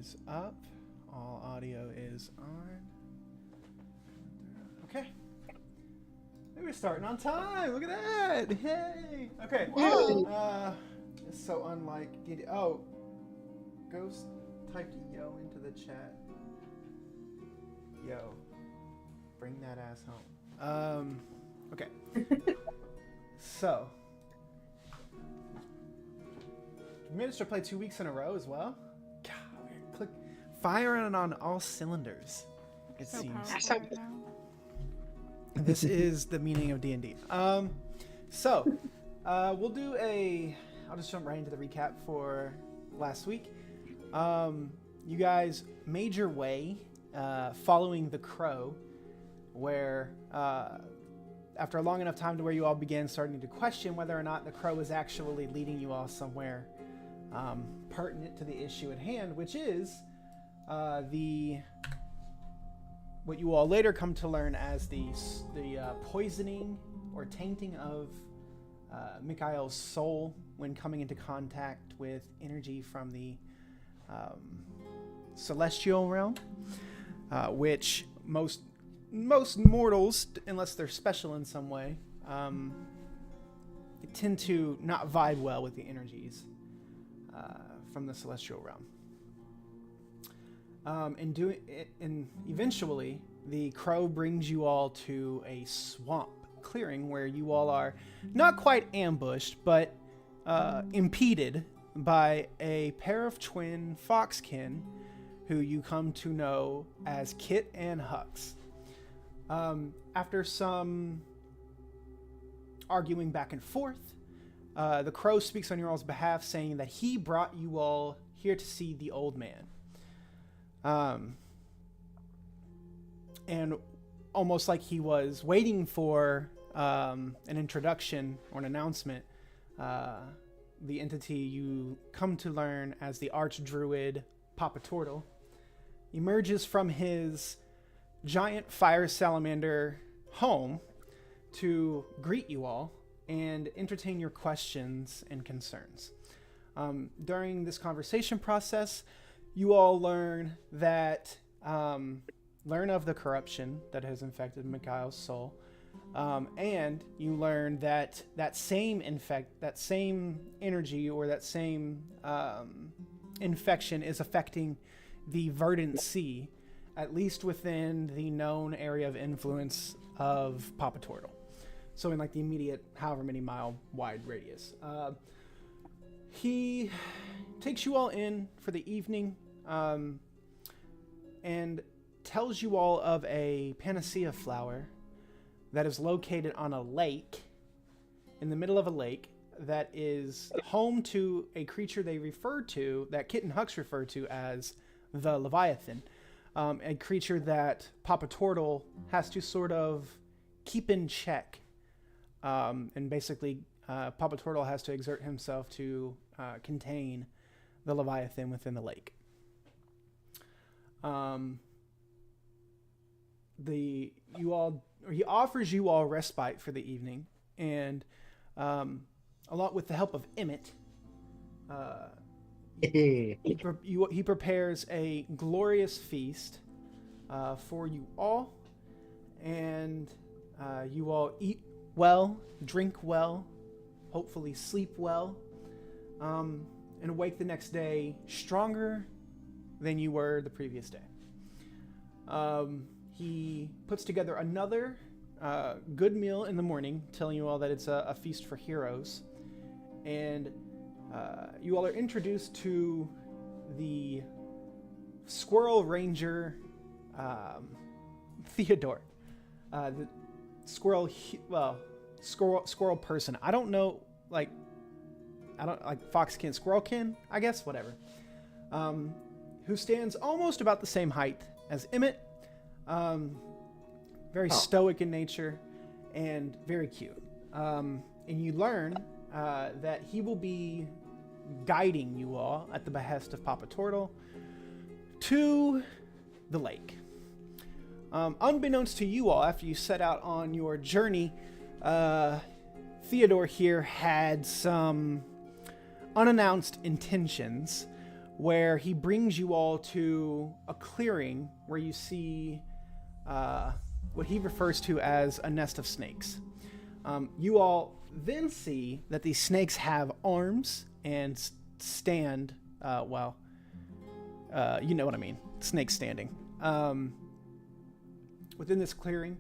is up. All audio is on. Okay. We're starting on time. Look at that. Hey. Okay. It's so unlike D&D. Oh, Ghost typed yo into the chat. Yo. Bring that ass home. Okay. So. We managed to play 2 weeks in a row as well. God, we're firing on all cylinders, it seems. Right now. This is the meaning of D&D. We'll do I'll just jump right into the recap for last week. You guys made your way following the crow, where after a long enough time to where you all began starting to question whether or not the crow was actually leading you all somewhere pertinent to the issue at hand, which is what you all later come to learn as the poisoning or tainting of Mikhail's soul when coming into contact with energy from the celestial realm, which most mortals, unless they're special in some way, tend to not vibe well with the energies from the celestial realm. And eventually, the crow brings you all to a swamp clearing where you all are not quite ambushed, but impeded by a pair of twin foxkin who you come to know as Kit and Hux. After some arguing back and forth, the crow speaks on your all's behalf, saying that he brought you all here to see the old man. And almost like he was waiting for an introduction or an announcement, the entity you come to learn as the Archdruid Papa Tortle emerges from his giant fire salamander home to greet you all and entertain your questions and concerns. During this conversation process, you all learn of the corruption that has infected Mikhail's soul, and you learn that same energy or that same infection is affecting the Verdant Sea, at least within the known area of influence of Papa Tortle. So in like the immediate, however many mile wide radius. He takes you all in for the evening, and tells you all of a panacea flower that is located on a lake, in the middle of a lake, that is home to a creature that Kit and Hux refer to as the Leviathan, a creature that Papa Tortle has to sort of keep in check, and basically Papa Tortle has to exert himself to contain the Leviathan within the lake. He offers you all respite for the evening, and along with the help of Emmett, he prepares a glorious feast for you all, and you all eat well, drink well, hopefully sleep well, and awake the next day stronger than you were the previous day. He puts together another good meal in the morning, telling you all that it's a feast for heroes. And you all are introduced to the Squirrel Ranger Theodore. The squirrel person. I don't know, like Foxkin, Squirrelkin, I guess, whatever. Who stands almost about the same height as Emmett. Very stoic in nature and very cute. And you learn that he will be guiding you all at the behest of Papa Tortle to the lake. Unbeknownst to you all, after you set out on your journey, Theodore here had some unannounced intentions where he brings you all to a clearing where you see what he refers to as a nest of snakes. You all then see that these snakes have arms and stand, you know what I mean, snakes standing within this clearing.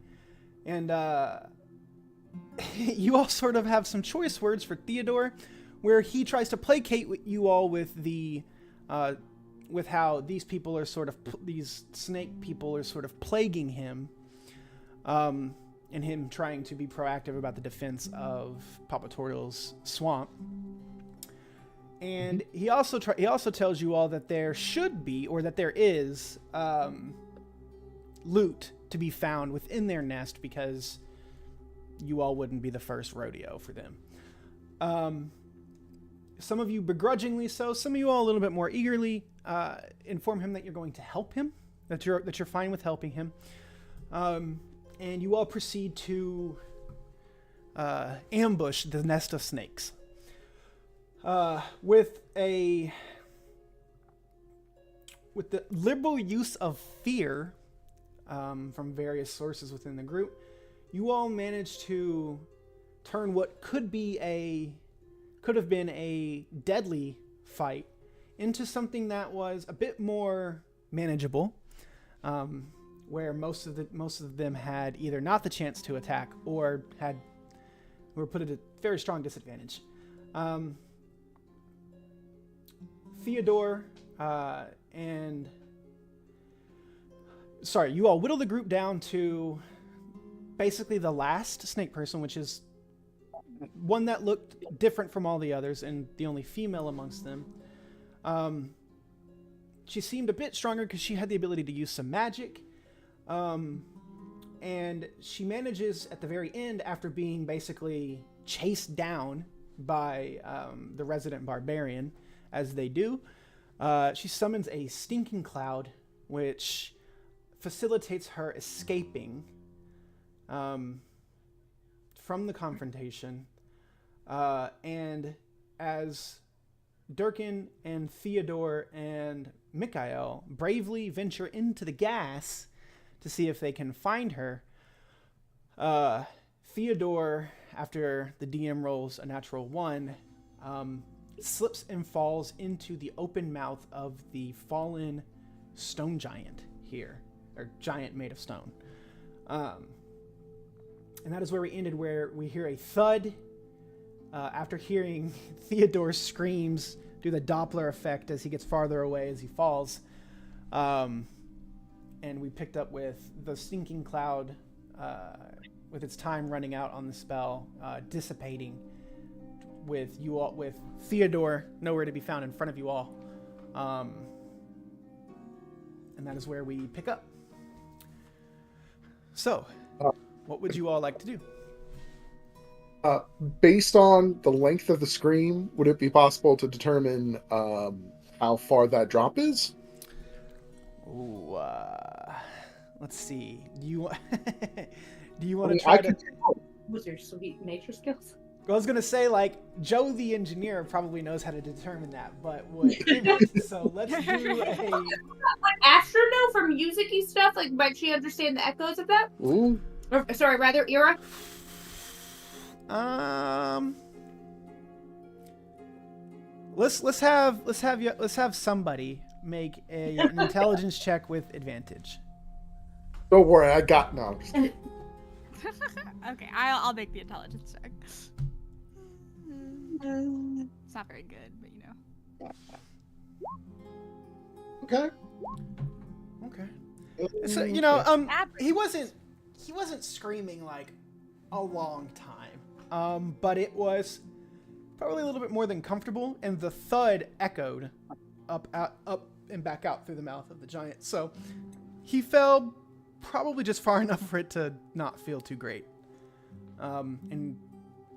And you all sort of have some choice words for Theodore, where he tries to placate you all with the with how these people are sort of these snake people are sort of plaguing him, and him trying to be proactive about the defense of Papatorial's swamp. And he also tells you all that there should be, or that there is, loot to be found within their nest, because you all wouldn't be the first rodeo for them. Some of you begrudgingly so, some of you all a little bit more eagerly inform him that you're going to help him, that you're fine with helping him. And you all proceed to ambush the nest of snakes. With the liberal use of fear from various sources within the group, you all managed to turn what could have been a deadly fight into something that was a bit more manageable, where most of them had either not the chance to attack or were put at a very strong disadvantage. Theodore you all whittle the group down to basically the last snake person, which is one that looked different from all the others and the only female amongst them. She seemed a bit stronger because she had the ability to use some magic. And she manages at the very end, after being basically chased down by the resident barbarian, as they do, she summons a stinking cloud, which facilitates her escaping from the confrontation. And as Durkin and Theodore and Mikhail bravely venture into the gas to see if they can find her, Theodore, after the DM rolls a natural 1, slips and falls into the open mouth of the fallen stone giant here, or giant made of stone. And that is where we ended, where we hear a thud after hearing Theodore's screams do the Doppler effect as he gets farther away as he falls. And we picked up with the stinking cloud, with its time running out on the spell, dissipating, with you all, with Theodore nowhere to be found in front of you all. And that is where we pick up. So, what would you all like to do? Based on the length of the scream, would it be possible to determine how far that drop is? Ooh, let's see. Do you want to try to... Was your sweet nature skills? I was gonna say, like, Joe the engineer probably knows how to determine that, but so let's do a... Like Astro know from music-y stuff? Like, might she understand the echoes of that? Ooh. Or, sorry, rather, Ira? Let's have somebody make an intelligence check with advantage. Don't worry, I got no. Okay, I'll make the intelligence check. It's not very good, but you know. Okay. So he wasn't screaming like a long time, but it was probably a little bit more than comfortable, and the thud echoed up and back out through the mouth of the giant. So he fell probably just far enough for it to not feel too great. And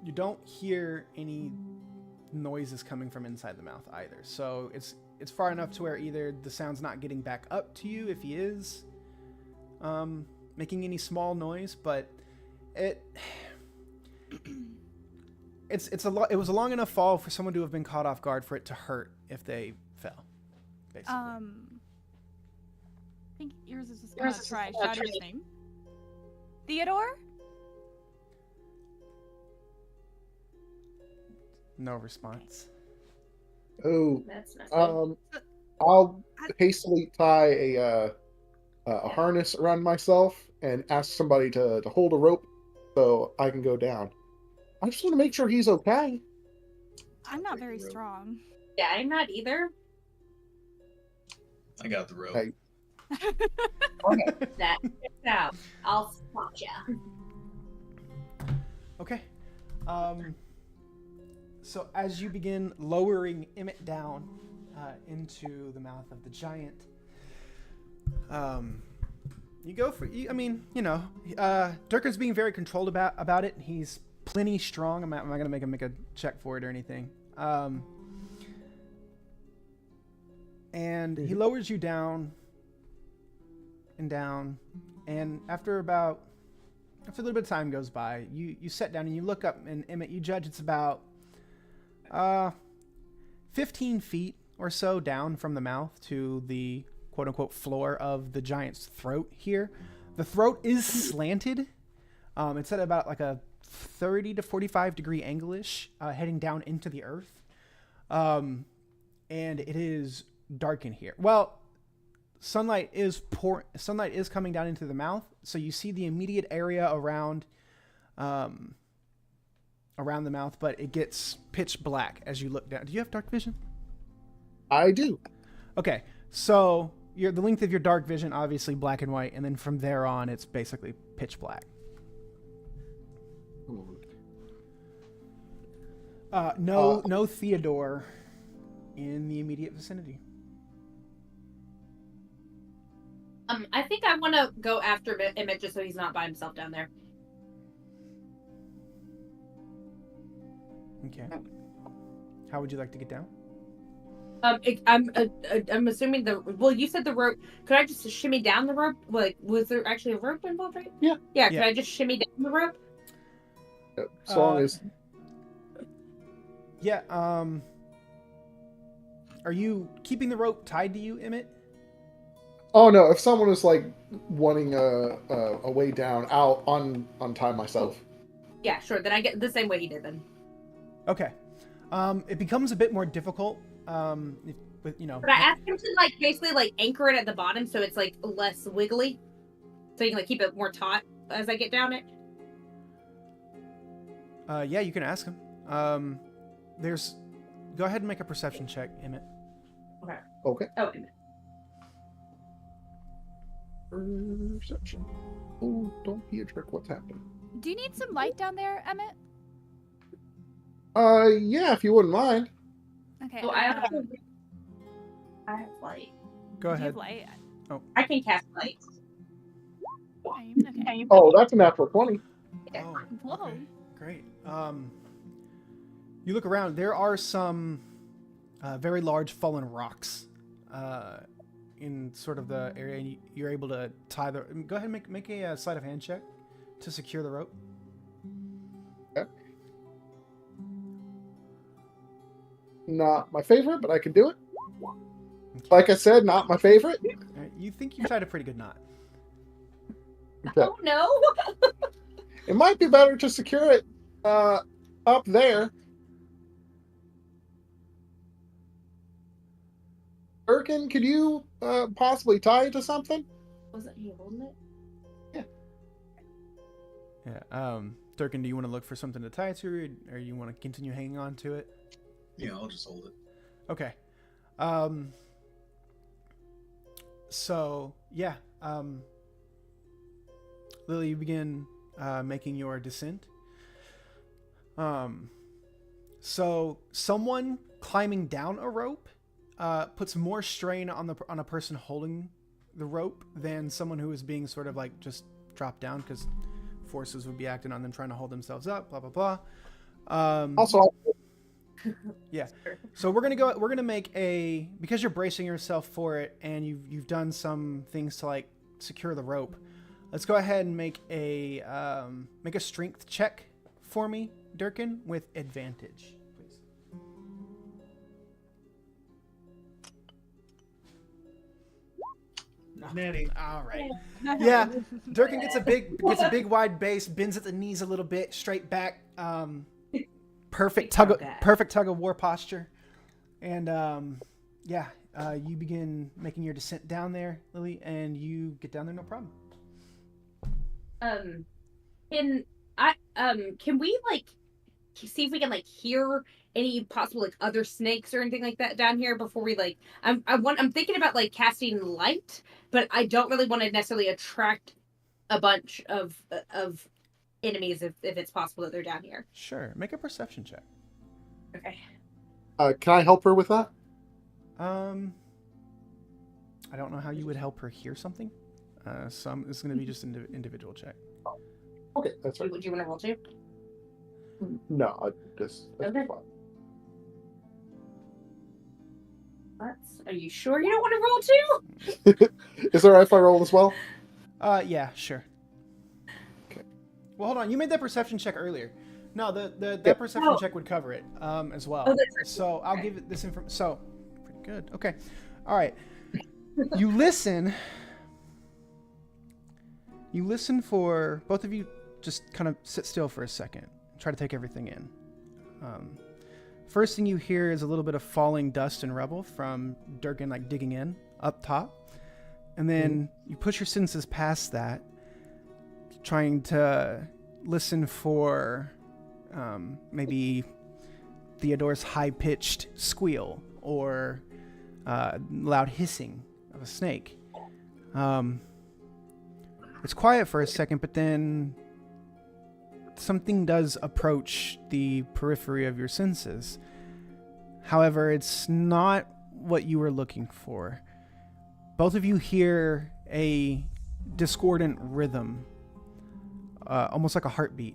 you don't hear any noises coming from inside the mouth either. So it's far enough to where either the sound's not getting back up to you if he is making any small noise, but it was a long enough fall for someone to have been caught off guard for it to hurt if they fell. basically. I think yours is just gonna try shouting his name. Theodore? No response. Oh, That's not good. I'll hastily tie a harness around myself and ask somebody to hold a rope so I can go down. I just want to make sure he's okay. I'm not very strong. Yeah, I'm not either. I got the rope. Hey. Okay, that checks out. I'll spot ya. Okay. So as you begin lowering Emmett down into the mouth of the giant, you go for. Durkin's being very controlled about it. He's plenty strong. I'm not gonna make him make a check for it or anything. And he lowers you down and down, and after a little bit of time goes by, you sit down and you look up, and Emmett, you judge it's about 15 feet or so down from the mouth to the quote-unquote floor of the giant's throat here. The throat is slanted. It's at about like a 30 to 45 degree angle-ish, heading down into the earth. And it is dark in here. Well, sunlight is coming down into the mouth, so you see the immediate area around the mouth, but it gets pitch black as you look down. Do you have dark vision? I do. Okay, so the length of your dark vision, obviously black and white, and then from there on, it's basically pitch black. No Theodore in the immediate vicinity. I think I want to go after Emmett just so he's not by himself down there. Okay. How would you like to get down? I'm assuming you said the rope. Could I just shimmy down the rope? Like, was there actually a rope involved, right? Yeah. Yeah, could I just shimmy down the rope? As long as... Yeah, are you keeping the rope tied to you, Emmett? Oh no, if someone is like wanting a way down, I'll untie myself. Yeah, sure. Then I get the same way he did then. Okay. It becomes a bit more difficult, with. But I asked him to basically anchor it at the bottom so it's less wiggly, so you can keep it more taut as I get down it. Yeah, you can ask him. Go ahead and make a perception check, Emmett. Okay. Okay. Oh, Emmett. Perception. Oh, don't be a jerk. What's happening? Do you need some light down there, Emmett? Yeah, if you wouldn't mind. Okay. So I have light. Go do you ahead. have light? I can cast light. Okay. Oh, that's a natural 20. Yeah. Oh, Whoa. okay. Great. You look around. There are some very large fallen rocks in sort of the area, and you're able to tie the. Go ahead and make a sleight of hand check to secure the rope. Okay. Not my favorite, but I can do it. Okay. Like I said, not my favorite. All right, you think you tied a pretty good knot. Okay. Oh no! It might be better to secure it up there. Birkin, could you possibly tie it to something? Wasn't he holding it? Yeah. Durkin, do you want to look for something to tie it to, or you want to continue hanging on to it? Yeah, I'll just hold it. Okay. So yeah. Lily, you begin making your descent. So someone climbing down a rope puts more strain on a person holding the rope than someone who is being sort of just dropped down, because forces would be acting on them trying to hold themselves up. Blah blah blah. Also, Yeah. So we're gonna make because you're bracing yourself for it, and you've done some things to secure the rope. Let's go ahead and make a strength check for me, Durkin, with advantage, please. Nanny. All right. Yeah, Durkin gets a big wide base, bends at the knees a little bit, straight back. Perfect tug of war posture, and you begin making your descent down there, Lily, and you get down there no problem. Can we like see if we can like hear any possible like other snakes or anything like that down here before we like? I'm thinking about like casting light, but I don't really want to necessarily attract a bunch of enemies if it's possible that they're down here. Sure, make a perception check. Okay. Can I help her with that? I don't know how you would help her hear something. Some it's going to be just an individual check. Okay, that's right. Would you want to roll too? No, that's Okay. fine. Are you sure you don't want to roll too? Is it alright if I roll as well? Yeah, sure. Okay. Well, hold on. You made that perception check earlier. No, that Yeah. perception check would cover it as well. Oh, that's right. So I'll give it this information. So, pretty good. Okay. All right. You listen. You listen for both of you. Just kind of sit still for a second. Try to take everything in. First thing you hear is a little bit of falling dust and rubble from Durkin, like digging in up top, and then you push your senses past that, trying to listen for maybe Theodore's high-pitched squeal or loud hissing of a snake. It's quiet for a second, but then something does approach the periphery of your senses. However, it's not what you were looking for. Both of you hear a discordant rhythm, almost like a heartbeat.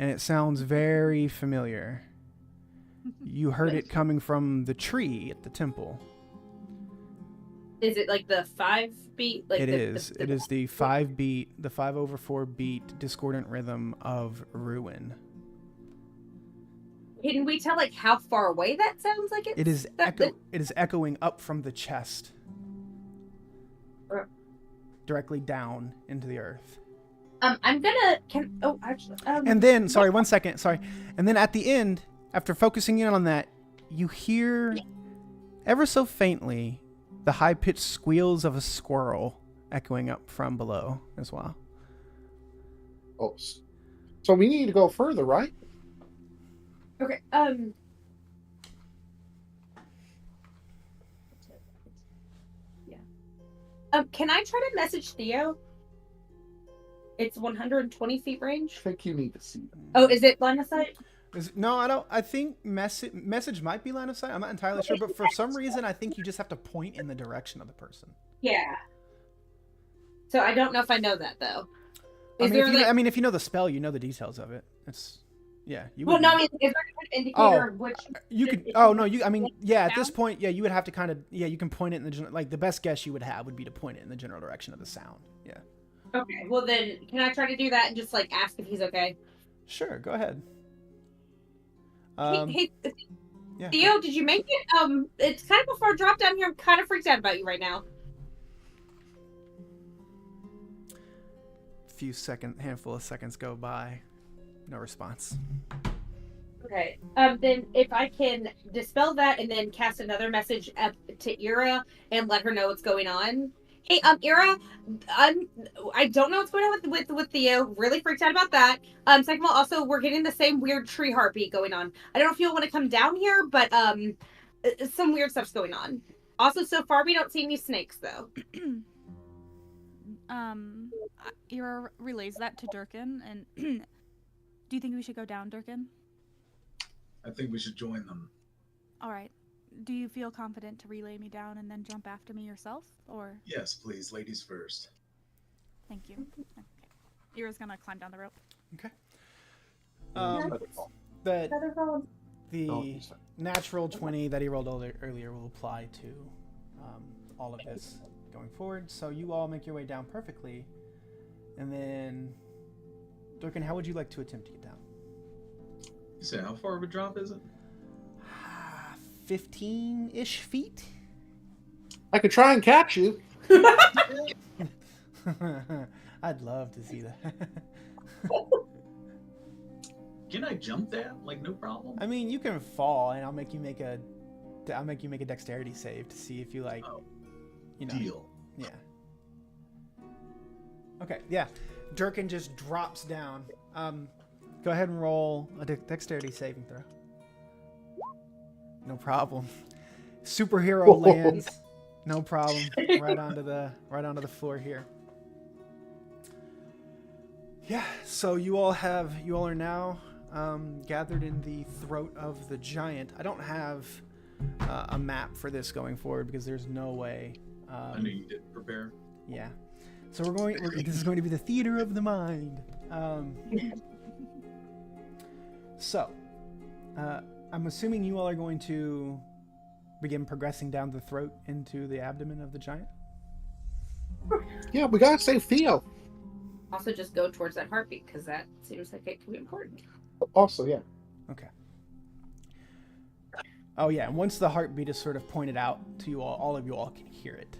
And it sounds very familiar. You heard it coming from the tree at the temple. Is it like the 5 beat? Like It is the 5 beat, the 5/4 beat discordant rhythm of ruin. Can we tell like how far away that sounds like It is echoing up from the chest, directly down into the earth. I'm gonna And then, sorry, 1 second, sorry. And then at the end, after focusing in on that, you hear ever so faintly the high-pitched squeals of a squirrel echoing up from below as well. Oh, so we need to go further, right? Okay. Yeah. Can I try to message Theo? It's 120 feet range. I think you need to see them. Oh, is it line of sight? No, I don't. I think message might be line of sight. I'm not entirely sure, but for some reason, I think you just have to point in the direction of the person. Yeah. So I don't know if I know that though. I mean, if you know the spell, you know the details of it. It's you. Well, no, I mean, is there an indicator of which you could? Oh no, you. I mean, yeah. At this point, you would have to kind of you can point it in the general. Like the best guess you would have would be to point it in the general direction of the sound. Yeah. Okay. Well, then, can I try to do that and just like ask if he's okay? Sure. Go ahead. Hey, Yeah. Theo, did you make it? It's kind of before I drop down here. I'm kind of freaked out about you right now. Handful of seconds go by, no response. Okay. Then if I can dispel that and then cast another message up to Ira and let her know what's going on. Hey, Ira, I don't know what's going on with Theo. Really freaked out about that. Second of all, also we're getting the same weird tree heartbeat going on. I don't know if you'll want to come down here, but some weird stuff's going on. Also, so far we don't see any snakes though. Ira relays that to Durkin, and do you think we should go down, Durkin? I think we should join them. All right. Do you feel confident to relay me down and then jump after me yourself, or? Yes, please, ladies first. Thank you. Okay. Ira's gonna climb down the rope. Okay. The natural 20 that he rolled earlier will apply to all of this going forward. So you all make your way down perfectly, and then Durkin, how would you like to attempt to get down? You say how far of a drop is it? 15-ish feet. I could try and catch you. I'd love to see that. Can I jump that? Like, no problem? I mean, you can fall, and I'll make you make a dexterity save to see if you like. Oh, you know. deal. Yeah. Okay. Yeah. Durkin just drops down. Go ahead and roll a dexterity saving throw. No problem. Superhero lands. No problem. Right onto the floor here. Yeah. So you all are now gathered in the throat of the giant. I don't have a map for this going forward because there's no way. I knew you didn't prepare. Yeah. So this is going to be the theater of the mind. So, I'm assuming you all are going to begin progressing down the throat into the abdomen of the giant. Yeah, we gotta save Theo. Also, just go towards that heartbeat because that seems like it could be important. Also, yeah. Okay. Oh yeah, and once the heartbeat is sort of pointed out to you all of you all can hear it.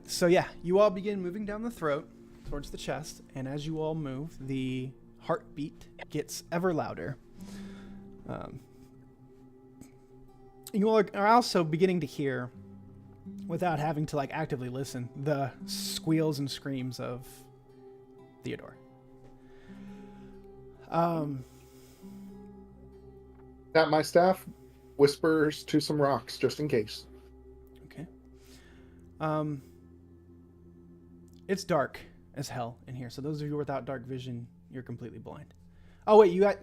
So yeah, you all begin moving down the throat towards the chest, and as you all move, the heartbeat gets ever louder. You all are also beginning to hear, without having to like actively listen, the squeals and screams of Theodore. At my staff whispers to some rocks just in case. Okay. It's dark as hell in here. So those of you without dark vision, you're completely blind. Oh wait, one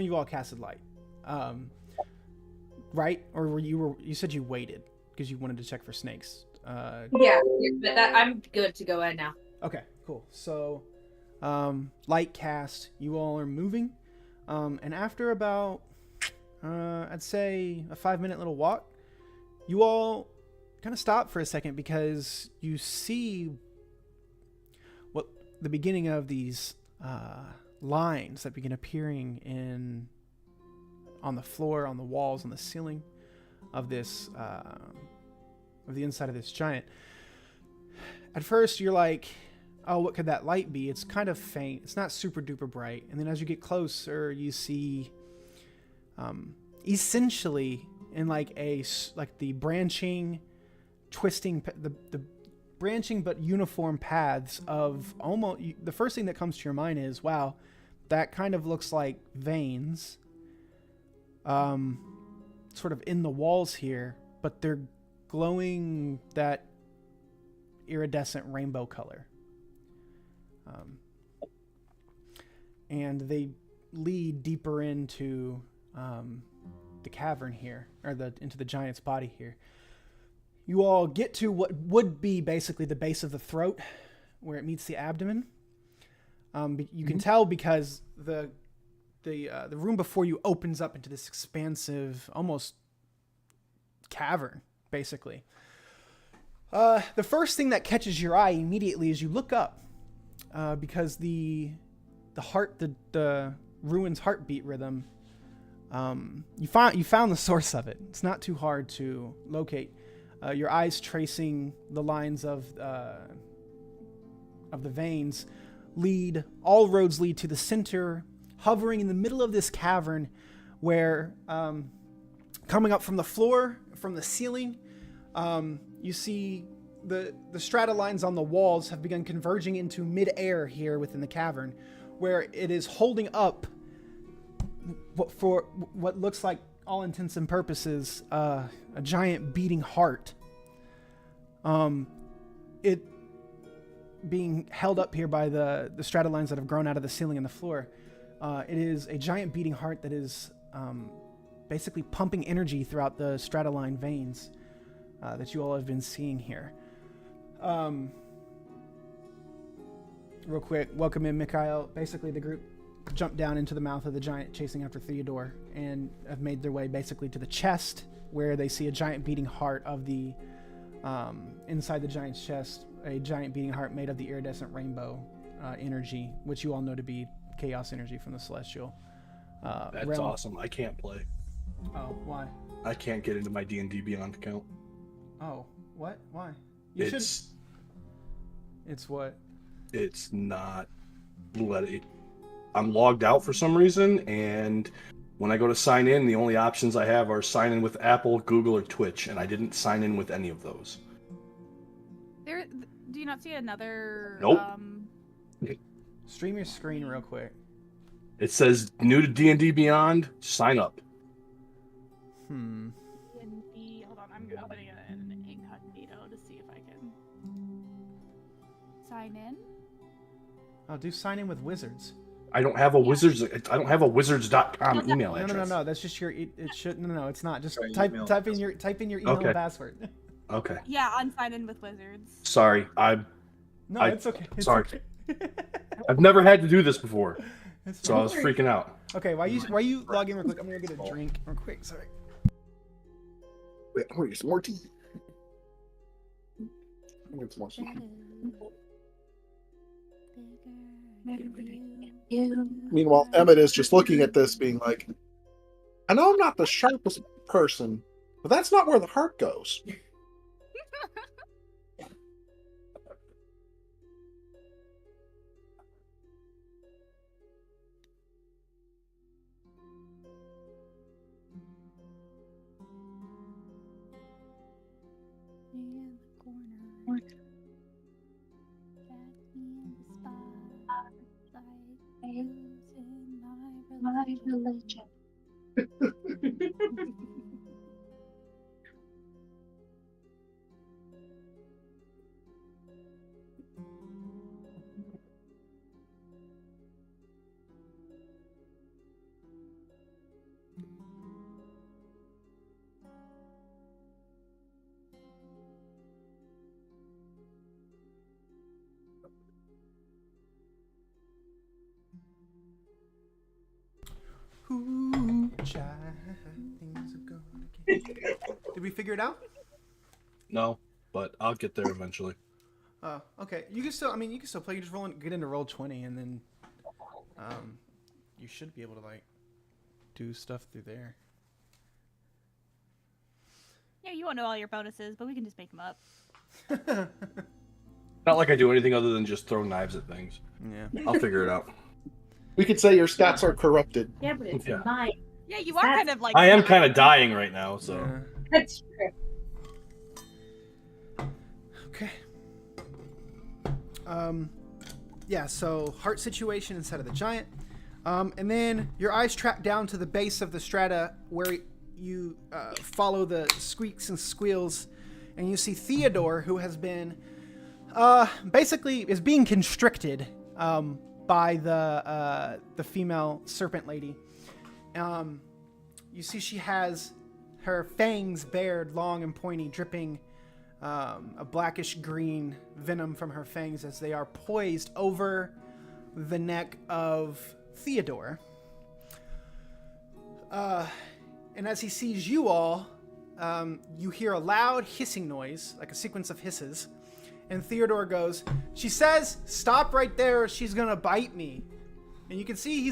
of you all casted light, right? Or you said you waited because you wanted to check for snakes. Yeah, but I'm good to go ahead now. Okay, cool. So, light cast. You all are moving, and after about, I'd say a 5-minute little walk, you all kind of stop for a second because you see what the beginning of these lines that begin appearing on the floor, on the walls, on the ceiling of this of the inside of this giant. At first, you're like, "Oh, what could that light be?" It's kind of faint. It's not super duper bright. And then as you get closer, you see, essentially, in the branching, twisting, the branching but uniform paths of almost. The first thing that comes to your mind is, "Wow, that kind of looks like veins." Sort of in the walls here, but they're glowing that iridescent rainbow color. And they lead deeper into the cavern here, or into the giant's body here. You all get to what would be basically the base of the throat, where it meets the abdomen. You can tell because the room before you opens up into this expansive, almost cavern, basically. The first thing that catches your eye immediately is you look up, because the ruin's heartbeat rhythm. You found the source of it. It's not too hard to locate. Your eyes tracing the lines of the veins all roads lead to the center. Hovering in the middle of this cavern, where coming up from the floor, from the ceiling, you see the strata lines on the walls have begun converging into mid-air here within the cavern, where it is holding up for what looks like, all intents and purposes, a giant beating heart. It being held up here by the strata lines that have grown out of the ceiling and the floor. It is a giant beating heart that is basically pumping energy throughout the strataline veins that you all have been seeing here. Real quick, welcome in, Mikhail. Basically, the group jumped down into the mouth of the giant chasing after Theodore and have made their way basically to the chest, where they see a giant beating heart of the inside the giant's chest, a giant beating heart made of the iridescent rainbow energy, which you all know to be chaos energy from the celestial That's realm. awesome. I can't play. Oh, why? I can't get into my D&D Beyond account. Oh, what? Why? You should. It's what? It's not letting. I'm logged out for some reason, and when I go to sign in, the only options I have are sign in with Apple, Google, or Twitch, and I didn't sign in with any of those. Do you not see another? Nope. Stream your screen real quick. It says new to D&D Beyond, sign up. D&D. Hold on, I'm opening an incognito to see if I can sign in. Oh, do sign in with Wizards. I don't have a Wizards. I don't have a Wizards.com email No, address. no. That's just your. It should. No. It's not. Just Try type in your email Okay. and password. Okay. Yeah, on sign in with Wizards. Sorry, No, I- it's okay. It's sorry. okay. I've never had to do this before, It's so I fine. was freaking out. Okay, while you log in real quick, I'm gonna get a drink real quick. Sorry. Wait, I'm gonna get some more tea. I'm gonna get some more tea. Meanwhile, Emmett is just looking at this, being like, I know I'm not the sharpest person, but that's not where the heart goes. My religion. Ooh, child, things are gonna get. Did we figure it out? No, but I'll get there eventually. Oh, okay. You can still. I mean, you can still play. You just get into roll 20, and then, you should be able to like do stuff through there. Yeah, you won't know all your bonuses, but we can just make them up. Not like I do anything other than just throw knives at things. Yeah. I'll figure it out. We could say your stats are corrupted. Yeah, but it's Yeah. mine. Yeah, you are kind of like. I am kind of dying right now, so. Yeah. That's true. Okay. Yeah, so heart situation instead of the giant. And then your eyes track down to the base of the strata where you follow the squeaks and squeals, and you see Theodore, who has been basically is being constricted by the female serpent lady. You see she has her fangs bared, long and pointy, dripping a blackish green venom from her fangs as they are poised over the neck of Theodore. And as he sees you all, you hear a loud hissing noise, like a sequence of hisses. And Theodore goes, she says, stop right there or she's gonna bite me. And you can see he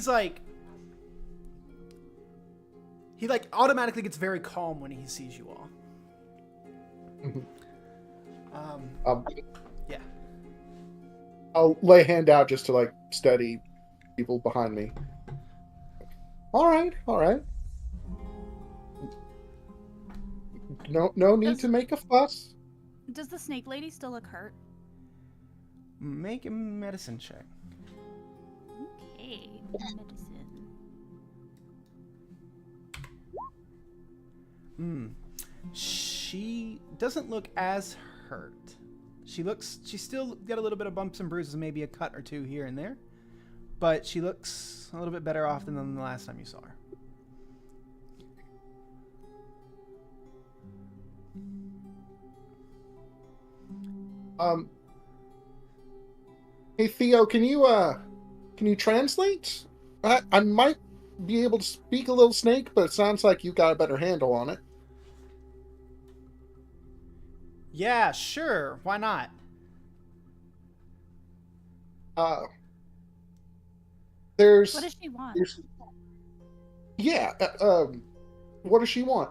automatically gets very calm when he sees you all. Yeah. I'll lay a hand out just to like steady people behind me. All right. No need to make a fuss. Does the snake lady still look hurt? Make a medicine check. Okay, medicine. She doesn't look as hurt. She's still got a little bit of bumps and bruises, maybe a cut or two here and there. But she looks a little bit better off than the last time you saw her. Hey Theo, can you translate? I might be able to speak a little snake, but it sounds like you got a better handle on it. Yeah, sure. Why not? There's What does she want? yeah, What does she want?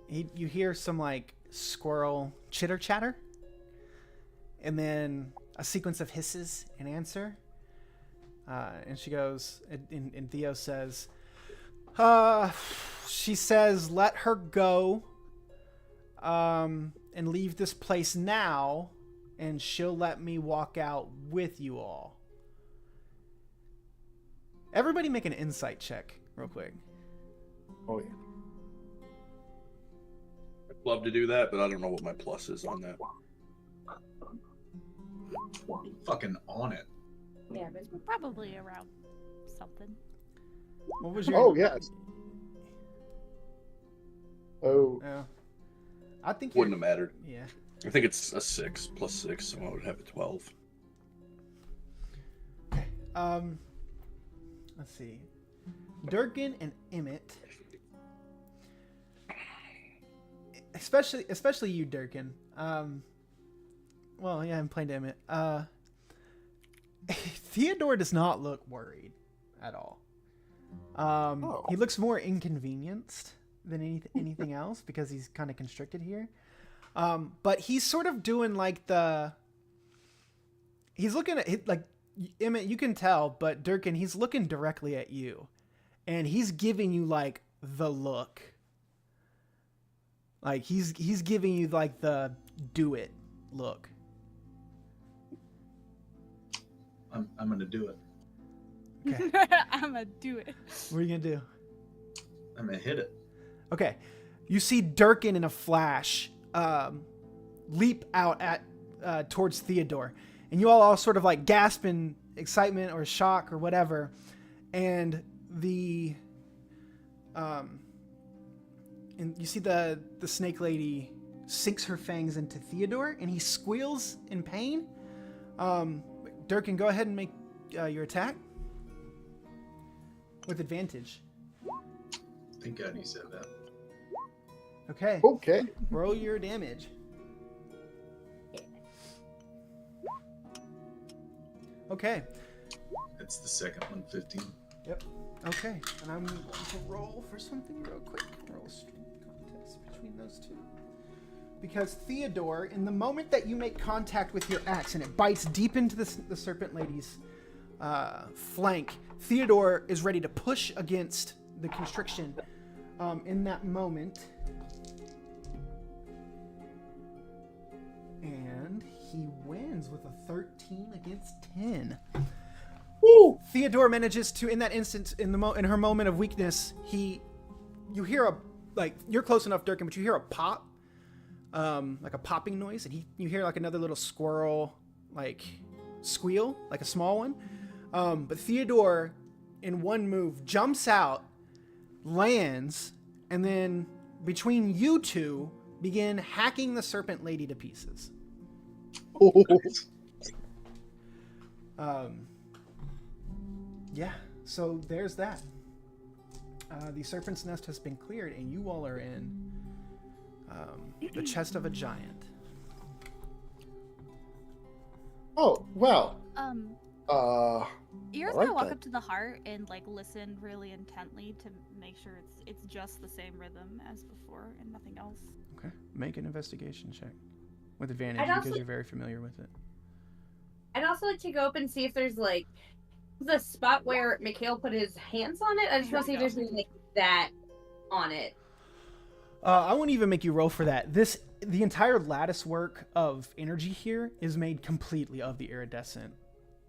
You hear some like squirrel chitter chatter, and then a sequence of hisses in answer. And she goes, and Theo says, she says, let her go, and leave this place now, and she'll let me walk out with you all. Everybody make an insight check real quick. Oh, yeah. I'd love to do that, but I don't know what my plus is on that. Fucking on it. Yeah, but Probably around something. What was your... Oh, yes. Oh, I think Wouldn't have mattered. Yeah. I think it's a 6 plus 6, so I would have a 12. Let's see. Durkin and Emmett, especially you, Durkin. Well, yeah, I'm playing to Emmett. Theodore does not look worried at all. He looks more inconvenienced than anything else because he's kind of constricted here. But he's sort of doing like he's looking at like Emmett, you can tell, but Durkin, he's looking directly at you, and he's giving you like the look. Like he's giving you like the do it look. I'm gonna do it. Okay. I'm gonna do it. What are you gonna do? I'm gonna hit it. Okay. You see Durkin in a flash leap out at towards Theodore. And you all sort of like gasp in excitement or shock or whatever. And and you see the snake lady sinks her fangs into Theodore, and he squeals in pain. Durkin, go ahead and make your attack with advantage. Thank God you said that. Okay. okay. Roll your damage. Okay. It's the second one, 15. Yep. Okay. And I'm going to roll for something real quick. Roll a strength contest between those two. Because Theodore, in the moment that you make contact with your axe and it bites deep into the serpent lady's flank, Theodore is ready to push against the constriction in that moment. And he wins with a 13 against 10. Woo! Theodore manages to, in that instant, in her moment of weakness, you hear you're close enough, Durkin, but you hear a pop, like a popping noise, and you hear like another little squirrel, like squeal, like a small one. But Theodore, in one move, jumps out, lands, and then between you two, begin hacking the serpent lady to pieces. Yeah, so there's that. The serpent's nest has been cleared, and you all are in the chest of a giant. Oh, well. Ear's Alright gonna walk then. up to the heart and like listen really intently to make sure it's just the same rhythm as before and nothing else. Okay, make an investigation check with advantage I'd also- because you're very familiar with it. I'd also like to go up and see if there's like the spot where Mikhail put his hands on it. I just want to see if there's anything like that on it. I won't even make you roll for that. The entire lattice work of energy here is made completely of the iridescent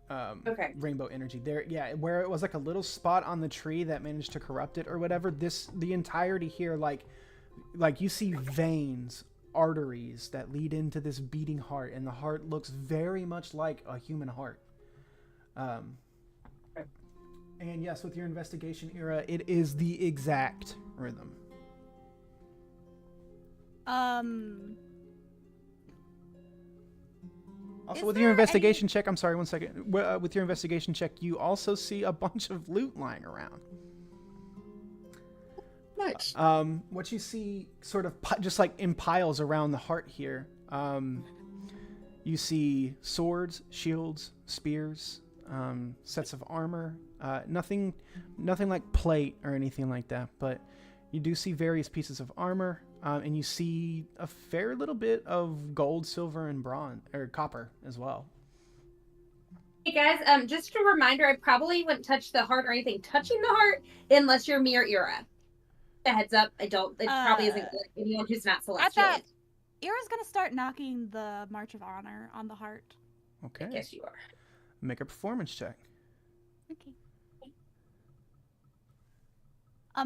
Okay. rainbow energy. There, yeah, where it was like a little spot on the tree that managed to corrupt it or whatever. The entirety here, like you see veins, arteries that lead into this beating heart, and the heart looks very much like a human heart. And yes, with your investigation era, it is the exact rhythm. Also, Is with your there investigation check, I'm sorry, one second. With your investigation check, you also see a bunch of loot lying around. Nice. What you see sort of just like in piles around the heart here, you see swords, shields, spears, sets of armor, Nothing like plate or anything like that, but you do see various pieces of armor, and you see a fair little bit of gold, silver, and bronze or copper as well. Hey guys, just a reminder, I probably wouldn't touch the heart or anything touching the heart unless you're me or Ira. A heads up, I don't. It probably isn't good. Anyone who's not celestial. I thought Ira's gonna start knocking the March of Honor on the heart. Okay. I guess you are. Make a performance check. Okay.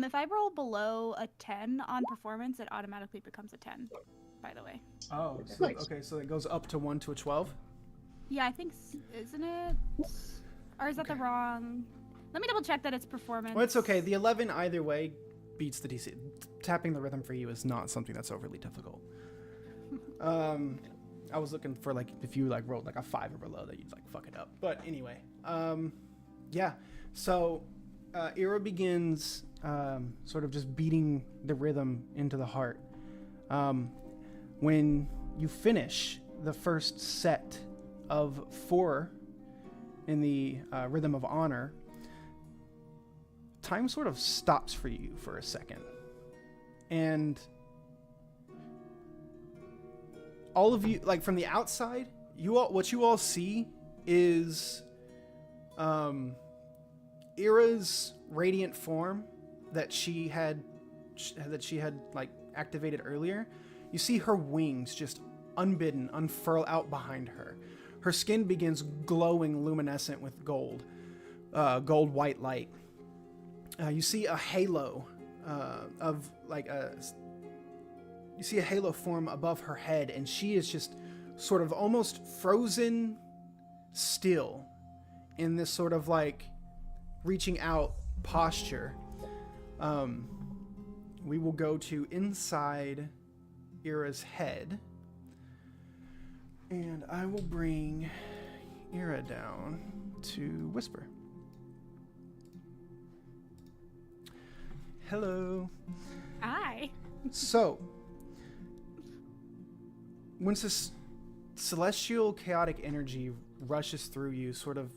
If I roll below a 10 on performance, it automatically becomes a 10, by the way. Oh, so, okay, so it goes up to 1 to a 12? Yeah, I think, isn't it? Or is that the wrong? Let me double check that it's performance. Well, it's okay. The 11 either way beats the DC. Tapping the rhythm for you is not something that's overly difficult. I was looking for, like, if you, like, rolled, like, a 5 or below, that you'd, like, fuck it up. But anyway, yeah. So, Ira begins sort of just beating the rhythm into the heart. When you finish the first set of 4 in the Rhythm of Honor, time sort of stops for you for a second. And all of you, like from the outside, what you all see is Ira's radiant form that she had like activated earlier. You see her wings just unbidden unfurl out behind her. Her skin begins glowing luminescent with gold white light. You see a halo you see a halo form above her head, and she is just sort of almost frozen still in this sort of like reaching out posture. We will go to inside Ira's head, and I will bring Ira down to whisper. Hello. Hi. So, once this celestial chaotic energy rushes through you, sort of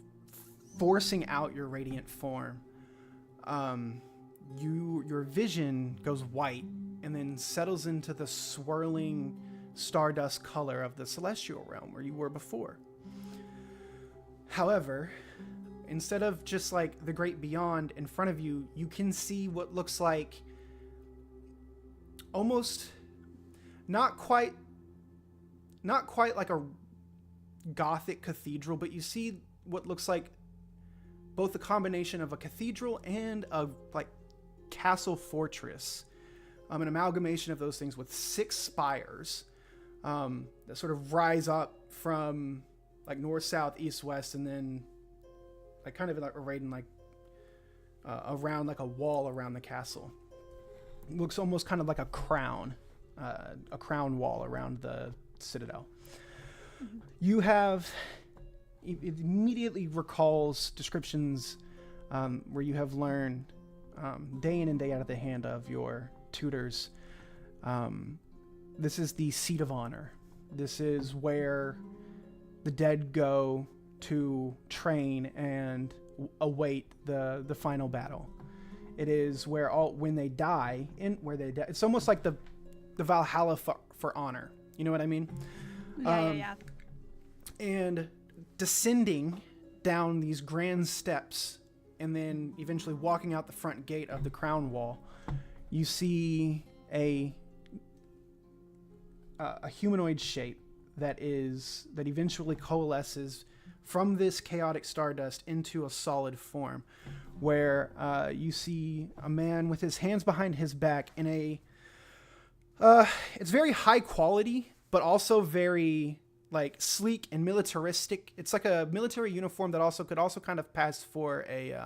forcing out your radiant form, your vision goes white and then settles into the swirling stardust color of the celestial realm where you were before. However, instead of just like the great beyond in front of you, you can see what looks like almost not quite like a Gothic cathedral, but you see what looks like both a combination of a cathedral and a like castle fortress, an amalgamation of those things with 6 spires that sort of rise up from like north, south, east, west, and then like kind of like arrayed in like around like a wall around the castle. It looks almost kind of like a crown wall around the citadel. Mm-hmm. You have it immediately recalls descriptions where you have learned day in and day out at the hand of your tutors. This is the seat of honor. This is where the dead go to train and await the final battle. It is where when they die, it's almost like the Valhalla for honor. You know what I mean? Yeah. And descending down these grand steps and then eventually walking out the front gate of the crown wall, you see a humanoid shape that eventually coalesces from this chaotic stardust into a solid form, where you see a man with his hands behind his back in a it's very high quality but also very like sleek and militaristic. It's like a military uniform that could also kind of pass for a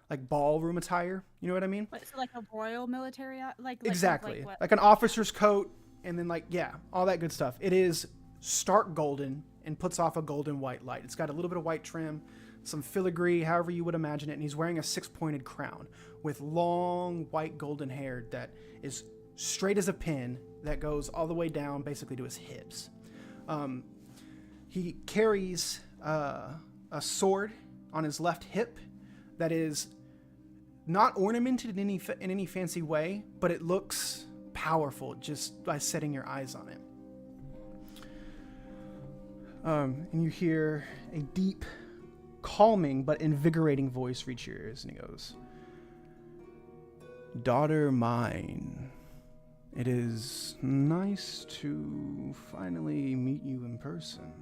like ballroom attire. You know what I mean? So like a royal military, exactly, like an officer's coat, and then like all that good stuff. It is stark golden and puts off a golden white light. It's got a little bit of white trim, some filigree, however you would imagine it, and he's wearing a 6-pointed crown with long white golden hair that is straight as a pin that goes all the way down basically to his hips. He carries a sword on his left hip that is not ornamented in any fancy way, but it looks powerful just by setting your eyes on it. And you hear a deep, calming but invigorating voice reach your ears, and he goes, "Daughter mine, it is nice to finally meet you in person."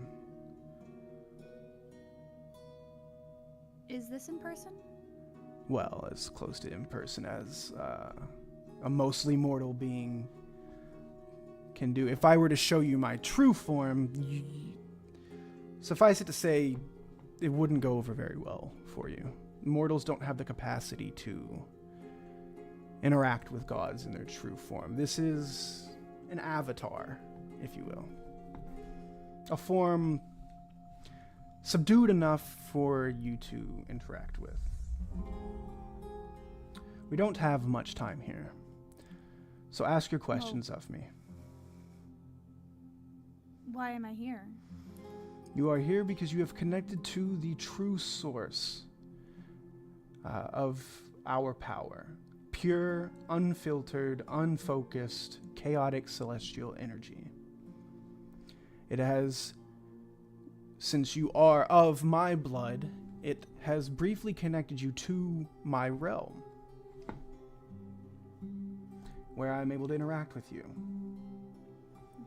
Is this in person? Well, as close to in person as a mostly mortal being can do. If I were to show you my true form, suffice it to say, it wouldn't go over very well for you. Mortals don't have the capacity to interact with gods in their true form. This is an avatar, if you will. A form subdued enough for you to interact with. We don't have much time here, so ask your questions of me. Why am I here? You are here because you have connected to the true source of our power. Pure, unfiltered, unfocused, chaotic celestial energy. It has, since you are of my blood, it has briefly connected you to my realm, where I'm able to interact with you.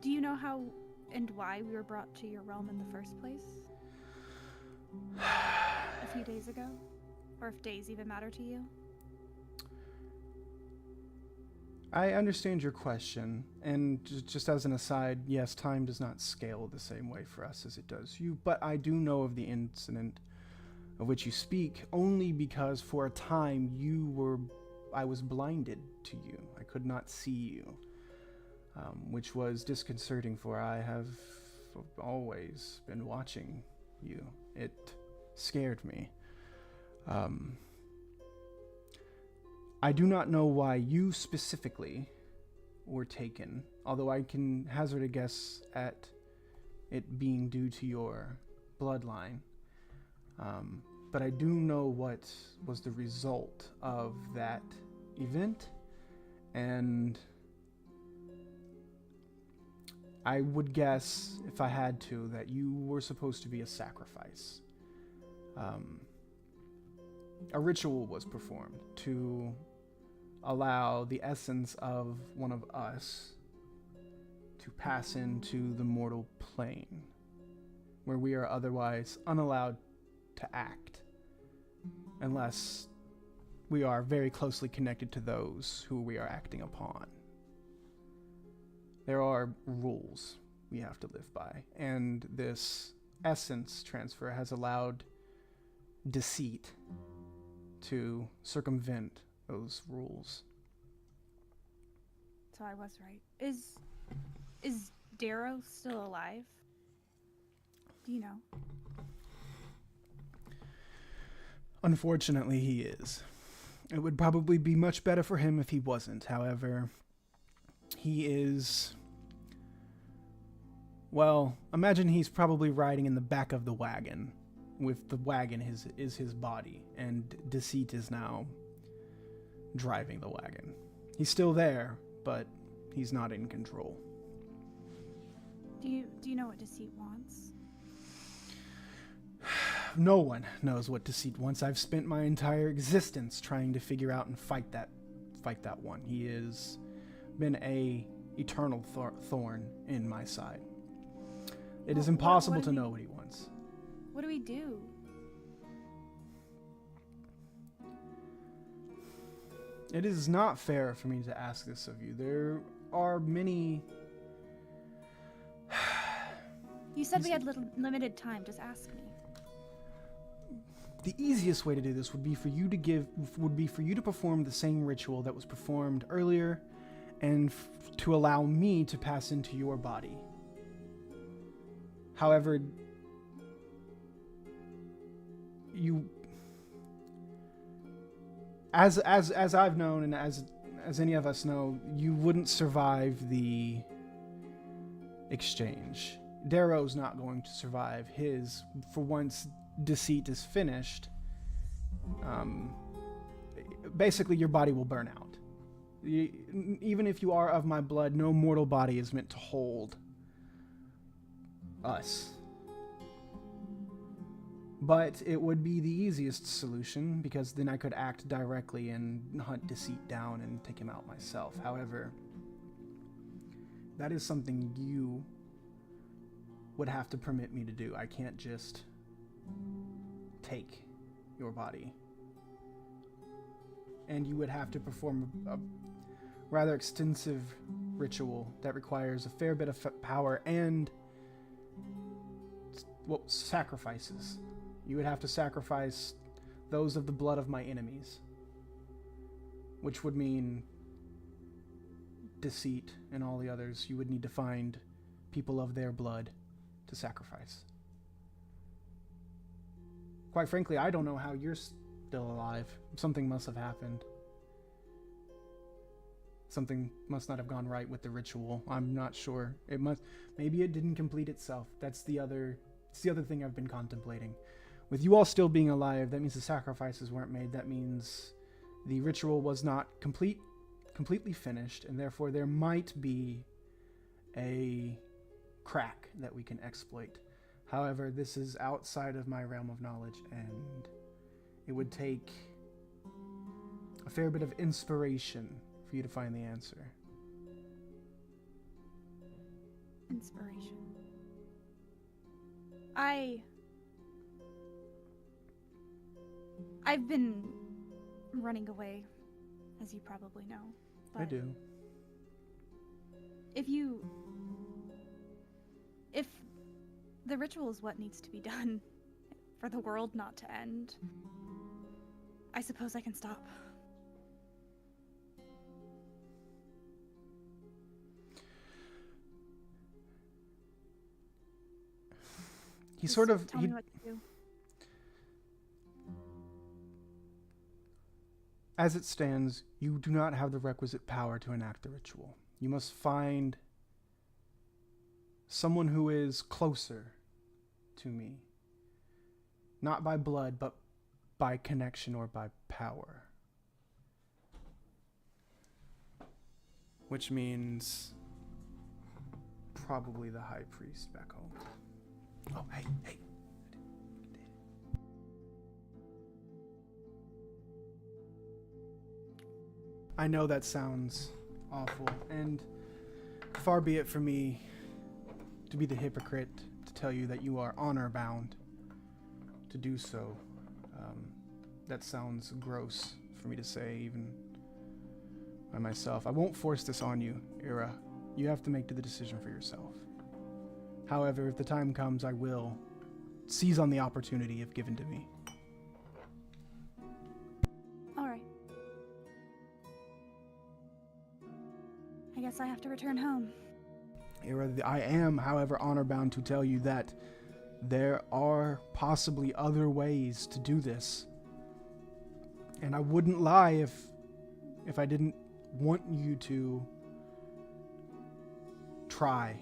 Do you know how and why we were brought to your realm in the first place? A few days ago? Or if days even matter to you? I understand your question, and just as an aside, yes, time does not scale the same way for us as it does you, but I do know of the incident of which you speak only because for a time I was blinded to you. I could not see you, which was disconcerting, for I have always been watching you. It scared me. I do not know why you specifically were taken, although I can hazard a guess at it being due to your bloodline. But I do know what was the result of that event, and I would guess, if I had to, that you were supposed to be a sacrifice. A ritual was performed to allow the essence of one of us to pass into the mortal plane, where we are otherwise unallowed to act unless we are very closely connected to those who we are acting upon. There are rules we have to live by, and this essence transfer has allowed deceit to circumvent those rules. So I was right. Is Darrow still alive? Do you know? Unfortunately, he is. It would probably be much better for him if he wasn't. However, he is... Well, imagine he's probably riding in the back of the wagon, with the wagon is his body, and Deceit is now driving the wagon. He's still there, but he's not in control. Do you know what Deceit wants? No one knows what Deceit wants. I've spent my entire existence trying to figure out and fight that one. He has been a eternal thorn in my side. It is impossible to know what he wants. What do we do? It is not fair for me to ask this of you. There are many... You said we had limited time. Just ask me. The easiest way to do this would be for you to perform the same ritual that was performed earlier, and to allow me to pass into your body. However, as I've known, and as any of us know, you wouldn't survive the exchange. Darrow's not going to survive his. For once Deceit is finished, basically your body will burn out. Even if you are of my blood, no mortal body is meant to hold us. But it would be the easiest solution, because then I could act directly and hunt Deceit down and take him out myself. However, that is something you would have to permit me to do. I can't just take your body. And you would have to perform a rather extensive ritual that requires a fair bit of power and sacrifices. You would have to sacrifice those of the blood of my enemies, which would mean Deceit and all the others. You would need to find people of their blood to sacrifice. Quite frankly, I don't know how you're still alive. Something must have happened. Something must not have gone right with the ritual. I'm not sure. Maybe it didn't complete itself. It's the other thing I've been contemplating. With you all still being alive, that means the sacrifices weren't made. That means the ritual was not completely finished, and therefore there might be a crack that we can exploit. However, this is outside of my realm of knowledge, and it would take a fair bit of inspiration for you to find the answer. Inspiration. I've been running away, as you probably know. I do. If the ritual is what needs to be done for the world not to end, I suppose I can stop. Tell me what to do. As it stands, you do not have the requisite power to enact the ritual. You must find someone who is closer to me. Not by blood, but by connection or by power. Which means probably the High Priest back home. Oh, hey. I know that sounds awful, and far be it from me to be the hypocrite to tell you that you are honor-bound to do so. That sounds gross for me to say, even by myself. I won't force this on you, Ira. You have to make the decision for yourself. However, if the time comes, I will seize on the opportunity if given to me. All right. I guess I have to return home. Ira, I am, however, honor-bound to tell you that there are possibly other ways to do this. And I wouldn't lie if I didn't want you to try.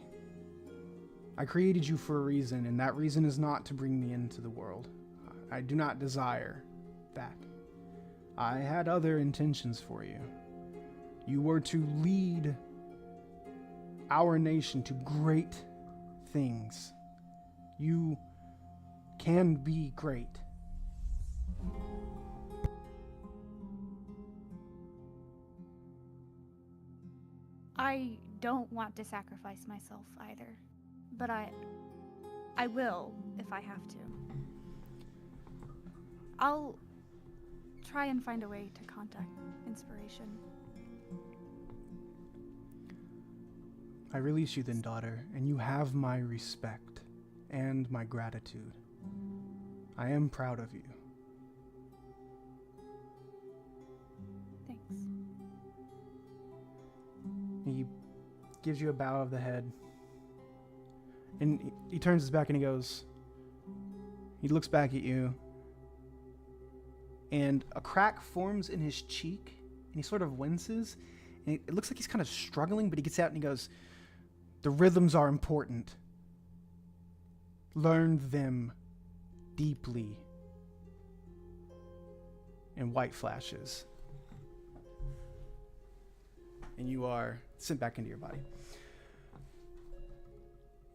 I created you for a reason, and that reason is not to bring me into the world. I do not desire that. I had other intentions for you. You were to lead our nation to great things. You can be great. I don't want to sacrifice myself either, but I will if I have to. I'll try and find a way to contact Inspiration. I release you then, daughter, and you have my respect and my gratitude. I am proud of you. Thanks. He gives you a bow of the head. And he turns his back and he looks back at you. And a crack forms in his cheek, and he sort of winces. And it looks like he's kind of struggling, but he gets out and he goes, "The rhythms are important. Learn them deeply. and white flashes. And you are sent back into your body.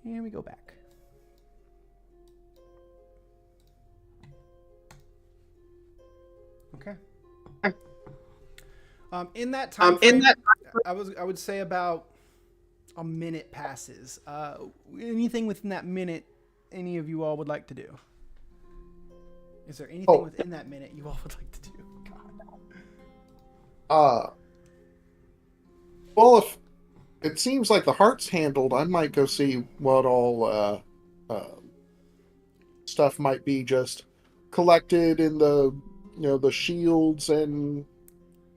And we go back. Okay. In that time frame, I would say about a minute passes. Anything within that minute any of you all would like to do? Is there anything within that minute you all would like to do? God. Well, if it seems like the heart's handled, I might go see what all stuff might be just collected in the the shields and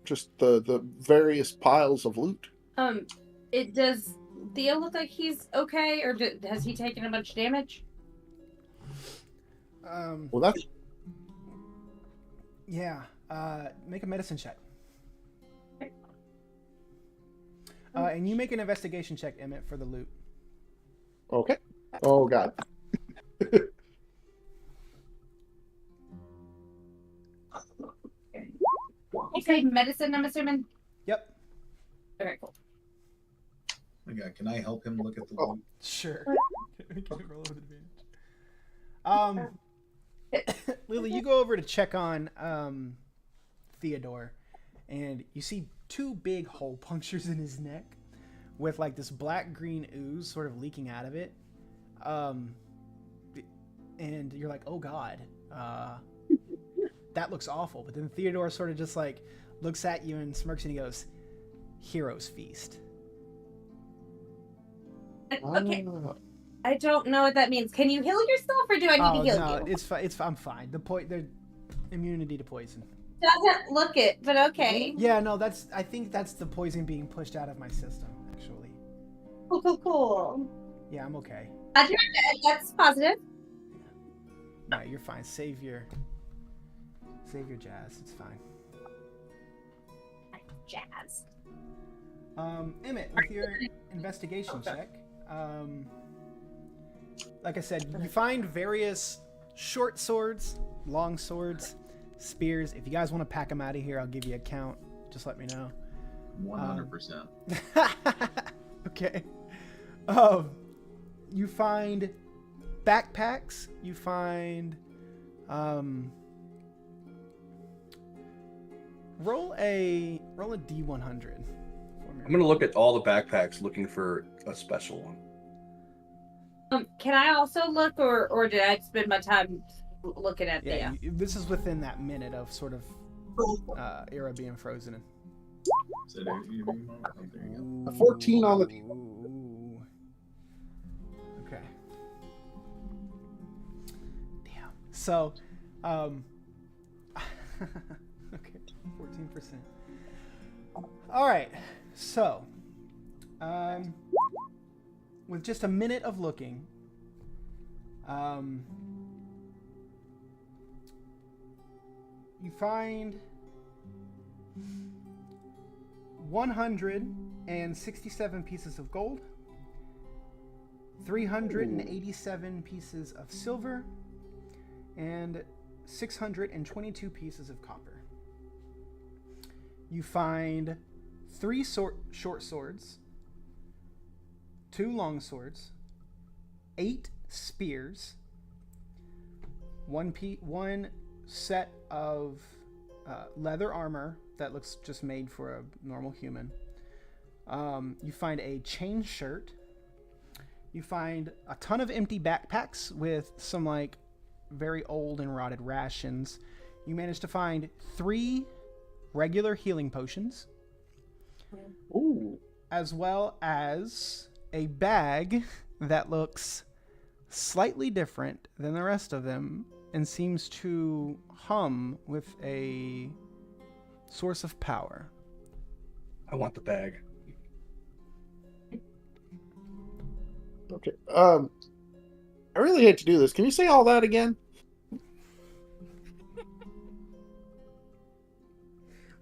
just the various piles of loot. It does Theo look like he's okay, or has he taken a bunch of damage? Well, that's yeah. Make a medicine check. And you make an investigation check, Emmett, for the loot. okay. Oh God. Okay, medicine, I'm assuming? Yep. Okay, cool. Okay, can I help him look at the loot? Sure. Can you roll with advantage? Lily, you go over to check on Theodore, and you see 2 big hole punctures in his neck with like this black-green ooze sort of leaking out of it. And you're like, oh God, that looks awful. But then Theodore sort of just like looks at you and smirks and he goes, Hero's Feast. Okay. I don't know what that means. Can you heal yourself, or do I need to heal no, you? it's I'm fine. They're immunity to poison. Doesn't look it, but okay. Yeah, no, I think that's the poison being pushed out of my system, actually. Cool. Yeah, I'm okay. That's positive. No, you're fine. Save your jazz. It's fine. Jazz. Emmett, with your investigation check, like I said, you find various short swords, long swords, spears. If you guys want to pack them out of here, I'll give you a count. Just let me know. 100%. Okay. You find backpacks. You find roll a D100. I'm gonna look at all the backpacks, looking for a special one. Can I also look, or did I spend my time looking at Yeah, this is within that minute of sort of era being frozen. Is that it? There you go. A 14 on the Ooh. Okay. Damn. So, okay, 14%. All right. So, with just a minute of looking, you find 167 pieces of gold, 387 pieces of silver, and 622 pieces of copper. You find 3 short swords, 2 long swords, 8 spears, one set of leather armor that looks just made for a normal human. You find a chain shirt. You find a ton of empty backpacks with some like very old and rotted rations. You manage to find 3 regular healing potions. Ooh. As well as a bag that looks slightly different than the rest of them and seems to hum with a source of power. I want the bag. Okay. I really hate to do this. Can you say all that again?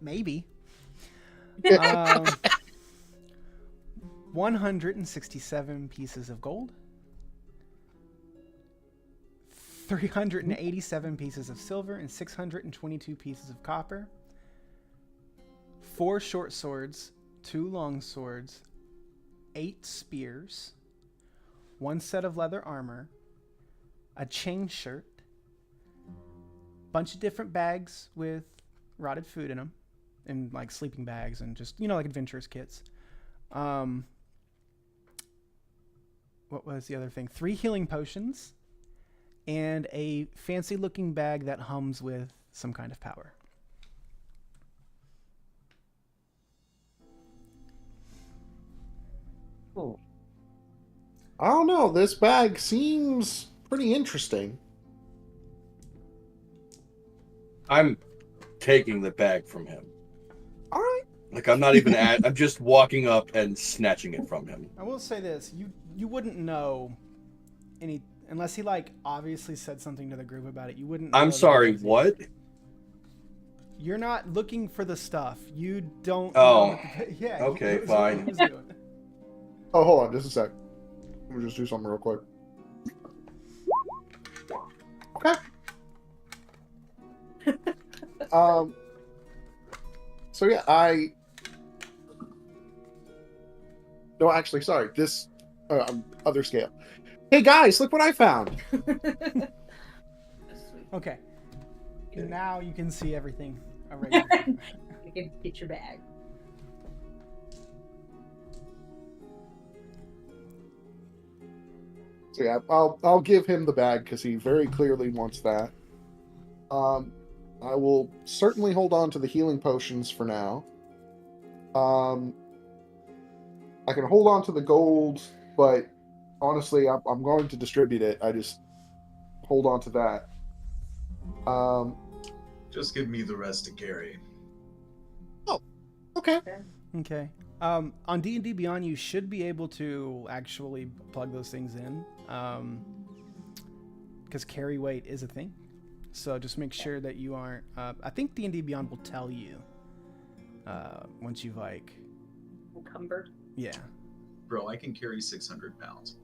Maybe. 167 pieces of gold, 387 pieces of silver and 622 pieces of copper, 4 short swords, 2 long swords, 8 spears, 1 set of leather armor, a chain shirt, bunch of different bags with rotted food in them, and like sleeping bags and just, like adventurous kits. What was the other thing? 3 healing potions and a fancy looking bag that hums with some kind of power. Oh. I don't know. This bag seems pretty interesting. I'm taking the bag from him. All right. Like, I'm not even I'm just walking up and snatching it from him. I will say this, you wouldn't know any, unless he like obviously said something to the group about it, you wouldn't know. I'm sorry, what? You're not looking for the stuff. You don't Oh. know what yeah. Okay, he fine. was doing. Oh, hold on just a sec. Let me just do something real quick. Okay. So yeah, no, actually, sorry. This other scale. Hey guys, look what I found. Okay. Now you can see everything. You can get your bag. So yeah, I'll give him the bag because he very clearly wants that. I will certainly hold on to the healing potions for now. I can hold on to the gold, but honestly, I'm going to distribute it. I just hold on to that. Just give me the rest to carry. Oh, okay. Okay. On D&D Beyond, you should be able to actually plug those things in, because carry weight is a thing. So just make sure that you aren't. I think D&D Beyond will tell you once you've like Encumbered. Yeah. Bro, I can carry 600 pounds.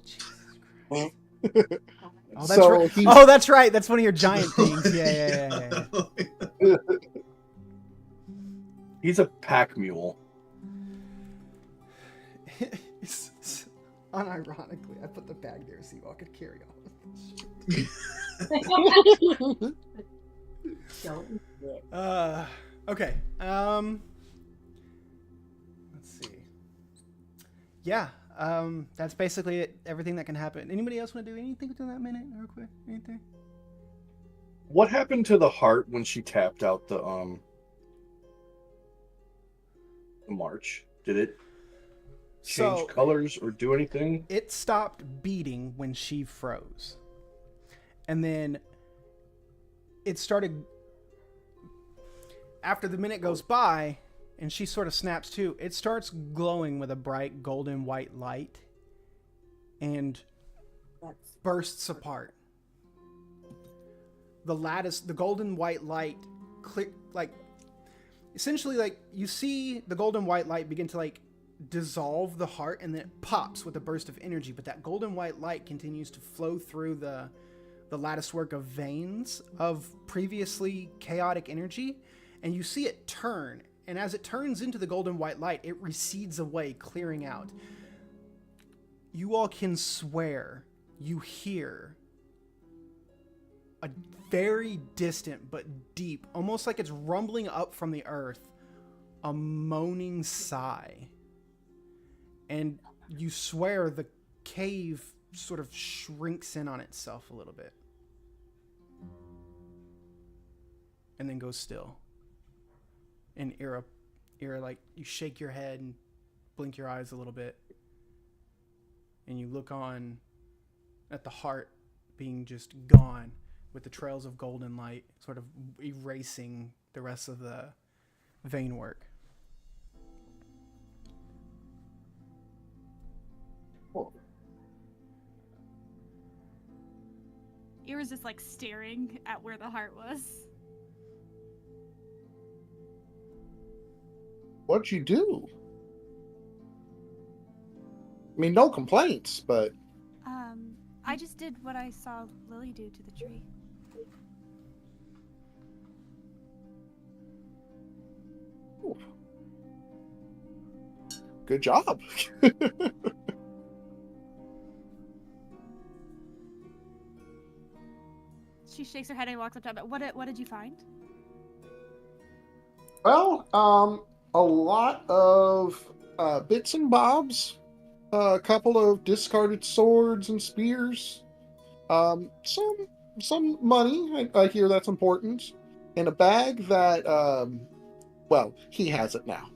Oh, that's So right. he's- Oh, that's right. That's one of your giant things. Yeah. He's a pack mule. Unironically, I put the bag there so you all could carry all of this shit. Don't do it. Okay. Let's see. Yeah. That's basically it. Everything that can happen. Anybody else want to do anything within that minute, real quick? Anything? What happened to the heart when she tapped out the march? Did it change colors or do anything? It stopped beating when she froze. And then it started, after the minute goes by and she sort of snaps to, it starts glowing with a bright golden white light and bursts apart. The lattice, the golden white light click, like essentially, like you see the golden white light begin to like dissolve the heart, and then it pops with a burst of energy, but that golden white light continues to flow through the lattice work of veins of previously chaotic energy, and you see it turn, and as it turns into the golden white light, it recedes away, clearing out. You all can swear you hear a very distant but deep, almost like it's rumbling up from the earth, a moaning sigh. And you swear the cave sort of shrinks in on itself a little bit. And then goes still. And Ira, like, you shake your head and blink your eyes a little bit. And you look on at the heart being just gone, with the trails of golden light sort of erasing the rest of the vein work. Ira's just like staring at where the heart was. What'd you do? I mean, no complaints, but I just did what I saw Lily do to the tree. Good job. She shakes her head and walks up to him. What did you find? Well, a lot of bits and bobs, a couple of discarded swords and spears, some money. I hear that's important, and a bag that well, he has it now.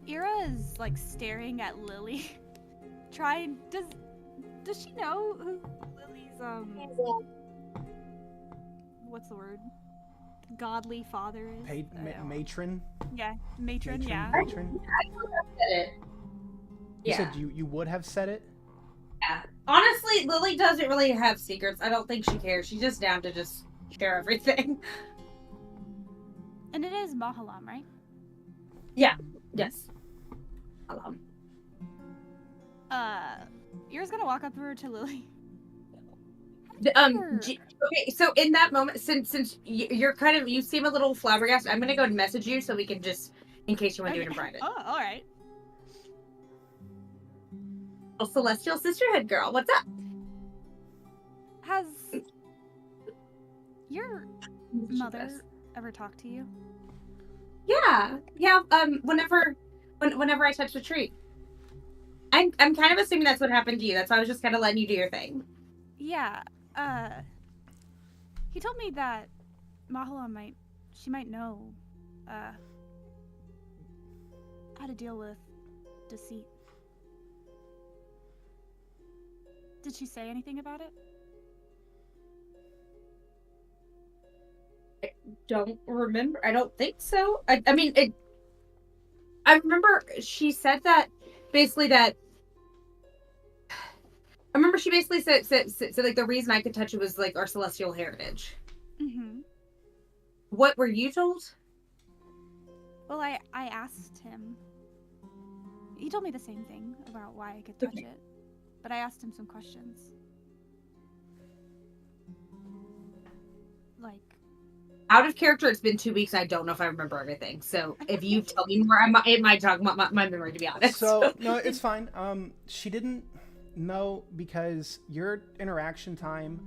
Ira is like staring at Lily. Does she know who Lily's what's the word? Godly father is? Matron? Yeah, matron, yeah. Matron? I would have said it. You Yeah. said you would have said it? Yeah. Honestly, Lily doesn't really have secrets. I don't think she cares. She's just down to just share everything. And it is Mahalam, right? Yes. Ira's gonna walk up over to Lily. Okay, so in that moment, since you're kind of, you seem a little flabbergasted, I'm gonna go and message you so we can just, in case you want to do it in private. Oh, all right. Oh, Celestial Sisterhood girl, what's up? Has your mother ever talked to you? Yeah. Whenever I touch the tree. I'm kind of assuming that's what happened to you. That's why I was just kind of letting you do your thing. Yeah. He told me that Mahala might know, how to deal with deceit. Did she say anything about it? I don't remember. I don't think so. I remember she said that basically that. I remember she basically said like the reason I could touch it was like our celestial heritage. Mm-hmm. What were you told? Well, I asked him. He told me the same thing about why I could touch it, but I asked him some questions. Like, out of character, it's been 2 weeks. I don't know if I remember everything. So if you tell me more, it might jog my memory, to be honest. So no, it's fine. She didn't know because your interaction time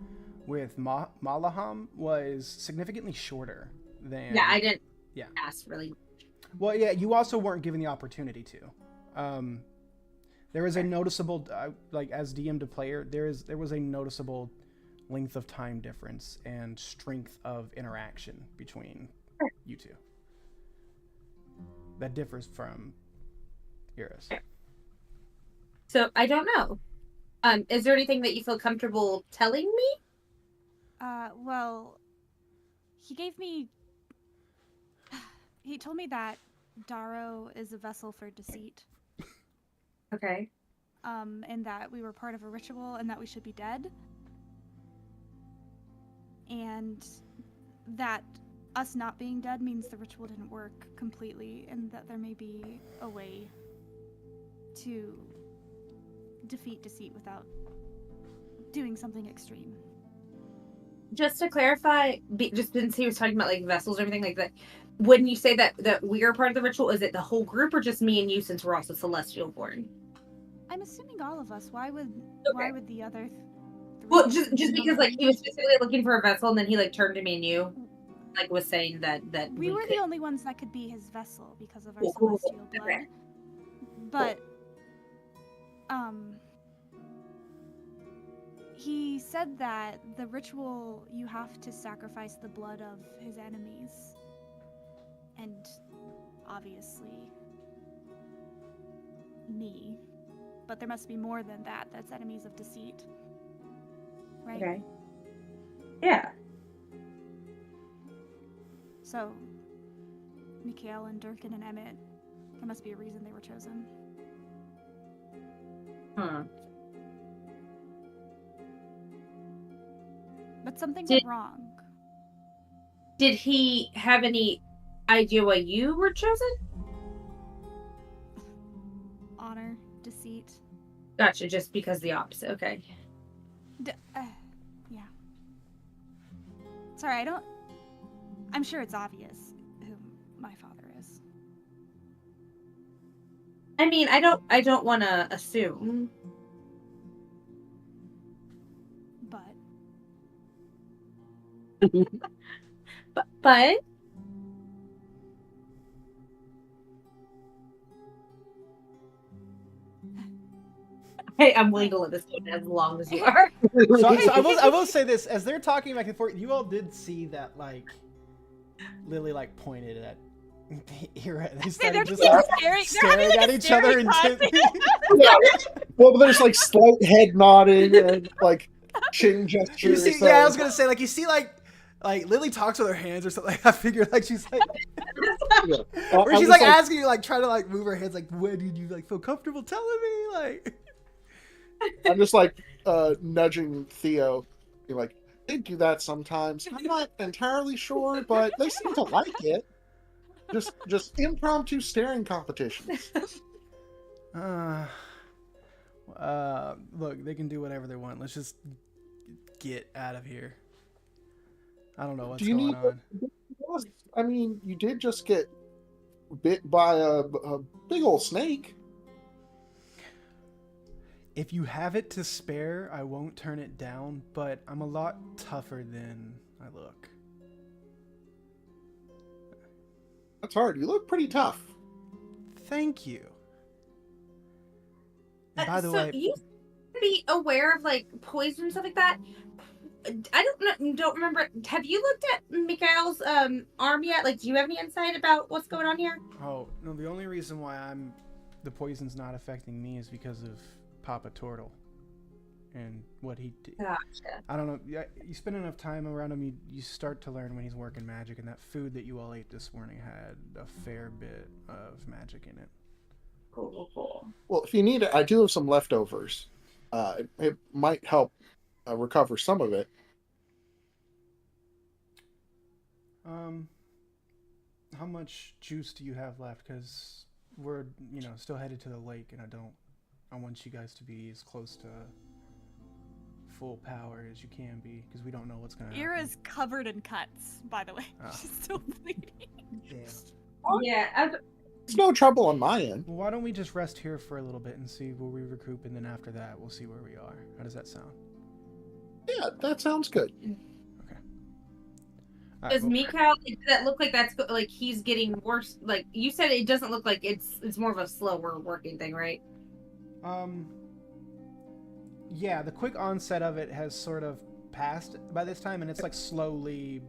with Malaham was significantly shorter than. Yeah, I didn't. Yeah. Ask really. Well, yeah, you also weren't given the opportunity to. There was a noticeable, like as DM to player, there was a noticeable length of time difference and strength of interaction between you two. That differs from Ira's. So I don't know. Is there anything that you feel comfortable telling me? Well, he told me that Darrow is a vessel for deceit. Okay. And that we were part of a ritual and that we should be dead. And that us not being dead means the ritual didn't work completely and that there may be a way to defeat deceit without doing something extreme. Just to clarify, just since he was talking about like vessels and everything like that, when you say that we are part of the ritual, is it the whole group or just me and you since we're also celestial born? I'm assuming all of us. Why would the other three? Well, just because like he was specifically looking for a vessel and then he like turned to me and you like was saying that we were the only ones that could be his vessel because of our celestial blood. Okay. But he said that the ritual you have to sacrifice the blood of his enemies. And obviously me. But there must be more than that. That's enemies of deceit. Right? Okay. Yeah. So, Mikhail and Durkin and Emmett, there must be a reason they were chosen. But something went wrong. Did he have any idea why you were chosen? Honor, deceit. Gotcha, just because the opposite. Okay. Yeah. Sorry, I'm sure it's obvious who my father is. I mean, I don't want to assume. But hey, I'm willing to let this go as long as you are. So I will say this: as they're talking back and forth, you all did see that Lily pointed at Ira. They started just staring at each other intently. Yeah. Well, there's slight head nodding and chin gestures. You see, yeah, I was gonna say you see Lily talks with her hands or something. I figure she's yeah. or she's asking you trying to move her hands when did you feel comfortable telling me I'm just nudging Theo, they do that sometimes. I'm not entirely sure, but they seem to like it. Just impromptu staring competitions. Look, they can do whatever they want. Let's just get out of here. I don't know what's going on. I mean, you did just get bit by a big old snake. If you have it to spare, I won't turn it down, but I'm a lot tougher than I look. That's hard. You look pretty tough. Thank you. And by the way, you be aware of poison and stuff like that. I don't remember. Have you looked at Mikhail's arm yet? Do you have any insight about what's going on here? Oh no, the only reason why the poison's not affecting me is because of Papa Turtle and what he did. Gotcha. I don't know. You spend enough time around him, you start to learn when he's working magic, and that food that you all ate this morning had a fair bit of magic in it. Cool. Well, if you need it, I do have some leftovers. It might help recover some of it. How much juice do you have left? Because we're still headed to the lake, and I want you guys to be as close to full power as you can be, because we don't know what's going to happen. Ira's covered in cuts, by the way. She's still bleeding. Yeah. It's no trouble on my end. Well, why don't we just rest here for a little bit and see where we recoup, and then after that, we'll see where we are. How does that sound? Yeah, that sounds good. Okay. Does Mikhail, does that look like that's he's getting worse? You said it doesn't look like it's more of a slower working thing, right? Yeah, the quick onset of it has sort of passed by this time, and it's slowly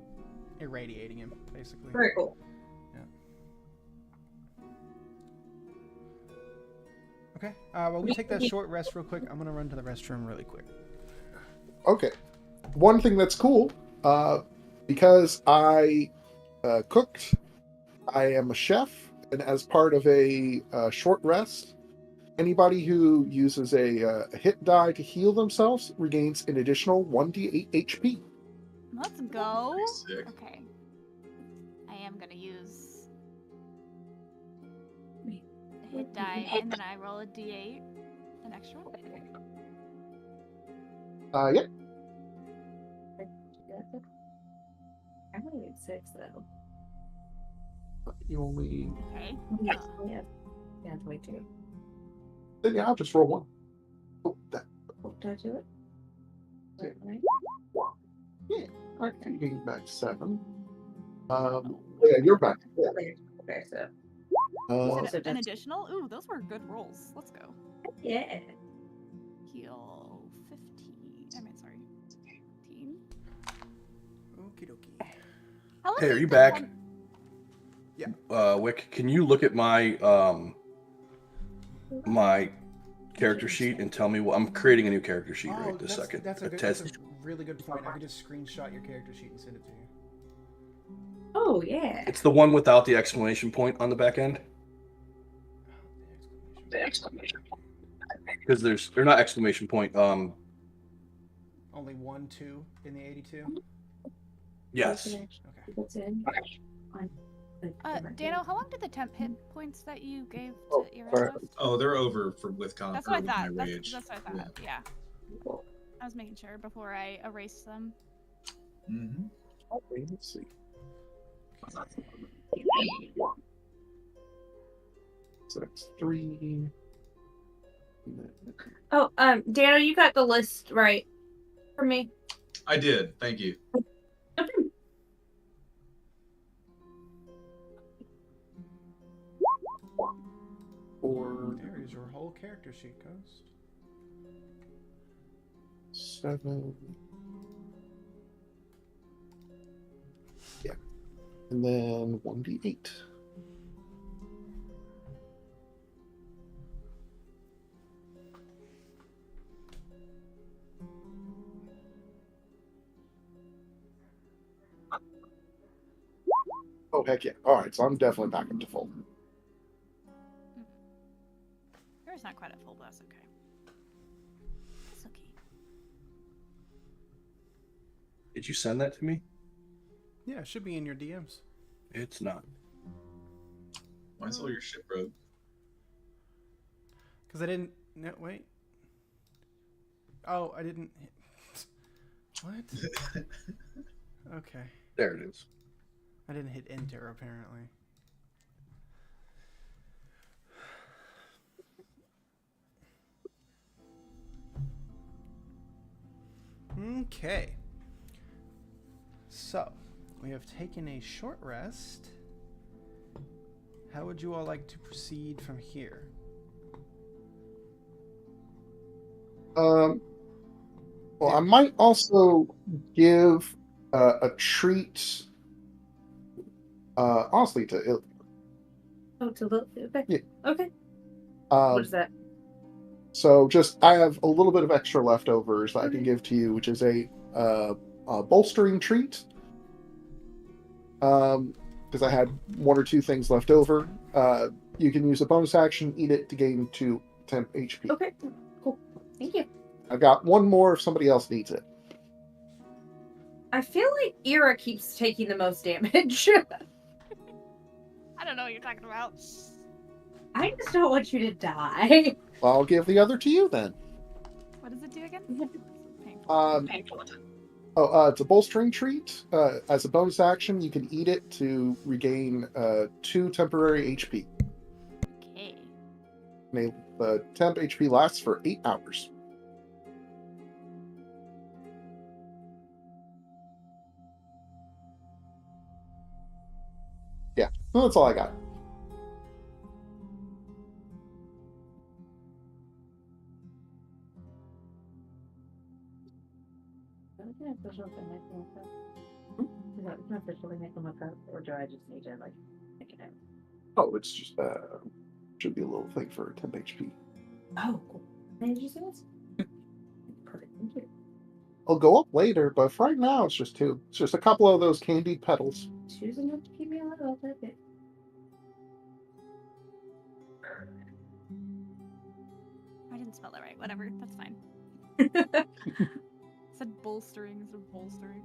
irradiating him, basically. Very cool. Okay, well, we take that short rest real quick. I'm going to run to the restroom really quick. Okay. One thing that's cool, because I cooked, I am a chef, and as part of a short rest, anybody who uses a hit die to heal themselves regains an additional 1d8 HP. Let's go. Sick. Okay. I am going to use hit die, and then I roll a d8, an extra one. Yeah. I'm only at 6 though. You only. Okay. Yeah, 22. Then yeah, I'll just roll one. Oh, that. Did I do it? Yeah. Right. Yeah. I can gain back 7. Yeah, you're back. Yeah. Okay, so. Is it an additional? Ooh, those were good rolls. Let's go. Yeah. Heal 15. I mean, sorry. 18. Okie dokie. How long Hey, are has you it back? been? Yeah. Wick, can you look at my my character sheet and tell me what I'm creating a new character sheet right this second. That's a really good point. I could just screenshot your character sheet and send it to you. Oh, yeah. It's the one without the exclamation point on the back end. The exclamation point. Because they're not exclamation point. Only 1, 2 in the 82. Yes. Okay. What's in? Dano, how long did the temp hit points that you gave to Oh, Ira sorry. last? Oh, they're over with Conquer. That's what I with thought. my rage. That's what I thought. Yeah. I was making sure before I erased them. Mm-hmm. Okay, let's see. So that's 3. Oh, Dano, you got the list right for me. I did. Thank you. Four, There's your whole character sheet, Ghost. 7. Yeah. And then 1d8. Oh, heck yeah. All right, so I'm definitely back up to full. Ira's not quite at full, but that's okay. That's okay. Did you send that to me? Yeah, it should be in your DMs. It's not. Why's all your shit broke? Because I didn't. No, wait. Oh, I didn't. What? Okay. There it is. I didn't hit enter, apparently. Okay. So, we have taken a short rest. How would you all like to proceed from here? Well, I might also give a treat, honestly, to Oh, to the okay. Yeah. Okay. What um, is that? so just I have a little bit of extra leftovers that I can give to you, which is a bolstering treat. Because I had 1 or 2 things left over. You can use a bonus action, eat it to gain 2 temp HP. Okay. Cool. Thank you. I've got 1 more if somebody else needs it. I feel like Ira keeps taking the most damage. I don't know what you're talking about. I just don't want you to die. Well, I'll give the other to you then. What does it do again? Painful. It's a bolstering treat. As a bonus action, you can eat it to regain 2 temporary HP. Okay. The temp HP lasts for 8 hours. Yeah, well, that's all I got. Or do I just need to like pick it out? Oh, it's just should be a little thing for temp HP. Oh, cool. Did you see this? Perfect. Thank you. I'll go up later, but for right now it's just 2. It's just a couple of those candied petals. Choose enough to keep me alive. I'll take it. I didn't spell that right. Whatever. That's fine. Said bolstering instead of bolstering.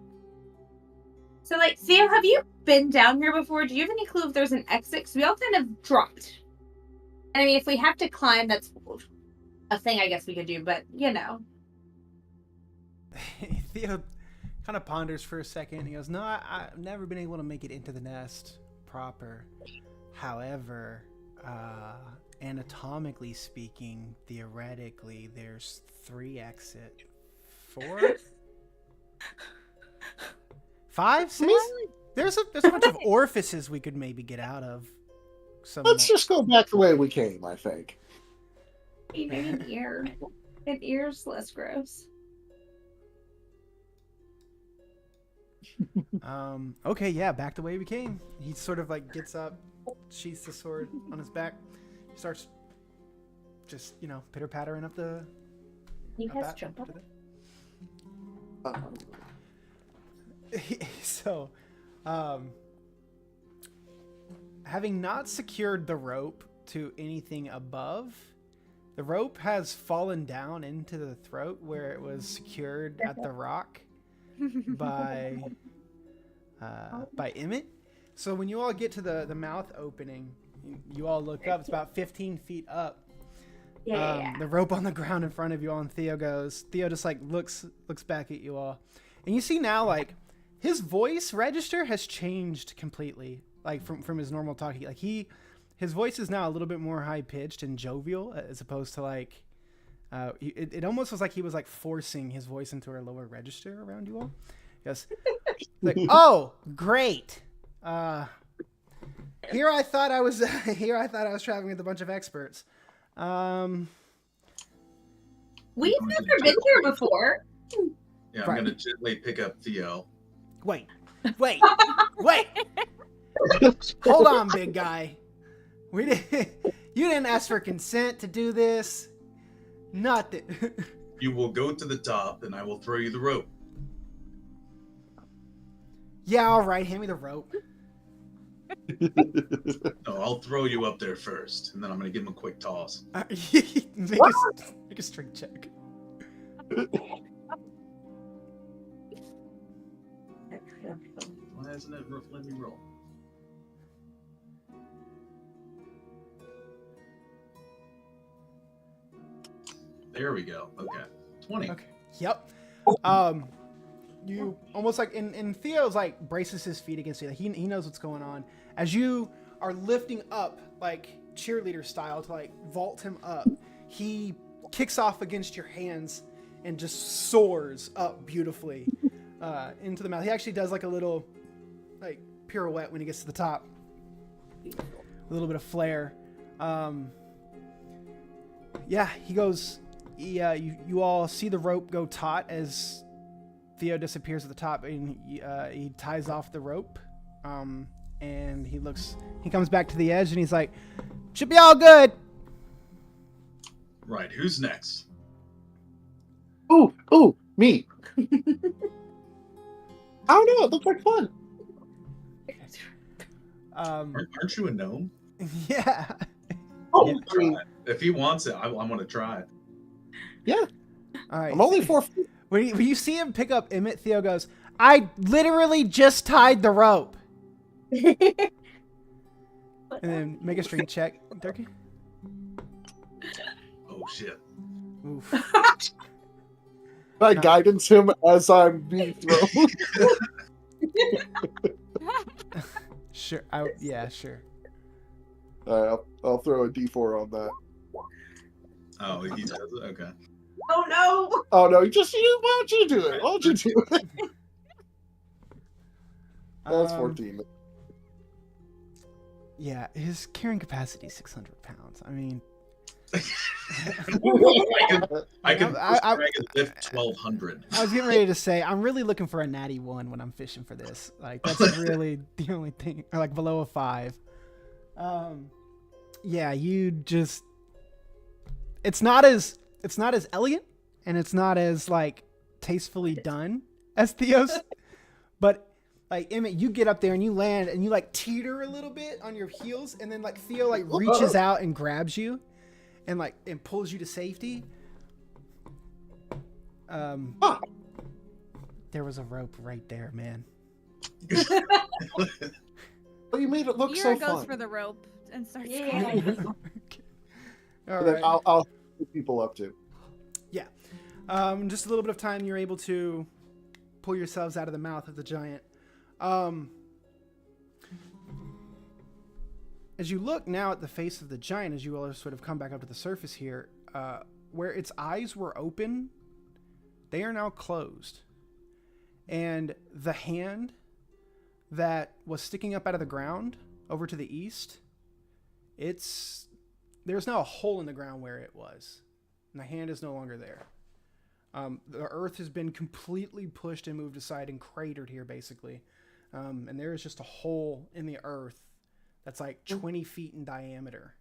So, like, Sam, have you been down here before? Do you have any clue if there's an exit? Because we all kind of dropped. And I mean, if we have to climb, that's a thing I guess we could do, but, you know. Theo kind of ponders for a second. He goes, no, I've never been able to make it into the nest proper. However, anatomically speaking, theoretically, there's 3 exit. 4? 5? 6? There's a bunch of orifices we could maybe get out of. Let's just go back the way we came, I think. Maybe an ear. An ear's less gross. Okay, yeah, back the way we came. He sort of like gets up, sheaths the sword on his back, starts just, pitter pattering up the. You guys jump up. So, having not secured the rope to anything above, the rope has fallen down into the throat where it was secured at the rock by by Emmett. So when you all get to the mouth opening, you all look up. It's about 15 feet up. Yeah. The rope on the ground in front of you all, and Theo just like looks back at you all, and you see now like his voice register has changed completely, like from his normal talking. Like his voice is now a little bit more high pitched and jovial, as opposed to like it almost was like he was like forcing his voice into a lower register around you all. Yes, like oh great. Here I thought I was traveling with a bunch of experts. We've never been here before. Yeah, I'm gonna gently pick up Theo. Wait. Hold on, big guy. You didn't ask for consent to do this. Nothing. You will go to the top, and I will throw you the rope. Yeah, all right. Hand me the rope. No, I'll throw you up there first, and then I'm gonna give him a quick toss. Make a strength check. Why hasn't it let me roll? There we go. Okay. 20. Okay. Yep. You almost like, and Theo's like braces his feet against you. Like he knows what's going on. As you are lifting up, like cheerleader style, to like vault him up, he kicks off against your hands and just soars up beautifully into the mouth. He actually does like a little like pirouette when he gets to the top. A little bit of flair. Yeah, he goes. You all see the rope go taut as Theo disappears at the top, and he ties off the rope. And he comes back to the edge, and he's like, "Should be all good." Right. Who's next? Ooh, me. I don't know. It looked like fun. Aren't you a gnome? Yeah. Oh, Yeah, I mean, if he wants it, I want to try it. yeah. All right. I'm only 4 feet. When you see him pick up Emmett, Theo goes, "I literally just tied the rope." And then make a strength check, Turkey. Oh shit. Oof. I guidance him as I'm being thrown. Sure. Sure. I'll throw a D4 on that. Oh, he does it? Okay. Oh no! Oh no! Why don't you do it? Why don't you do it? That's 14. Yeah, his carrying capacity is 600 pounds. I mean, I can lift 1,200. I was getting ready to say, I'm really looking for a natty 1 when I'm fishing for this. Like, that's really the only thing, or like below a 5. Yeah, you just, it's not as elegant, and it's not as like tastefully done as Theo's, but like Emmett, you get up there and you land and you like teeter a little bit on your heels, and then like Theo like reaches out and grabs you and pulls you to safety. There was a rope right there, man. But you made it look so Ira fun. goes for the rope and starts Yeah. climbing. Okay. All And then right. I'll put people up too. Yeah. Just a little bit of time, you're able to pull yourselves out of the mouth of the giant. As you look now at the face of the giant, as you all sort of come back up to the surface here, where its eyes were open, they are now closed. And the hand that was sticking up out of the ground over to the east, there's now a hole in the ground where it was. And the hand is no longer there. The earth has been completely pushed and moved aside and cratered here, basically. And there is just a hole in the earth that's like 20 feet in diameter.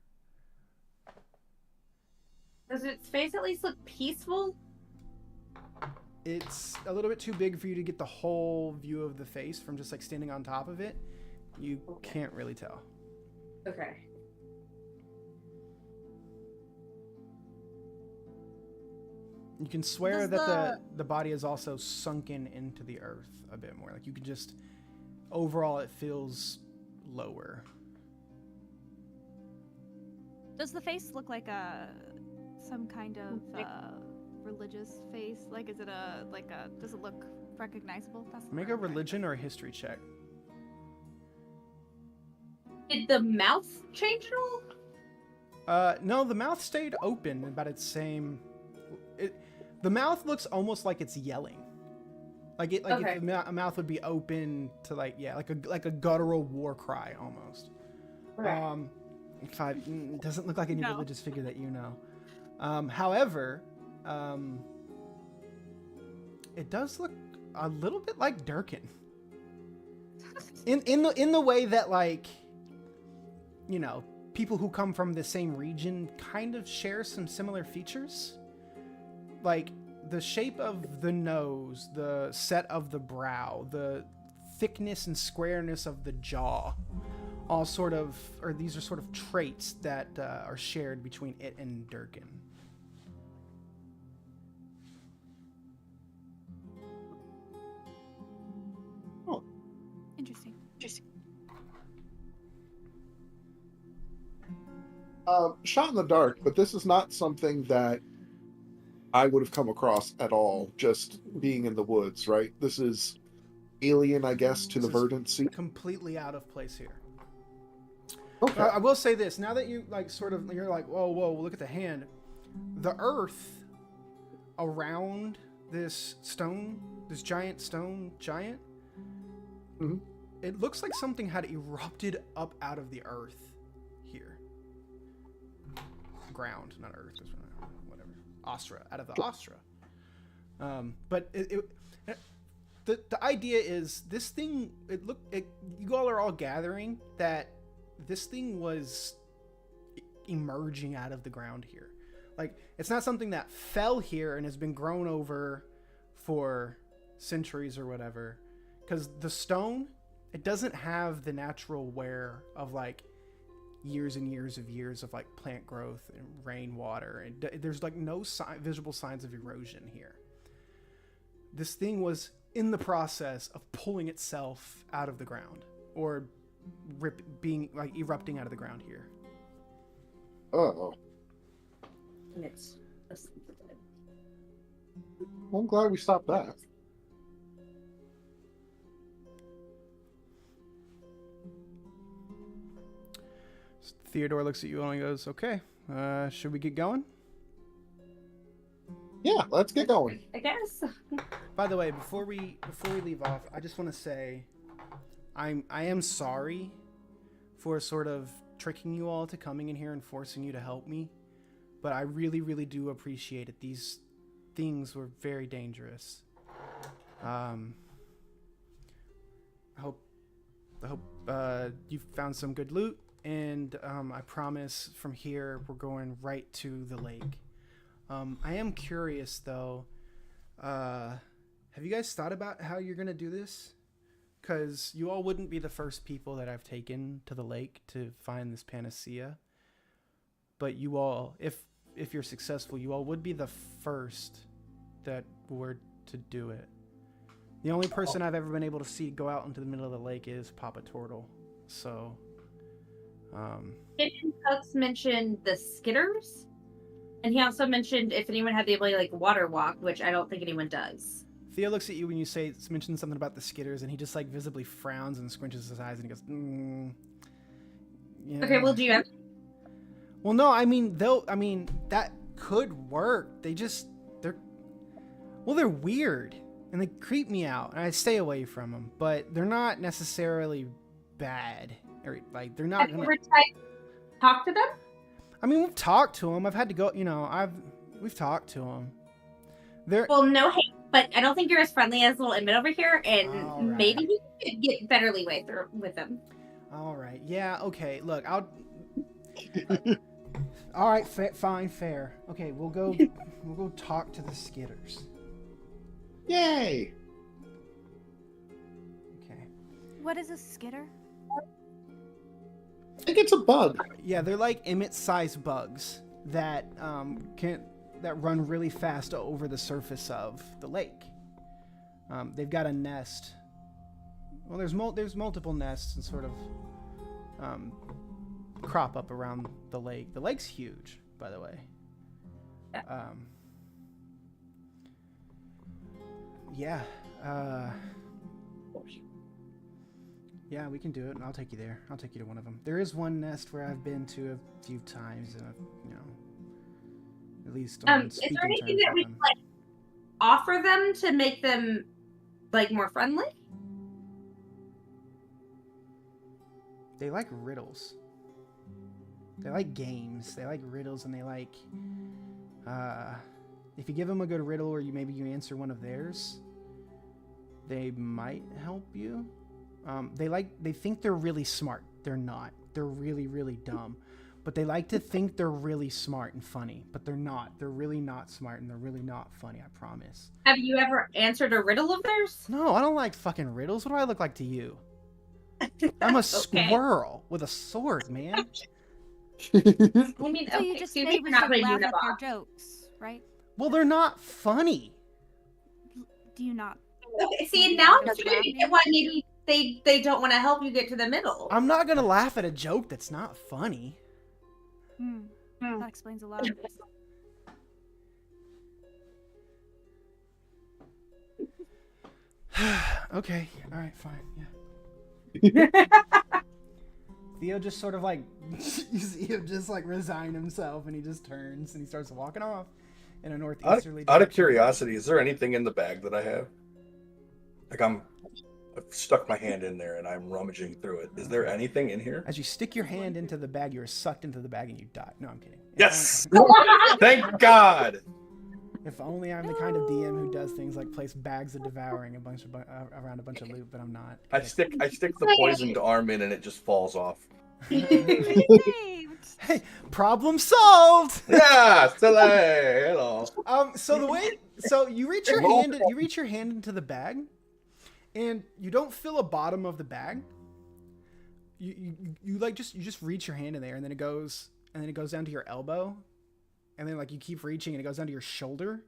Does its face at least look peaceful? It's a little bit too big for you to get the whole view of the face from just like standing on top of it. You can't really tell. Okay. You can swear Does that the body is also sunken into the earth a bit more. Like you can just, overall it feels lower. Does the face look like some kind of religious face? Like, is it does it look recognizable? That's the Make word a I'm trying to religion or a history check. Did the mouth change at all? No, the mouth stayed open about its same. The mouth looks almost like it's yelling, like if the mouth would be open to like a guttural war cry almost. Okay. It doesn't look like any No. religious figure that you know. However, it does look a little bit like Durkin. In the way that, like, you know, people who come from the same region kind of share some similar features. Like the shape of the nose, the set of the brow, the thickness and squareness of the jaw, these are sort of traits that are shared between it and Durkin. Interesting. Shot in the dark, but this is not something that I would have come across at all, just being in the woods, right? This is alien, I guess, to the This is verdant sea. completely out of place here. Okay. I will say this: now that you you're like, whoa, look at the hand. The earth around this giant stone giant, Mhm. it looks like something had erupted up out of the earth here. Ground, not earth. Whatever. Astra, out of the Astra. But the idea is this thing. You all are all gathering that this thing was emerging out of the ground here. Like, it's not something that fell here and has been grown over for centuries or whatever. Because the stone, it doesn't have the natural wear of, like, years and years of like plant growth and rainwater, and there's like no visible signs of erosion here. This thing was in the process of pulling itself out of the ground, or erupting out of the ground here. Oh, And it's well, I'm glad we stopped that. Theodore looks at you and goes, "Okay, should we get going?" Yeah, let's get going. I guess. By the way, before we leave off, I just want to say, I am sorry for sort of tricking you all to coming in here and forcing you to help me, but I really, really do appreciate it. These things were very dangerous. I hope you found some good loot, and I promise from here we're going right to the lake. I am curious though. Have you guys thought about how you're gonna do this? Because you all wouldn't be the first people that I've taken to the lake to find this panacea. But you all, if you're successful, you all would be the first that were to do it. The only person I've ever been able to see go out into the middle of the lake is Papa Turtle. So, Didn't Hugs mention the skitters? And he also mentioned if anyone had the ability to, like, water walk, which I don't think anyone does. Theo looks at you when you mention something about the skitters, and he just like visibly frowns and squinches his eyes, and he goes, yeah. Okay, well, do you have... Well, no, I mean, that could work. They're weird, and they creep me out, and I stay away from them, but they're not necessarily bad. Or, like, they're not Have you ever tried to talk to them? I mean, we've talked to them. I've had to go, we've talked to them. They're... Well, no hate, but I don't think you're as friendly as little Emmett over here, and All right. maybe you could get better leeway through with them. All right. Yeah, okay. Look, I'll... All right, fine, fair. Okay, we'll go talk to the skitters. Yay! Okay. What is a skitter? I think it's a bug. Yeah, they're like Emmett-sized bugs that that run really fast over the surface of the lake. They've got a nest Well, there's multiple nests and sort of crop up around the lake. The lake's huge, by the way. Yeah. Yeah, we can do it, and I'll take you there. I'll take you to one of them. There is one nest where I've been to a few times, and at least on Is there speaking anything terms that with we them. can, like, offer them to make them like more friendly? They like riddles. They like games. They like riddles, and they like. If you give them a good riddle, or you answer one of theirs, they might help you. They think they're really smart. They're not. They're really, really dumb. But they like to think they're really smart and funny. But they're not. They're really not smart, and they're really not funny, I promise. Have you ever answered a riddle of theirs? No, I don't like fucking riddles. What do I look like to you? I'm a squirrel with a sword, man. I mean, So you okay, just excuse me maybe for not should putting you laugh in a at their box. jokes, right? Well, they're not funny. Do you not? Okay, see, now I'm That's starting to laughing. get why maybe they don't want to help you get to the middle. I'm not gonna laugh at a joke that's not funny. That explains a lot. Okay, all right, fine, yeah. Theo just sort of like, you see him just like resign himself, and he just turns and he starts walking off in a northeasterly Out of direction. curiosity, is there anything in the bag that I have? Like I've stuck my hand in there and I'm rummaging through it. Is there anything in here? As you stick your hand into the bag, you're sucked into the bag and you die. No, I'm kidding. Yes! Thank God! If only I'm the kind of DM who does things like place bags of devouring around a bunch of loot, but I'm not. I stick the poisoned arm in and it just falls off. Saved. Hey, problem solved. Yeah, hello. So you reach your hand into the bag, and you don't feel a bottom of the bag. You just reach your hand in there, and then it goes down to your elbow, and then like you keep reaching, and it goes down to your shoulder,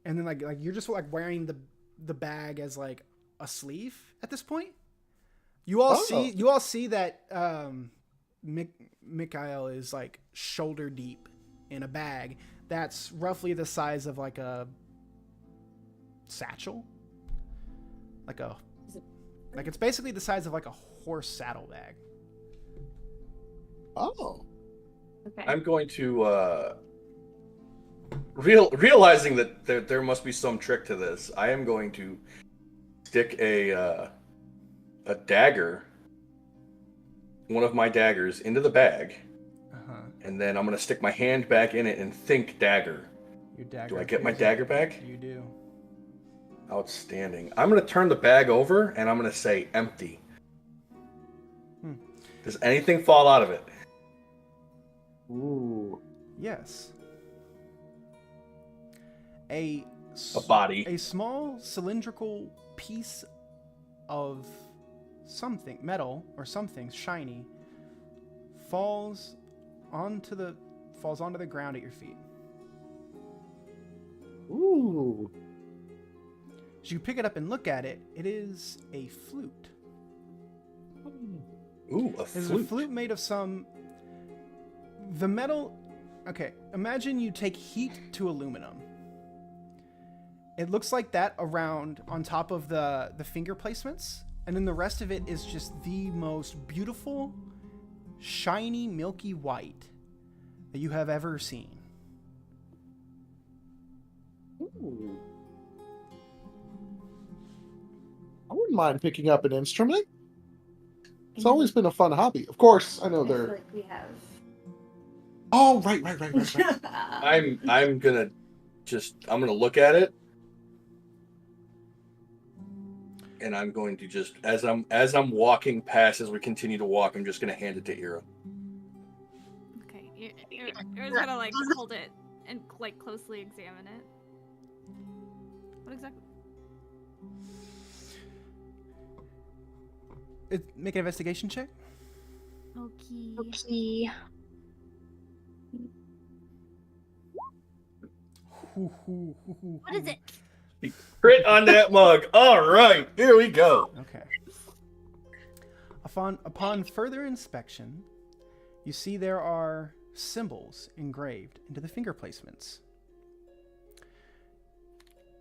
and then like you're just like wearing the bag as like a sleeve at this point. You all see that Mikhail is like shoulder deep in a bag that's roughly the size of like a satchel, like it's basically the size of like a horse saddlebag. Oh. Okay. I'm going to realizing that there must be some trick to this. I am going to stick a dagger, one of my daggers, into the bag, and then I'm going to stick my hand back in it and think dagger. Your dagger. Do I get my dagger back? You do. Outstanding. I'm going to turn the bag over and I'm going to say empty. Does anything fall out of it? Ooh. Yes. A body. A small cylindrical piece of something, metal or something shiny, falls onto the ground at your feet. Ooh. As you pick it up and look at it, it is a flute. Ooh, a It's a flute. flute made of the metal. Okay, imagine you take heat to aluminum. It looks like that around on top of the finger placements, and then the rest of it is just the most beautiful, shiny, milky white that you have ever seen. Ooh. I wouldn't mind picking up an instrument. It's always been a fun hobby. Of course, I know I feel they're. like we have. Oh, right. I'm gonna look at it, and I'm going to just as I'm walking past, as we continue to walk, I'm just gonna hand it to Ira. Okay, you're gonna like hold it and like closely examine it. What exactly? Make an investigation check. Okay. What is it? Crit on that mug. All right, here we go. Okay. Upon further inspection, you see there are symbols engraved into the finger placements.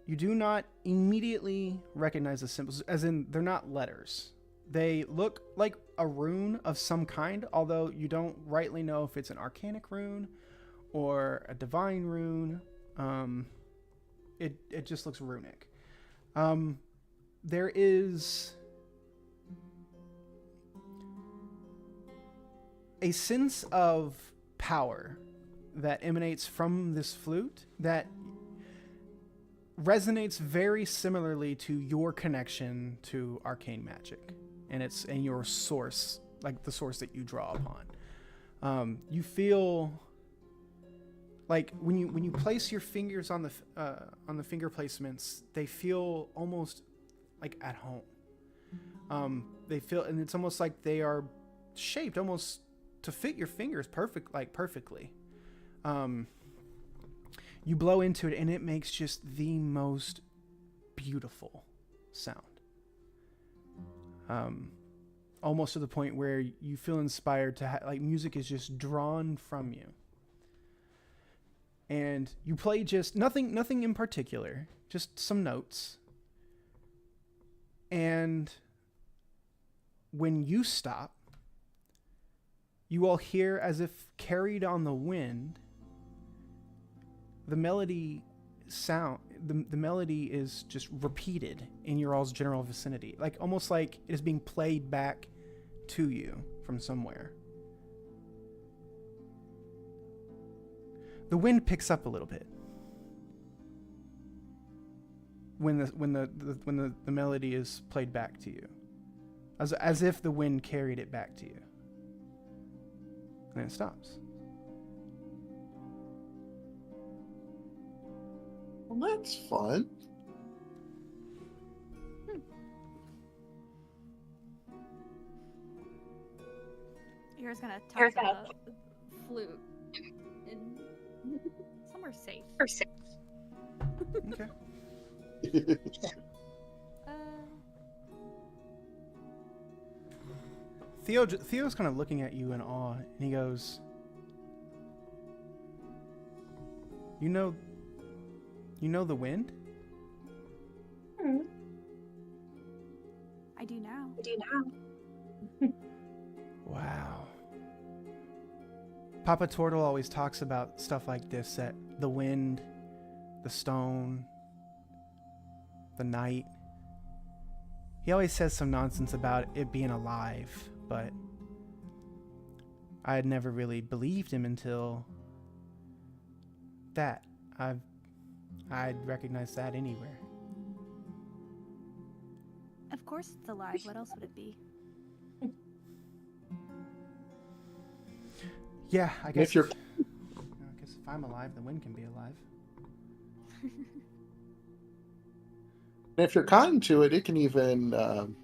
You do not immediately recognize the symbols, as in they're not letters. They look like a rune of some kind, although you don't rightly know if it's an arcanic rune or a divine rune. It just looks runic. There is a sense of power that emanates from this flute that resonates very similarly to your connection to arcane magic, and your source, like the source that you draw upon. You feel like when you place your fingers on the finger placements, they feel almost like at home. They feel, and it's almost like they are shaped almost to fit your fingers perfectly. You blow into it and it makes just the most beautiful sound. Almost to the point where you feel inspired to like music is just drawn from you. And you play just nothing in particular, just some notes. And when you stop, you all hear, as if carried on the wind, the melody sound. The melody is just repeated in your all's general vicinity, like almost like it is being played back to you from somewhere. The wind picks up a little bit when the melody is played back to you, as if the wind carried it back to you. And then it stops. Well, that's fun. Ira's gonna tuck the flute in somewhere safe. Okay. Theo's kind of looking at you in awe, and he goes, You know the wind? I do now. Wow. Papa Tortle always talks about stuff like this, that the wind, the stone, the night. He always says some nonsense about it being alive, but I had never really believed him until that. I'd recognize that anywhere. Of course it's alive. What else would it be? Yeah, I guess if I'm alive, the wind can be alive. If you're kind to it, it can even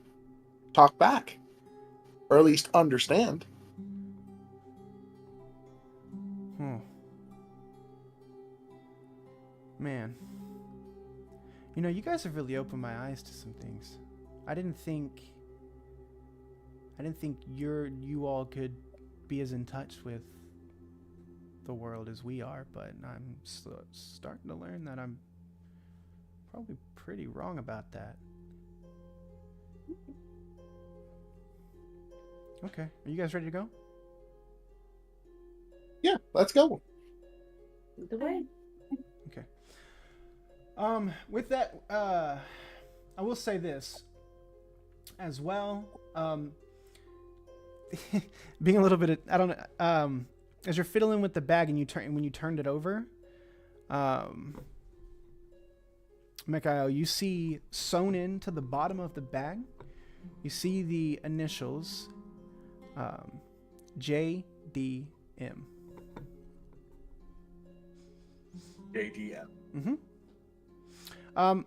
talk back, or at least understand. Man, you guys have really opened my eyes to some things. I didn't think you all could be as in touch with the world as we are, but I'm starting to learn that I'm probably pretty wrong about that. Okay, are you guys ready to go? Yeah, let's go. The way. Okay. With that, I will say this as well. Being a little bit, I don't know, as you're fiddling with the bag and when you turned it over, Mikhail, you see sewn into the bottom of the bag, you see the initials, JDM. JDM. Mm-hmm.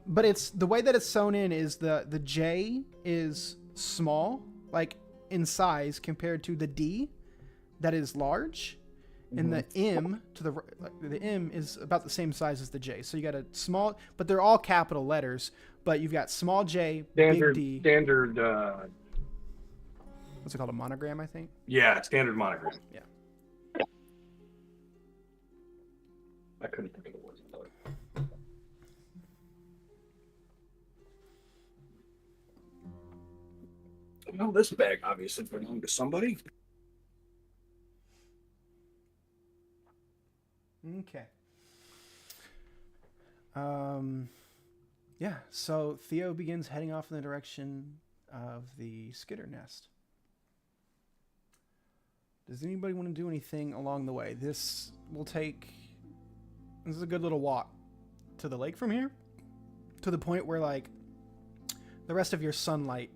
But it's the way that it's sewn in is the J is small, like in size, compared to the D that is large, And the M to the M is about the same size as the J. So you got a small, but they're all capital letters. But you've got small J, Standard, big D. standard. What's it called? A monogram, I think. Yeah, standard monogram. Yeah. I couldn't think of the words. Well, this bag obviously belonged to somebody. Okay. Yeah, so Theo begins heading off in the direction of the skitter nest. Does anybody want to do anything along the way? This is a good little walk to the lake from here, to the point where, like, the rest of your sunlight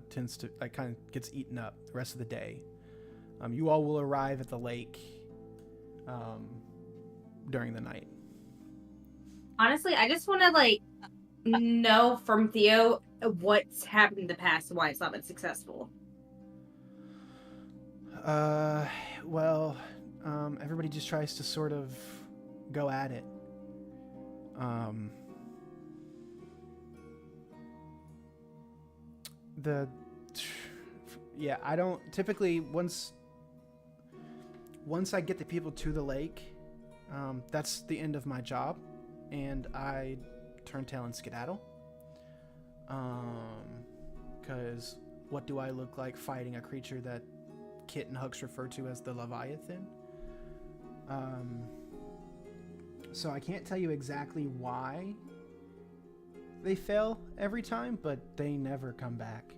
tends to, like, kind of gets eaten up the rest of the day. You all will arrive at the lake during the night. Honestly, I just want to, like, know from Theo what's happened in the past and why it's not been successful. Well, everybody just tries to sort of go at it. I don't typically, once I get the people to the lake, that's the end of my job, and I turn tail and skedaddle. Because what do I look like fighting a creature that Kit and Hooks refer to as the Leviathan? So I can't tell you exactly why they fail every time, but they never come back.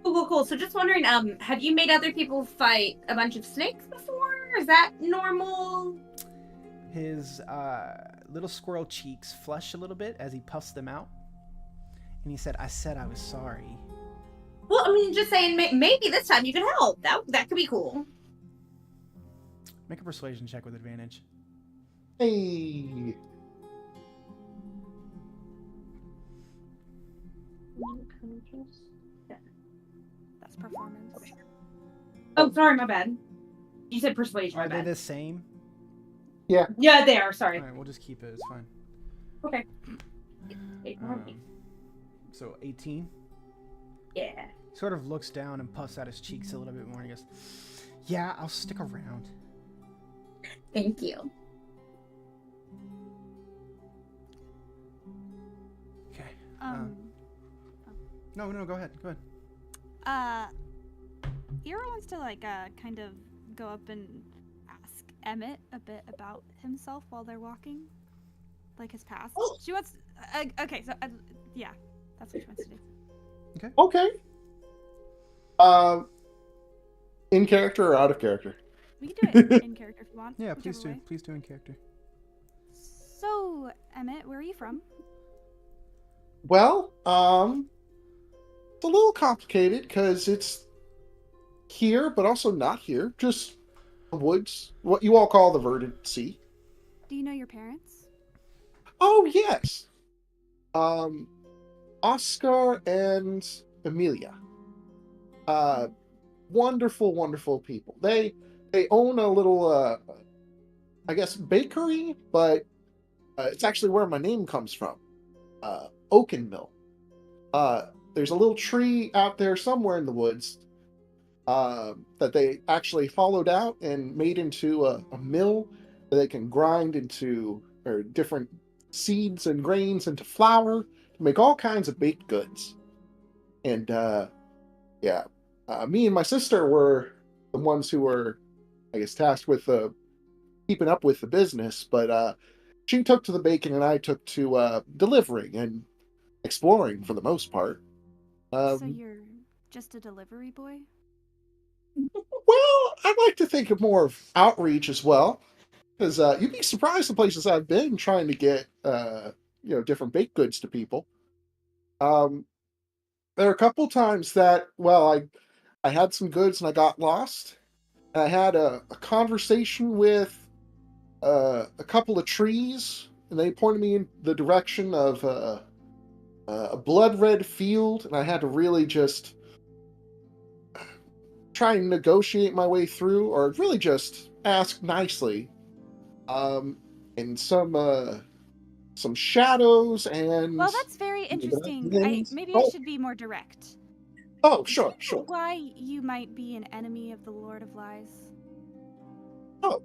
Cool. So just wondering, have you made other people fight a bunch of snakes before? Is that normal? His little squirrel cheeks flush a little bit as he puffs them out. And he said, I said I was sorry. Well, I mean, just saying, maybe this time you can help. That could be cool. Make a persuasion check with advantage. Hey. That's performance. Oh, sorry, my bad. You said persuasion. Are my they bad. the same? Yeah. Yeah, they are. Sorry. All right, we'll just keep it. It's fine. Okay. 8 more. So 18. Yeah. Sort of looks down and puffs out his cheeks a little bit more and he goes, yeah, I'll stick around. Thank you. Okay. No, go ahead. Ira wants to, like, kind of go up and ask Emmett a bit about himself while they're walking. Like, his past. Oh. She wants... okay, so, yeah. That's what she wants to do. Okay. In character or out of character? We can do it in character if you want. Yeah, please do. whichever way. Please do in character. So, Emmett, where are you from? Well, it's a little complicated because it's here, but also not here. Just the woods, what you all call the Verdant Sea. Do you know your parents? Oh yes, Oscar and Amelia. Wonderful people. They own a little, I guess, bakery, but it's actually where my name comes from. Oaken Mill. There's a little tree out there somewhere in the woods that they actually hollowed out and made into a mill that they can grind into different seeds and grains into flour to make all kinds of baked goods. And me and my sister were the ones who were, I guess, tasked with keeping up with the business, but she took to the baking and I took to delivering and exploring for the most part. So you're just a delivery boy? Well, I like to think of more of outreach as well, because you'd be surprised the places I've been trying to get different baked goods to people. There are a couple times that, well, I had some goods and I got lost. I had a conversation with a couple of trees, and they pointed me in the direction of a blood red field, and I had to really just try and negotiate my way through, or really just ask nicely. And some shadows and. Well, that's very interesting. Maybe I should be more direct. Oh, sure. Why you might be an enemy of the Lord of Lies? Oh.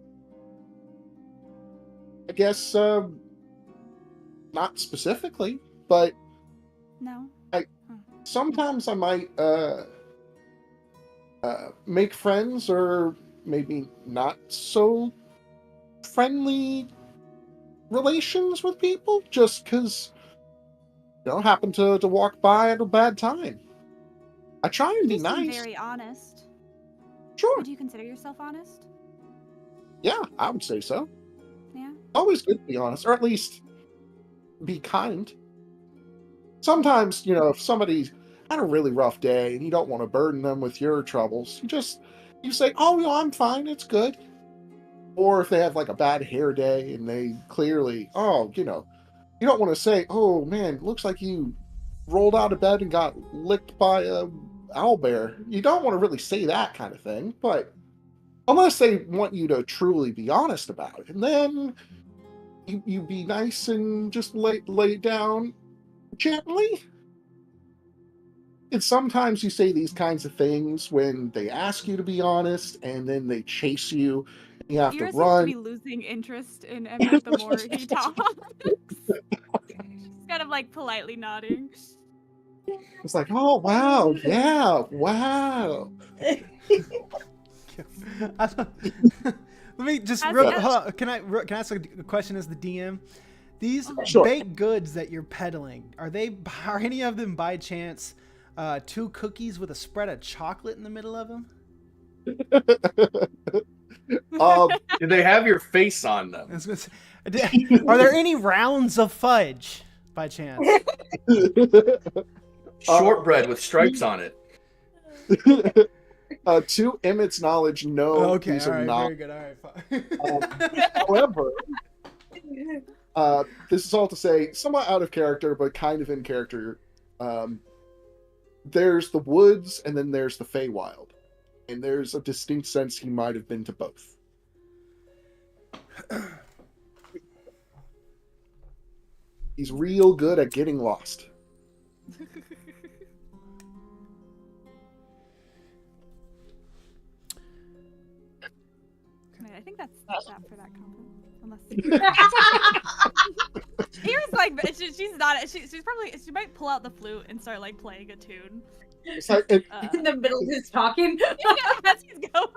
I guess, not specifically, but No? sometimes I might, make friends or maybe not so friendly relations with people just because, happen to walk by at a bad time. I try and be You seem nice. very honest. Sure. Would you consider yourself honest? Yeah, I would say so. Yeah? Always good to be honest, or at least be kind. Sometimes, if somebody's had a really rough day and you don't want to burden them with your troubles, you say, "Oh, no, I'm fine, it's good." Or if they have like a bad hair day and they clearly, you don't want to say, "Oh man, looks like you rolled out of bed and got licked by a owlbear." You don't want to really say that kind of thing, but unless they want you to truly be honest about it, and then you be nice and just lay it down gently. And sometimes you say these kinds of things when they ask you to be honest, and then they chase you, and you have Ira to seems to run. be losing interest in Emmett the more he talks. She's kind of like politely nodding. It's like, oh wow, yeah, wow. Let me just Hold on. Can I ask a question as the DM? These Sure. baked goods that you're peddling, are any of them by chance 2 cookies with a spread of chocolate in the middle of them? Do they have your face on them? Are there any rounds of fudge by chance? Shortbread with stripes on it. To Emmett's knowledge, no, Okay, these all are right, not. very good. All right, fine. However, this is all to say, somewhat out of character, but kind of in character. There's the woods, and then there's the Feywild, and there's a distinct sense he might have been to both. He's real good at getting lost. I think that's that for that compliment. Unless Ira's like, she's not. She's probably. She might pull out the flute and start like playing a tune. It's like, In the middle of his talking. As he's going.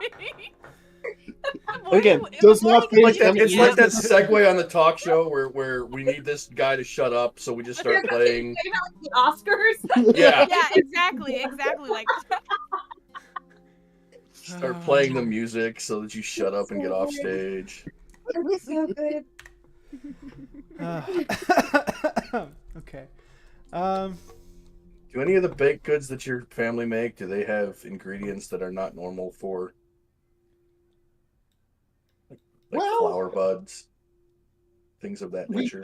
Again, does not It's think like that segue on the talk show where we need this guy to shut up, so we just start playing. About the Oscars. Yeah. Yeah, exactly. Like. Start playing the music so that you shut up and get off stage. So good. Okay. Do any of the baked goods that your family make, do they have ingredients that are not normal for like flower buds, things of that nature?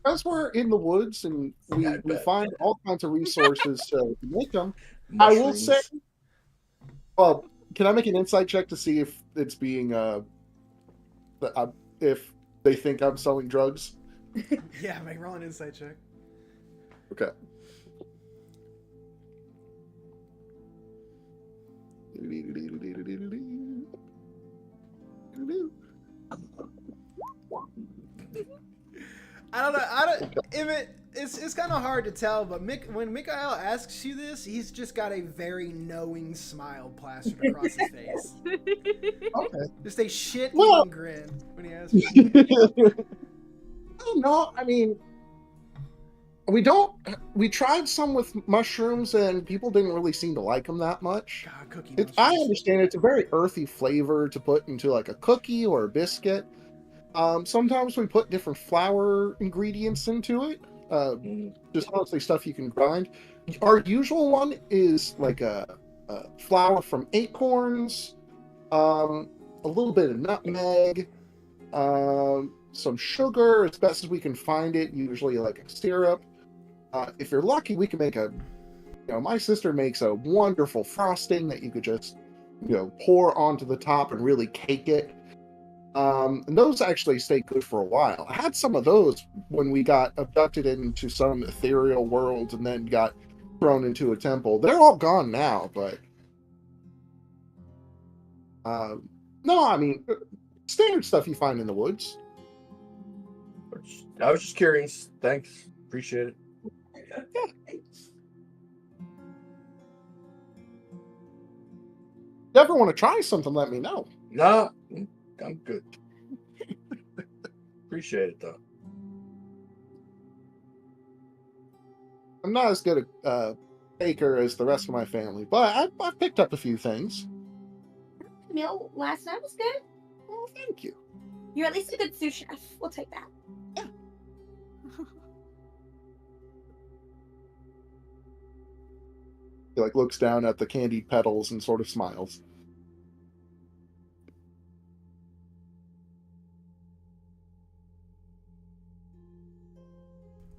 As we're in the woods and we find all kinds of resources to make them, Mushrooms. I will say, well, can I make an insight check to see if it's being, if they think I'm selling drugs? Yeah, make roll an insight check. Okay. I don't. It's kind of hard to tell, but when Mikael asks you this, he's just got a very knowing smile plastered across his face. Okay. Just a shit-eating grin when he asks you. No, I mean, we tried some with mushrooms and people didn't really seem to like them that much. God, cookie I understand it's a very earthy flavor to put into like a cookie or a biscuit. Sometimes we put different flour ingredients into it. Just mostly stuff you can grind. Our usual one is like a flour from acorns, a little bit of nutmeg, some sugar as best as we can find it, usually like a syrup. If you're lucky, we can make a my sister makes a wonderful frosting that you could just, pour onto the top and really cake it. And those actually stay good for a while. I had some of those when we got abducted into some ethereal world and then got thrown into a temple. They're all gone now, but no, I mean, standard stuff you find in the woods. I was just curious. Thanks. Appreciate it. Yeah. If you ever want to try something, let me know. No, I'm good. Appreciate it, though. I'm not as good a baker as the rest of my family, but I've picked up a few things. The meal last night was good. Well, thank you. You're at least a good sous chef. We'll take that. He looks down at the candied petals and sort of smiles.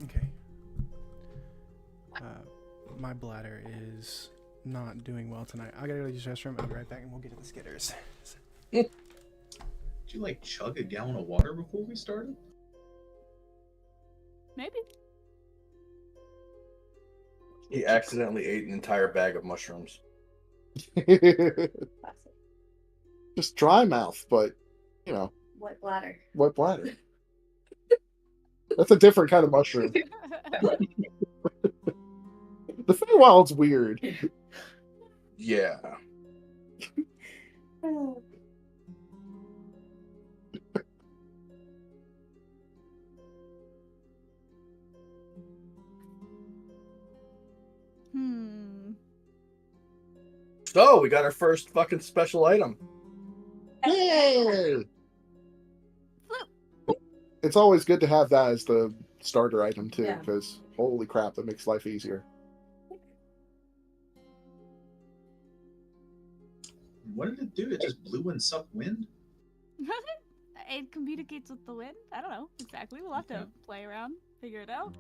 Okay. My bladder is not doing well tonight. I gotta go use the restroom. I'll be right back and we'll get to the skitters. Did you chug a gallon of water before we started? Maybe. He accidentally ate an entire bag of mushrooms. Just dry mouth, but Wet bladder. wet bladder. That's a different kind of mushroom. The Feywild's weird. Yeah. So, we got our first fucking special item. Yay! It's always good to have that as the starter item, too, because holy crap, that makes life easier. What did it do? It just blew and sucked wind? It communicates with the wind. I don't know exactly. We'll have to play around, figure it out.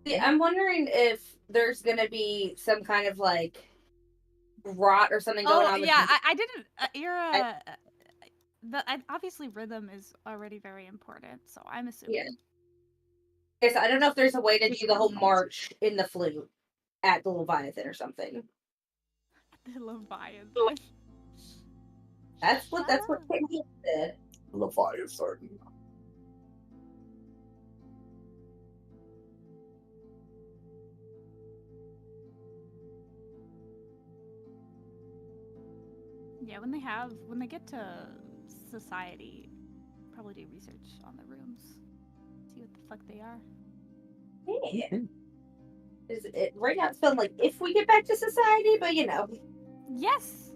See, I'm wondering if there's gonna be some kind of rot or something going on. Yeah, I didn't. Obviously rhythm is already very important, so I'm assuming. Yeah. Yes, I don't know if there's a way to do the whole march in the flute at the Leviathan or something. The Leviathan. That's what Piggy said. Leviathan. Yeah, when they get to society, probably do research on the rooms. See what the fuck they are. Yeah. Right now it's feeling like if we get back to society, but Yes!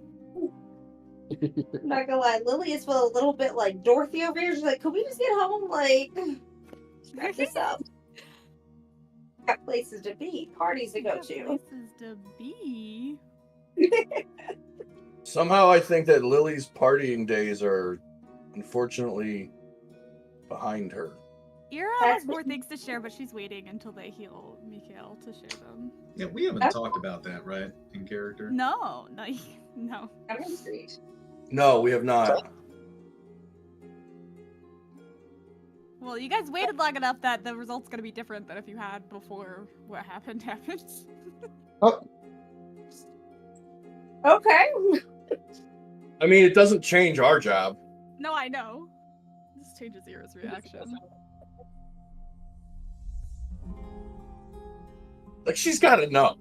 I'm not gonna lie, Lily is feeling a little bit like Dorothy over here. She's like, could we just get home? Wrap this up. Got places to be, parties to go to. Places to be. Somehow I think that Lily's partying days are unfortunately behind her. Ira has more things to share, but she's waiting until they heal Mikhail to share them. Yeah, we haven't talked about that, right? In character? No. I'm intrigued. No, we have not. Well, you guys waited long enough that the result's gonna be different than if you had before what happened happens. Oh. Okay. I mean, it doesn't change our job. No, I know. This changes Ira's reaction. She's gotta know.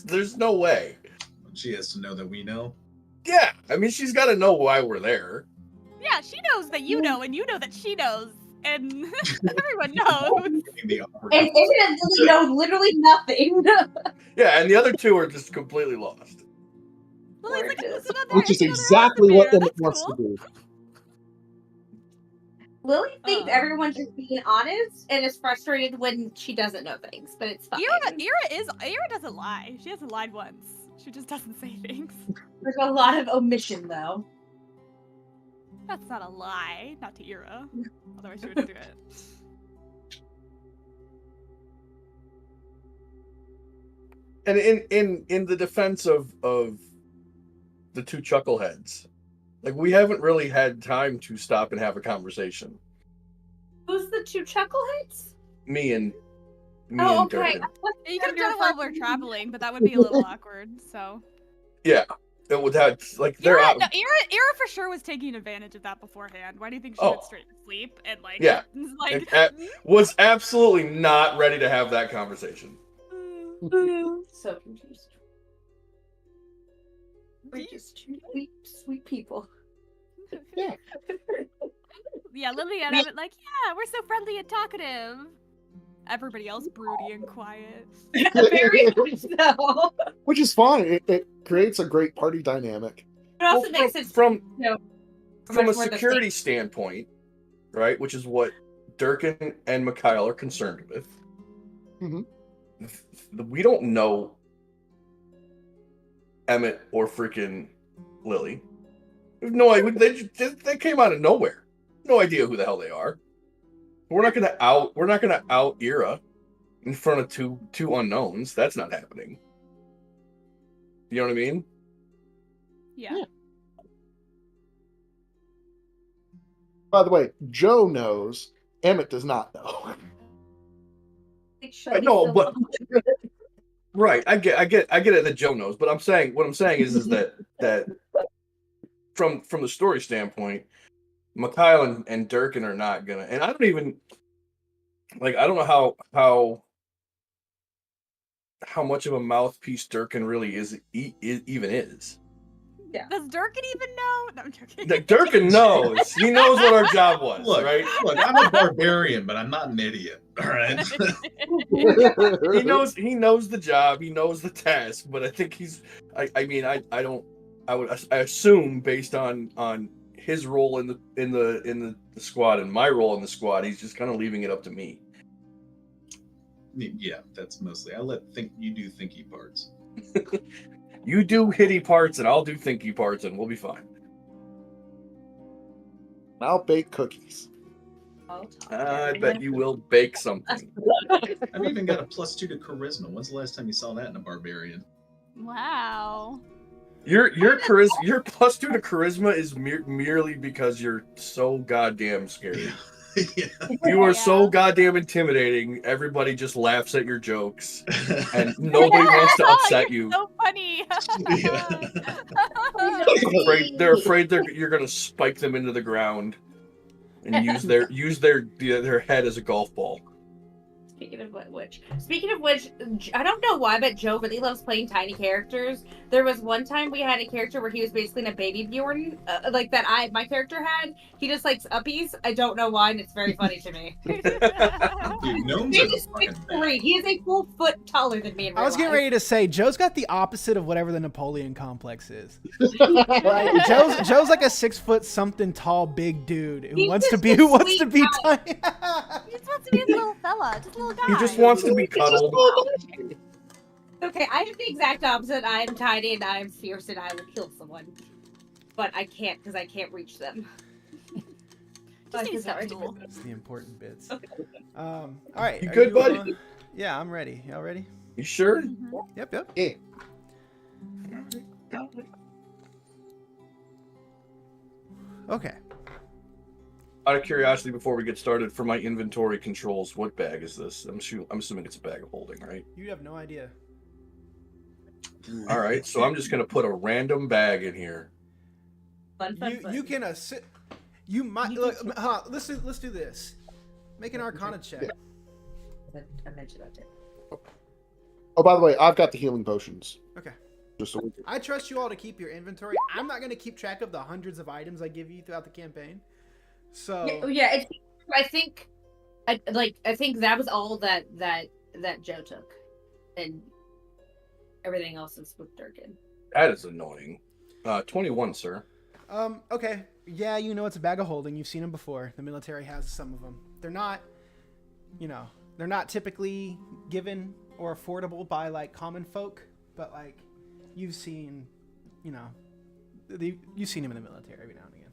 There's no way. She has to know that we know. Yeah, I mean, she's gotta know why we're there. Yeah, she knows that you know, and you know that she knows, and everyone knows. And Lily knows literally nothing. Yeah, and the other two are just completely lost. Lily's like, Which is exactly what Emmett wants to do. Lily thinks everyone's just being honest and is frustrated when she doesn't know things, but it's fine. Ira doesn't lie. She hasn't lied once. She just doesn't say things. There's a lot of omission, though. That's not a lie. Not to Ira. Otherwise she wouldn't do it. And in the defense of the two chuckleheads, like we haven't really had time to stop and have a conversation. Who's the two chuckleheads? Me and Okay. Durkin. You could have done it while we're traveling, but that would be a little awkward. So. Yeah, it would have like they're Ira, out. no, Ira for sure was taking advantage of that beforehand. Why do you think she went straight to sleep and like? Yeah. Like Was absolutely not ready to have that conversation. So confused. We're just sweet, sweet people. Yeah. Yeah, Lily and I went like, yeah, we're so friendly and talkative. Everybody else broody and quiet. Very much so. Which is fine. It creates a great party dynamic. It also makes it from much a more the security same. standpoint, right? Which is what Durkin and Mikhail are concerned with. Mhm. We don't know Emmett or freaking Lily. We have no idea. They came out of nowhere. No idea who the hell they are. We're not gonna out Ira in front of two unknowns. That's not happening. You know what I mean? Yeah. By the way, Joe knows. Emmett does not know. I know, but right. I get it that Joe knows, but what I'm saying is that from the story standpoint, Mikhail and Durkin are not gonna, and I don't even I don't know how much of a mouthpiece Durkin really even is. Yeah. Does Durkin even know? No, I'm joking. Like, Durkin knows. He knows what our job was, Look, right? Look, I'm a barbarian, but I'm not an idiot. All right. He knows the job. He knows the task. But I think I assume based on his role in the squad and my role in the squad, he's just kind of leaving it up to me. Yeah, that's mostly. You do thinky parts. You do hitty parts, and I'll do thinky parts, and we'll be fine. I'll bake cookies. I bet you will bake something. I've even got a +2 to charisma. When's the last time you saw that in a barbarian? Wow. Your +2 to charisma is merely because you're so goddamn scary. Yeah. You are so goddamn intimidating. Everybody just laughs at your jokes, and nobody wants to upset you. So funny. They're afraid you're gonna spike them into the ground and use their head as a golf ball. Speaking of which, I don't know why, but Joe really loves playing tiny characters. There was one time we had a character where he was basically in a baby Bjorn, my character had. He just likes uppies. I don't know why, and it's very funny to me. Dude, gnomes are the fucking best. He is a full foot taller than me in real I was getting life. ready to say Joe's got the opposite of whatever the Napoleon complex is. Right? Joe's like a 6 foot something tall big dude who wants to be guy. tiny. He just wants to be a little fella, just a little guy. He just wants to be cuddled. Okay, I am the exact opposite. I am tiny and I am fierce and I will kill someone. But I can't because I can't reach them. Just need a step stool. That's the important bits. All right. You are good, buddy? Yeah, I'm ready. Y'all ready? You sure? Mhm. Yep. Yeah. Okay. Out of curiosity, before we get started, for my inventory controls, what bag is this? I'm assuming it's a bag of holding, right? You have no idea. All right, so I'm just gonna put a random bag in here. Fun. You can sit. You might You look. can- Hold on, let's do this. Make an Arcana check. I mentioned that too. Oh, by the way, I've got the healing potions. Okay. Just so we can... I trust you all to keep your inventory. I'm not going to keep track of the hundreds of items I give you throughout the campaign. So Yeah, I think that was all that Joe took, and everything else is with Durkin. That is annoying. 21, sir. Okay. Yeah, you know it's a bag of holding. You've seen them before. The military has some of them. They're not, they're not typically given or affordable by like common folk, but like you've seen, you've seen him in the military every now and again.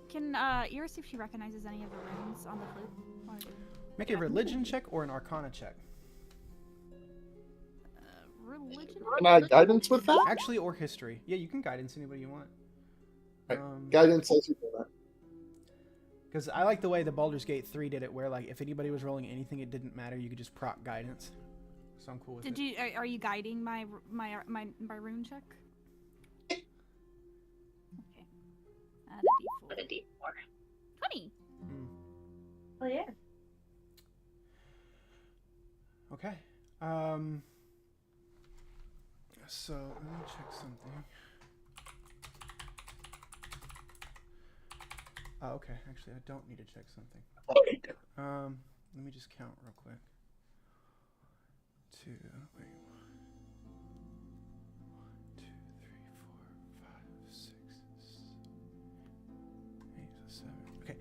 Can Ira see if she recognizes any of the runes on the flute? Make a religion check or an Arcana check. Can I guidance with that? Actually, or history. Yeah, you can guidance anybody you want. Right. Guidance says you do that. Because I like the way the Baldur's Gate 3 did it, where like if anybody was rolling anything, it didn't matter. You could just proc guidance. So I'm cool with it. Are you guiding my rune check? Okay. Add a d4. 20. Oh yeah. Okay. So let me check something. Oh, okay. Actually, I don't need to check something. Let me just count real quick. 2, wait. 1, 2, 3, 4, 5, 6, 8, 7. Okay.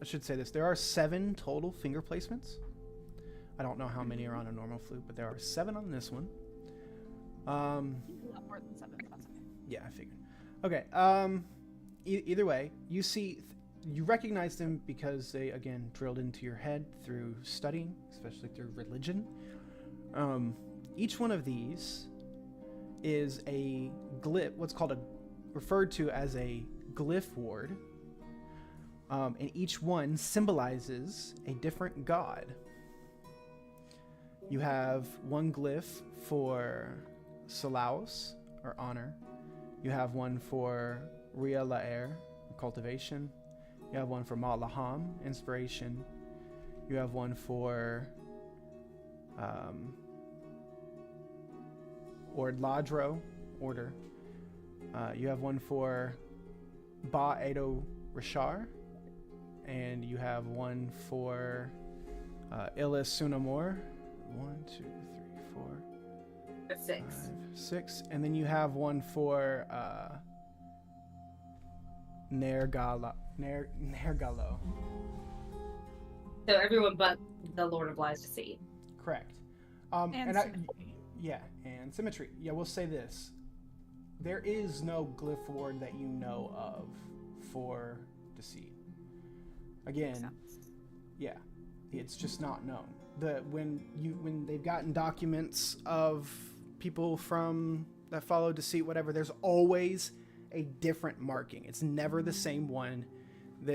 I should say this. There are 7 total finger placements. I don't know how many are on a normal flute, but there are 7 on this one. A lot more than 7, but that's okay. Yeah, I figured. Okay. Either way, you recognize them because they again drilled into your head through studying, especially through religion. Each one of these is a glyph, what's called referred to as a glyph ward, and each one symbolizes a different god. You have one glyph for Salaos, or honor. You have one for Ria La'er, cultivation. You have one for Ma'laham, inspiration. You have one for Ordladro, order. You have one for Ba Edo Rashar. And you have one for Ilis Sunamor. 1, 2, 3, 4. That's 6. 5, 6. And then you have one for Nergalo. So everyone but the Lord of Lies to see. Correct. And symmetry. And symmetry. Yeah, we'll say this. There is no glyph ward that you know of for Deceit. Again, yeah, it's just not known. When they've gotten documents of people that follow Deceit, whatever, there's always a different marking. It's never the same one.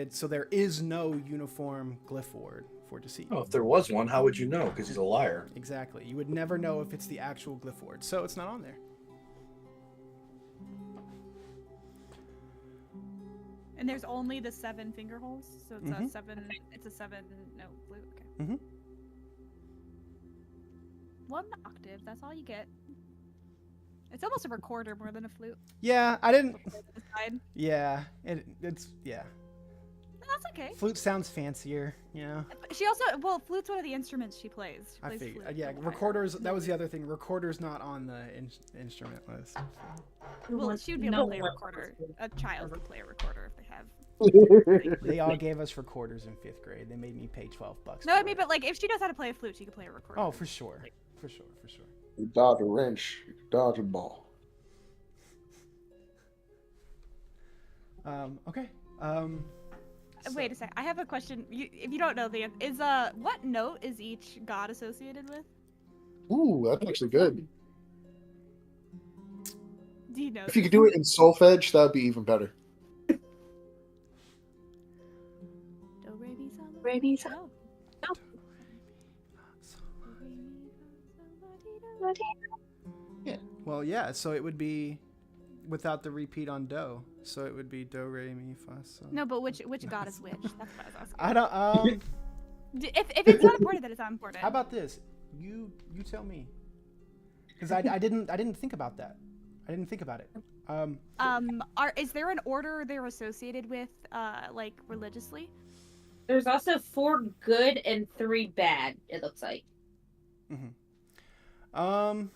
So there is no uniform glyph ward for Deceit. Oh, if there was one, how would you know? Because he's a liar. Exactly. You would never know if it's the actual glyph ward. So it's not on there. And there's only the 7 finger holes, so it's a 7. It's a 7 note flute. Okay. Mm-hmm. 1 octave. That's all you get. It's almost a recorder more than a flute. Yeah, I didn't. Side. Yeah, it's yeah. That's okay. Flute sounds fancier, you know. She also, flute's one of the instruments she plays. She I plays figured. flute. Yeah, recorders. That was the other thing. Recorders not on the instrument list. Well, she would be able to play a recorder. A child would play a recorder if they have. They all gave us recorders in 5th grade. They made me pay $12. No, I mean, but like, if she knows how to play a flute, she could play a recorder. Oh, for sure, for sure. You dodge a wrench, you dodge a ball. Okay. Wait a sec. I have a question. If you don't know the answer, what note is each god associated with? Ooh, that's actually good. Do you know? If you could do it in solfege, that would be even better. Do, re, mi, sol. No. Yeah. Well, yeah. So it would be without the repeat on do. So it would be do, re, mi, fa, sol. No, but which god is which? That's what I was asking. I don't. If it's not important, then it's not important. How about this? You tell me. Because I didn't think about that. I didn't think about it. Is there an order they're associated with, like religiously? There's also 4 good and 3 bad. It looks like. I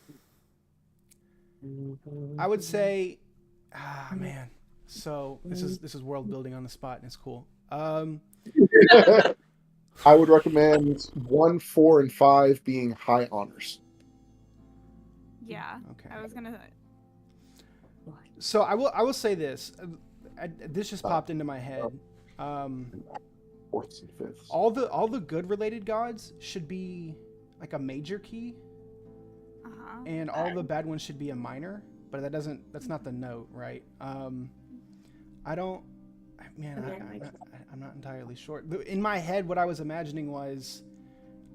would say, man. So this is world building on the spot, and it's cool. I would recommend 1, 4, and 5 being high honors. Yeah. Okay. I was gonna. So I will say this. This just popped into my head. 4th and 5th. All the good related gods should be like a major key. and all the bad ones should be a minor, but that's not the note, right? I don't, man, I'm not entirely sure. In my head, what I was imagining was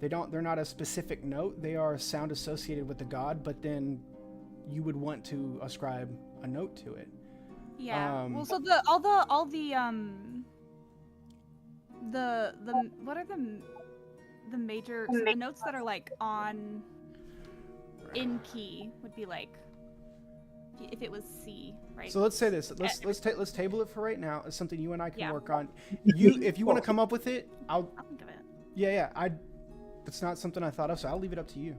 they're not a specific note. They are a sound associated with the god, but then you would want to ascribe a note to it. Yeah. Well, so what are the major so the notes that are like on in key would be like if it was C, right? So let's say this. Let's table it for right now. It's something you and I can work on. If you want to come up with it, I'll think of it. Yeah. It's not something I thought of, so I'll leave it up to you.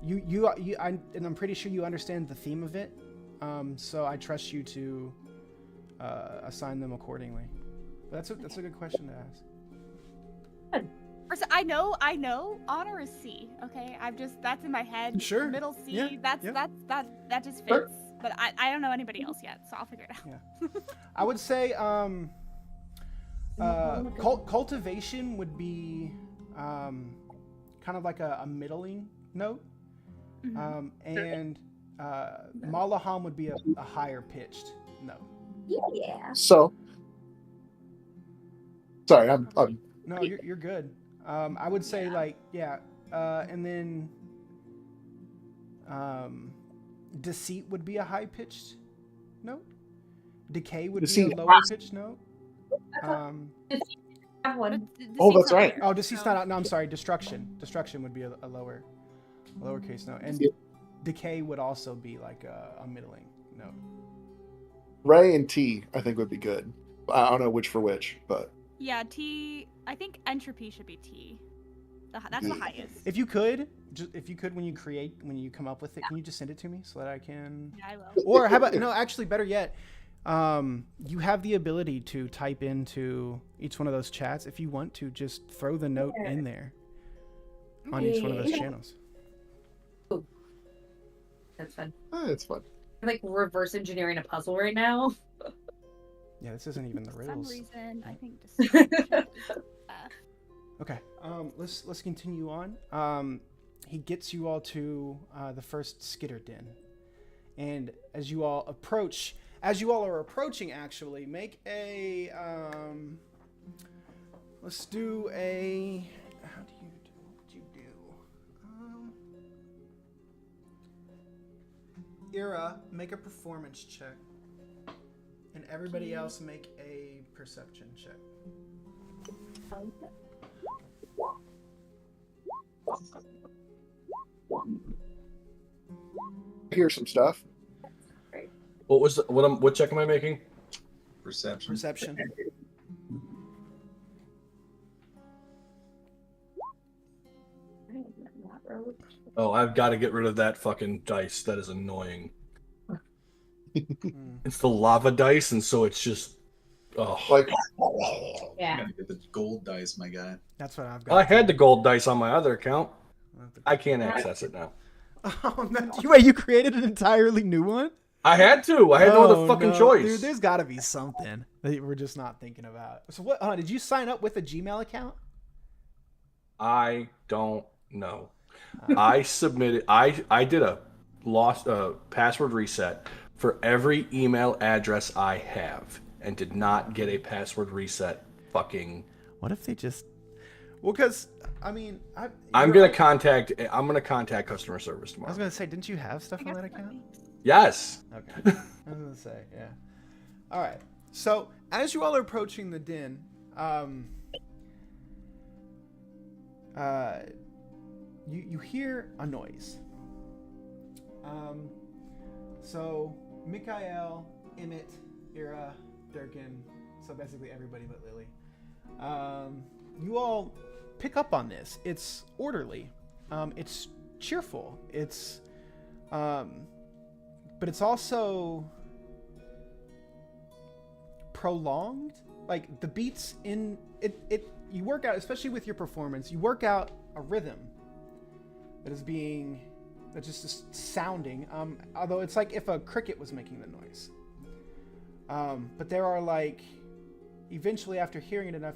And I'm pretty sure you understand the theme of it. So I trust you to assign them accordingly. But that's a good question to ask. First, I know honor is C. Okay, that's in my head. Sure. Middle C. Yeah. That just fits. Sure. But I don't know anybody else yet, so I'll figure it out. Yeah. I would say cultivation would be kind of like a middling note, and Malaham would be a higher pitched note. Yeah. So, sorry, I'm No, you're good. I would say and then deceit would be a high pitched note. Decay would be a lower pitched note. Have one. Oh, that's right. Oh, deceit's not out. No, I'm sorry. Destruction would be a lowercase note, and decay would also be like a middling note. Ray and T, I think would be good. I don't know which for which, but Yeah, T. I think entropy should be T. That's the highest. If you could, when you come up with it, can you just send it to me so that I can? Yeah, I will. Or how about no? Actually, better yet, you have the ability to type into each one of those chats if you want to. Just throw the note in there on each one of those channels. Ooh. That's fun. it's fun. I'm like reverse engineering a puzzle right now. Yeah, this isn't even the For some riddles. reason, I think destruction is Okay, let's continue on. He gets you all to the first skitter den, and as you all are approaching, actually, make a let's do a. What would you do? Ira, make a performance check, and everybody else make a perception check. I hear some stuff. What check am I making? Perception. Oh, I've got to get rid of that fucking dice. That is annoying. It's the lava dice, and so it's just Like, You Yeah. gotta get the gold dice, my guy. That's what I've got. I had the gold dice on my other account. I can't access it now. Oh, no. Wait, you created an entirely new one? I had to. I had no other fucking choice. Dude, there's got to be something that we're just not thinking about. So what? Did you sign up with a Gmail account? I don't know. I submitted. I did a password reset for every email address I have, and did not get a password reset. Fucking. What if they just? Well, because I mean, I'm gonna contact customer service I tomorrow. was gonna say, didn't you have stuff on that account? Yes. Okay. I was gonna say, yeah. All right. So as you all are approaching the den, you hear a noise. So Mikael, Emmett, Ira, Durkin, so basically everybody but Lily. You all pick up on this. It's orderly. It's cheerful. It's but it's also prolonged. Like the beats in it you work out, especially with your performance, you work out a rhythm that's just sounding. Although it's like if a cricket was making the noise. But there are like, eventually after hearing it enough,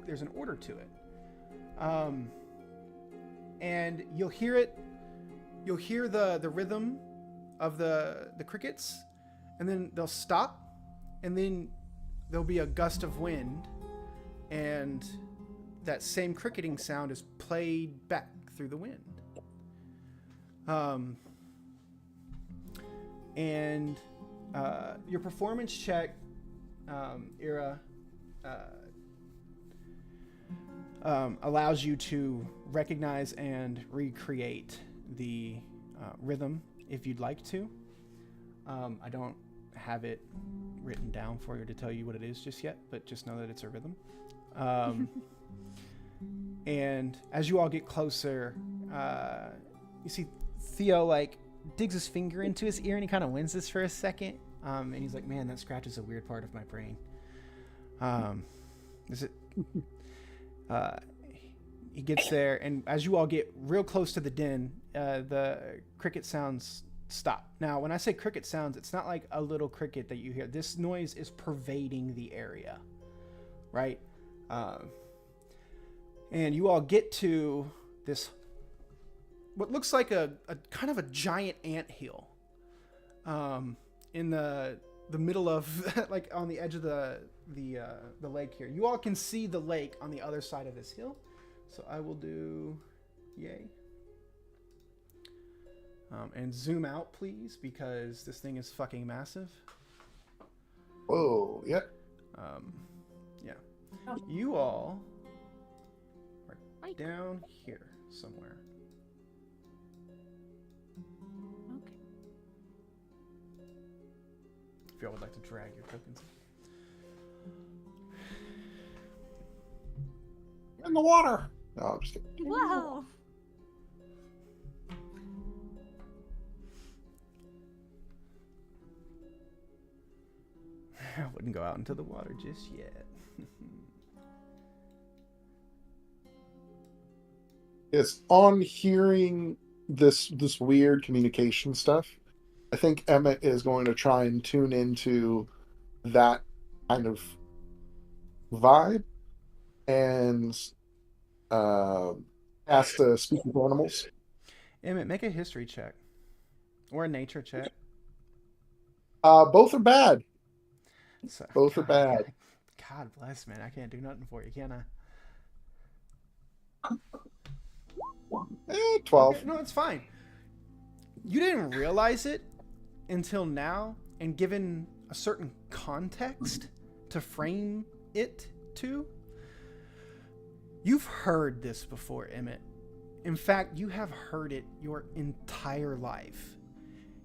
there's an order to it. And you'll hear it you'll hear the rhythm of the crickets, and then they'll stop, and then there'll be a gust of wind, and that same cricketing sound is played back through the wind. And your performance check, Ira, allows you to recognize and recreate the rhythm if you'd like to. I don't have it written down for you to tell you what it is just yet, but just know that it's a rhythm. And as you all get closer, you see Theo like digs his finger into his ear and he kind of winces for a second. And he's like, man, that scratches a weird part of my brain. Is it? He gets there, and as you all get real close to the den, the cricket sounds stop. Now, when I say cricket sounds, it's not like a little cricket that you hear. This noise is pervading the area, right? And you all get to this, what looks like a kind of a giant anthill, in the middle of, like on the edge of the lake here. You all can see the lake on the other side of this hill. So I will do yay. And zoom out, please, because this thing is fucking massive. Whoa, yeah. Yeah. You all are down here somewhere. Okay. If y'all would like to drag your tokens. In the water. No, I'm just kidding. Whoa! I wouldn't go out into the water just yet. Yes, on hearing this weird communication stuff, I think Emmett is going to try and tune into that kind of vibe and ask to speak with animals. Emmett, make a history check. Or a nature check. Both are bad. So, Both are bad. God bless, man. I can't do nothing for you, can I? 12. Okay, no, it's fine. You didn't realize it until now, and given a certain context to frame it to, you've heard this before, Emmett. In fact, you have heard it your entire life.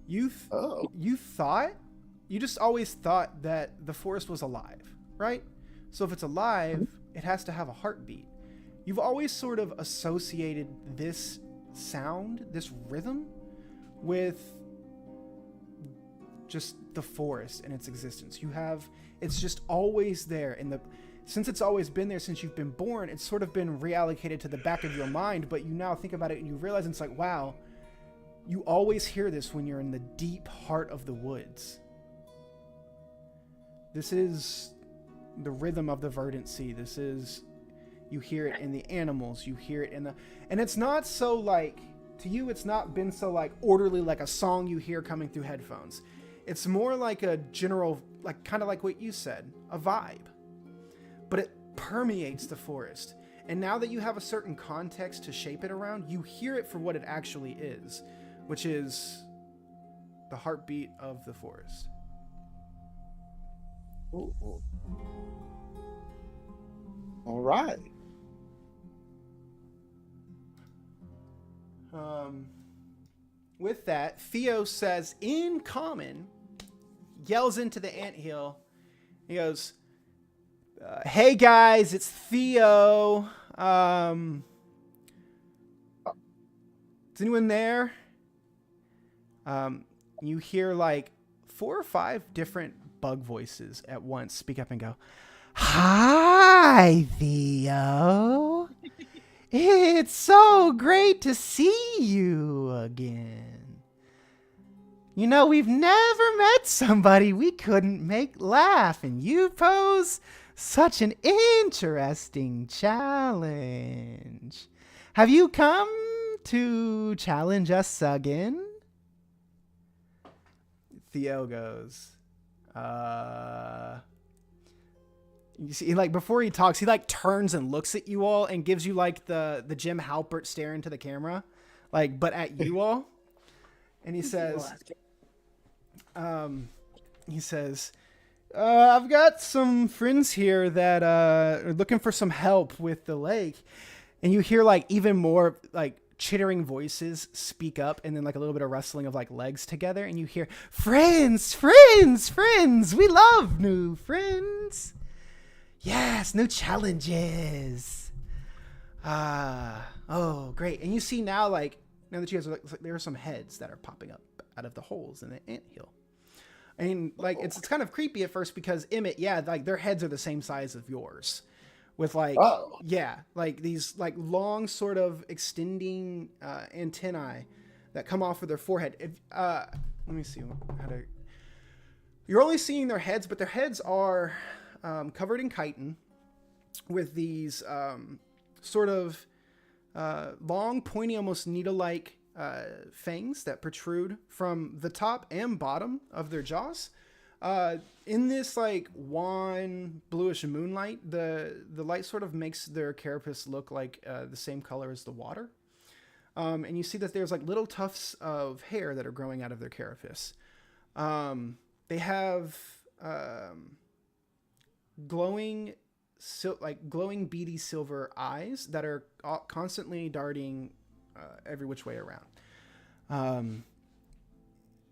You just always thought that the forest was alive, right? So if it's alive, it has to have a heartbeat. You've always sort of associated this sound, this rhythm, with just the forest and its existence. It's just always there. Since it's always been there since you've been born, it's sort of been reallocated to the back of your mind, but you now think about it and you realize it's like, wow, you always hear this when you're in the deep heart of the woods. This is the rhythm of the verdant sea. You hear it in the animals, you hear it and it's not so like, to you, it's not been so like orderly, like a song you hear coming through headphones. It's more like a general, like kind of like what you said, a vibe. But it permeates the forest. And now that you have a certain context to shape it around, you hear it for what it actually is, which is the heartbeat of the forest. Ooh. All right. With that, Theo says in common, yells into the anthill. He goes, "Hey guys, it's Theo. Is anyone there?" You hear like 4 or 5 different bug voices at once speak up and go, "Hi, Theo. It's so great to see you again. You know, we've never met somebody we couldn't make laugh, and you pose such an interesting challenge. Have you come to challenge us again? Theo goes, you see, like, before he talks, he, like, turns and looks at you all and gives you, like, the Jim Halpert stare into the camera, like, but at you all. And he says, I've got some friends here that are looking for some help with the lake. And you hear, like, even more, like, chittering voices speak up, and then, like, a little bit of rustling of, like, legs together. And you hear, friends, we love new friends. Yes, new challenges. Oh, great. And you see now, like, now that you guys are, like, there are some heads that are popping up out of the holes in the anthill. I mean, like, it's kind of creepy at first because Emmett, yeah, like, their heads are the same size of yours. With, like, yeah, like, these, like, long sort of extending antennae that come off of their forehead. Let me see how to... You're only seeing their heads, but their heads are covered in chitin with these sort of long, pointy, almost needle-like fangs that protrude from the top and bottom of their jaws. In this, like, wan bluish moonlight, the light sort of makes their carapace look like the same color as the water. And you see that there's, like, little tufts of hair that are growing out of their carapace. They have glowing beady silver eyes that are constantly darting every which way around.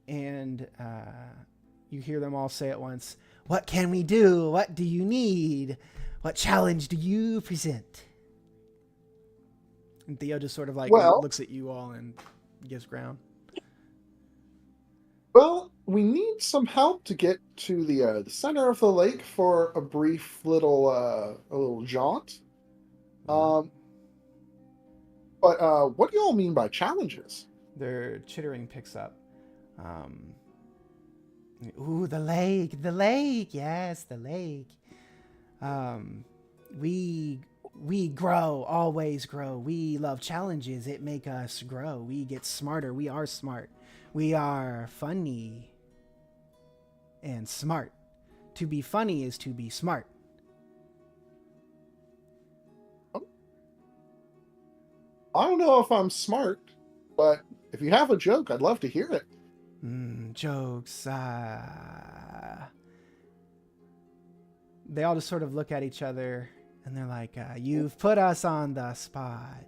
And you hear them all say at once, "What can we do? What do you need? What challenge do you present?" And Theo just sort of, like, looks at you all and gives ground. Well, we need some help to get to the center of the lake for a brief little jaunt. But what do you all mean by challenges? Their chittering picks up. Ooh, the lake, yes, the lake. We grow, always grow. We love challenges. It make us grow. We get smarter. We are smart. We are funny and smart. To be funny is to be smart. I don't know if I'm smart, but if you have a joke, I'd love to hear it. Jokes. They all just sort of look at each other and they're like, you've put us on the spot.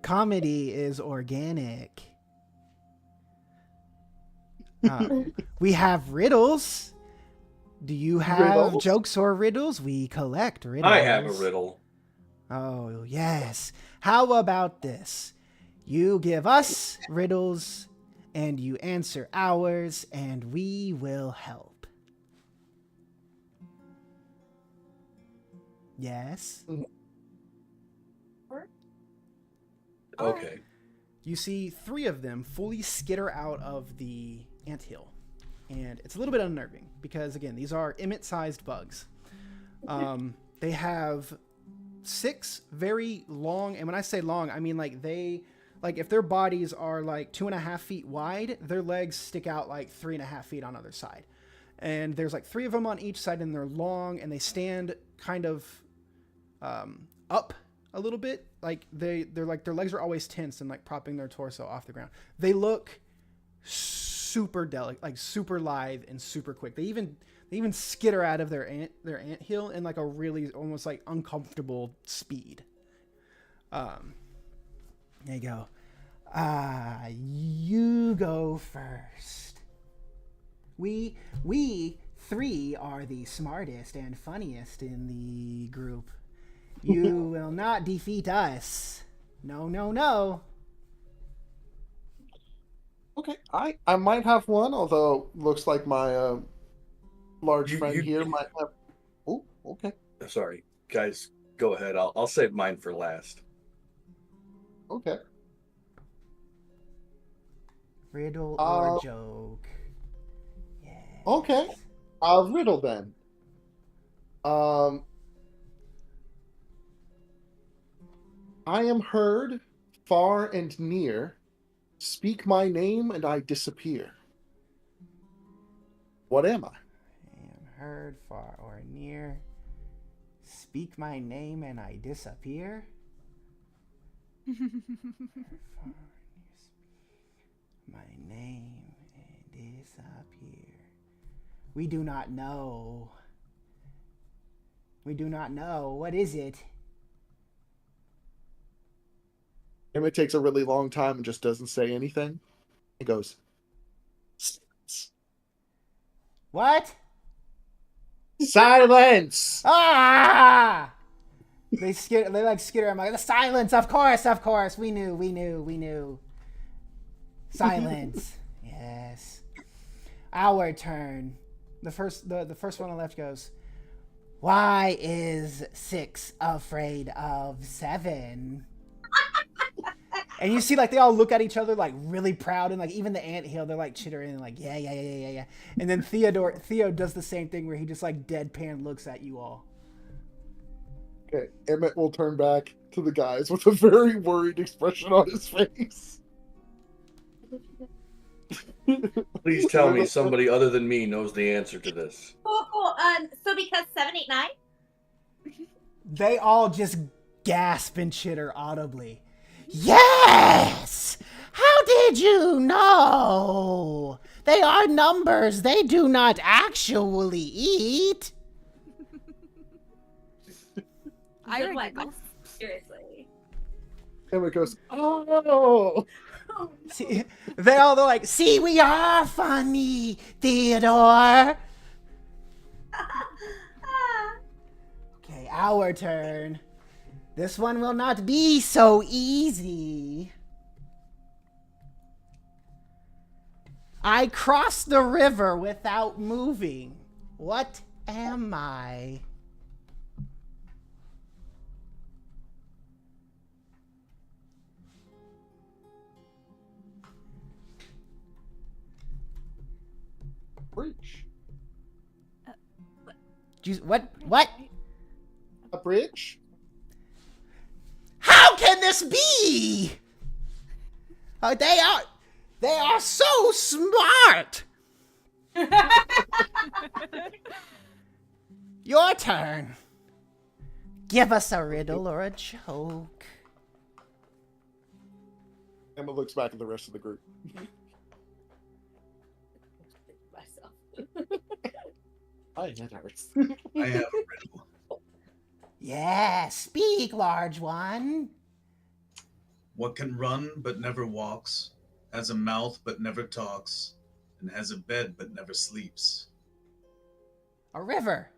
Comedy is organic. We have riddles. Do you have jokes or riddles? We collect riddles. I have a riddle. Oh, yes. How about this? You give us riddles, and you answer ours, and we will help. Yes? Okay. You see 3 of them fully skitter out of the anthill. And it's a little bit unnerving, because, again, these are Emmett-sized bugs. They have 6 very long, and when I say long, I mean, like, if their bodies are, like, 2.5 feet wide, their legs stick out, like, 3.5 feet on either side. And there's, like, 3 of them on each side, and they're long, and they stand kind of up a little bit. Like, they're like, their legs are always tense and, like, propping their torso off the ground. They look super delicate, like, super lithe and super quick. They even skitter out of their anthill in, like, a really almost, like, uncomfortable speed. There you go. You go first. We 3 are the smartest and funniest in the group. You will not defeat us. No, no, no. Okay, I might have one, although looks like my large friend here might have. Oh, okay. Sorry, guys, go ahead. I'll save mine for last. Okay. Riddle or joke? Yes. Okay. Riddle then. I am heard far and near. Speak my name and I disappear. What am I? I am heard far or near. Speak my name and I disappear. Far or near, speak my name and disappear. We do not know. We do not know. What is it? Emmett takes a really long time and just doesn't say anything. He goes, What? silence! Ah! They skitter. I'm like, the silence, of course. We knew. Silence. Yes. Our turn. The first one on the left goes, why is 6 afraid of 7? And you see, like, they all look at each other, like, really proud, and, like, even the anthill, they're, like, chittering, and, like, yeah. And then Theo does the same thing where he just, like, deadpan looks at you all. Okay, Emmett will turn back to the guys with a very worried expression on his face. Please tell me somebody other than me knows the answer to this. Cool. So because 7, 8, 9? They all just gasp and chitter audibly. Yes! How did you know? They are numbers. They do not actually eat. I Like, giggle. seriously. Emmett goes, oh! See, they're like, see, we are funny, Theodore. Okay, our turn. This one will not be so easy. I crossed the river without moving. What am I? Bridge. What? A bridge? How can this be? They are so smart. Your turn. Give us a riddle or a joke. Emma looks back at the rest of the group. Myself. That hurts. I have a riddle. Yeah, speak, large one. What can run but never walks, has a mouth but never talks, and has a bed but never sleeps? A river.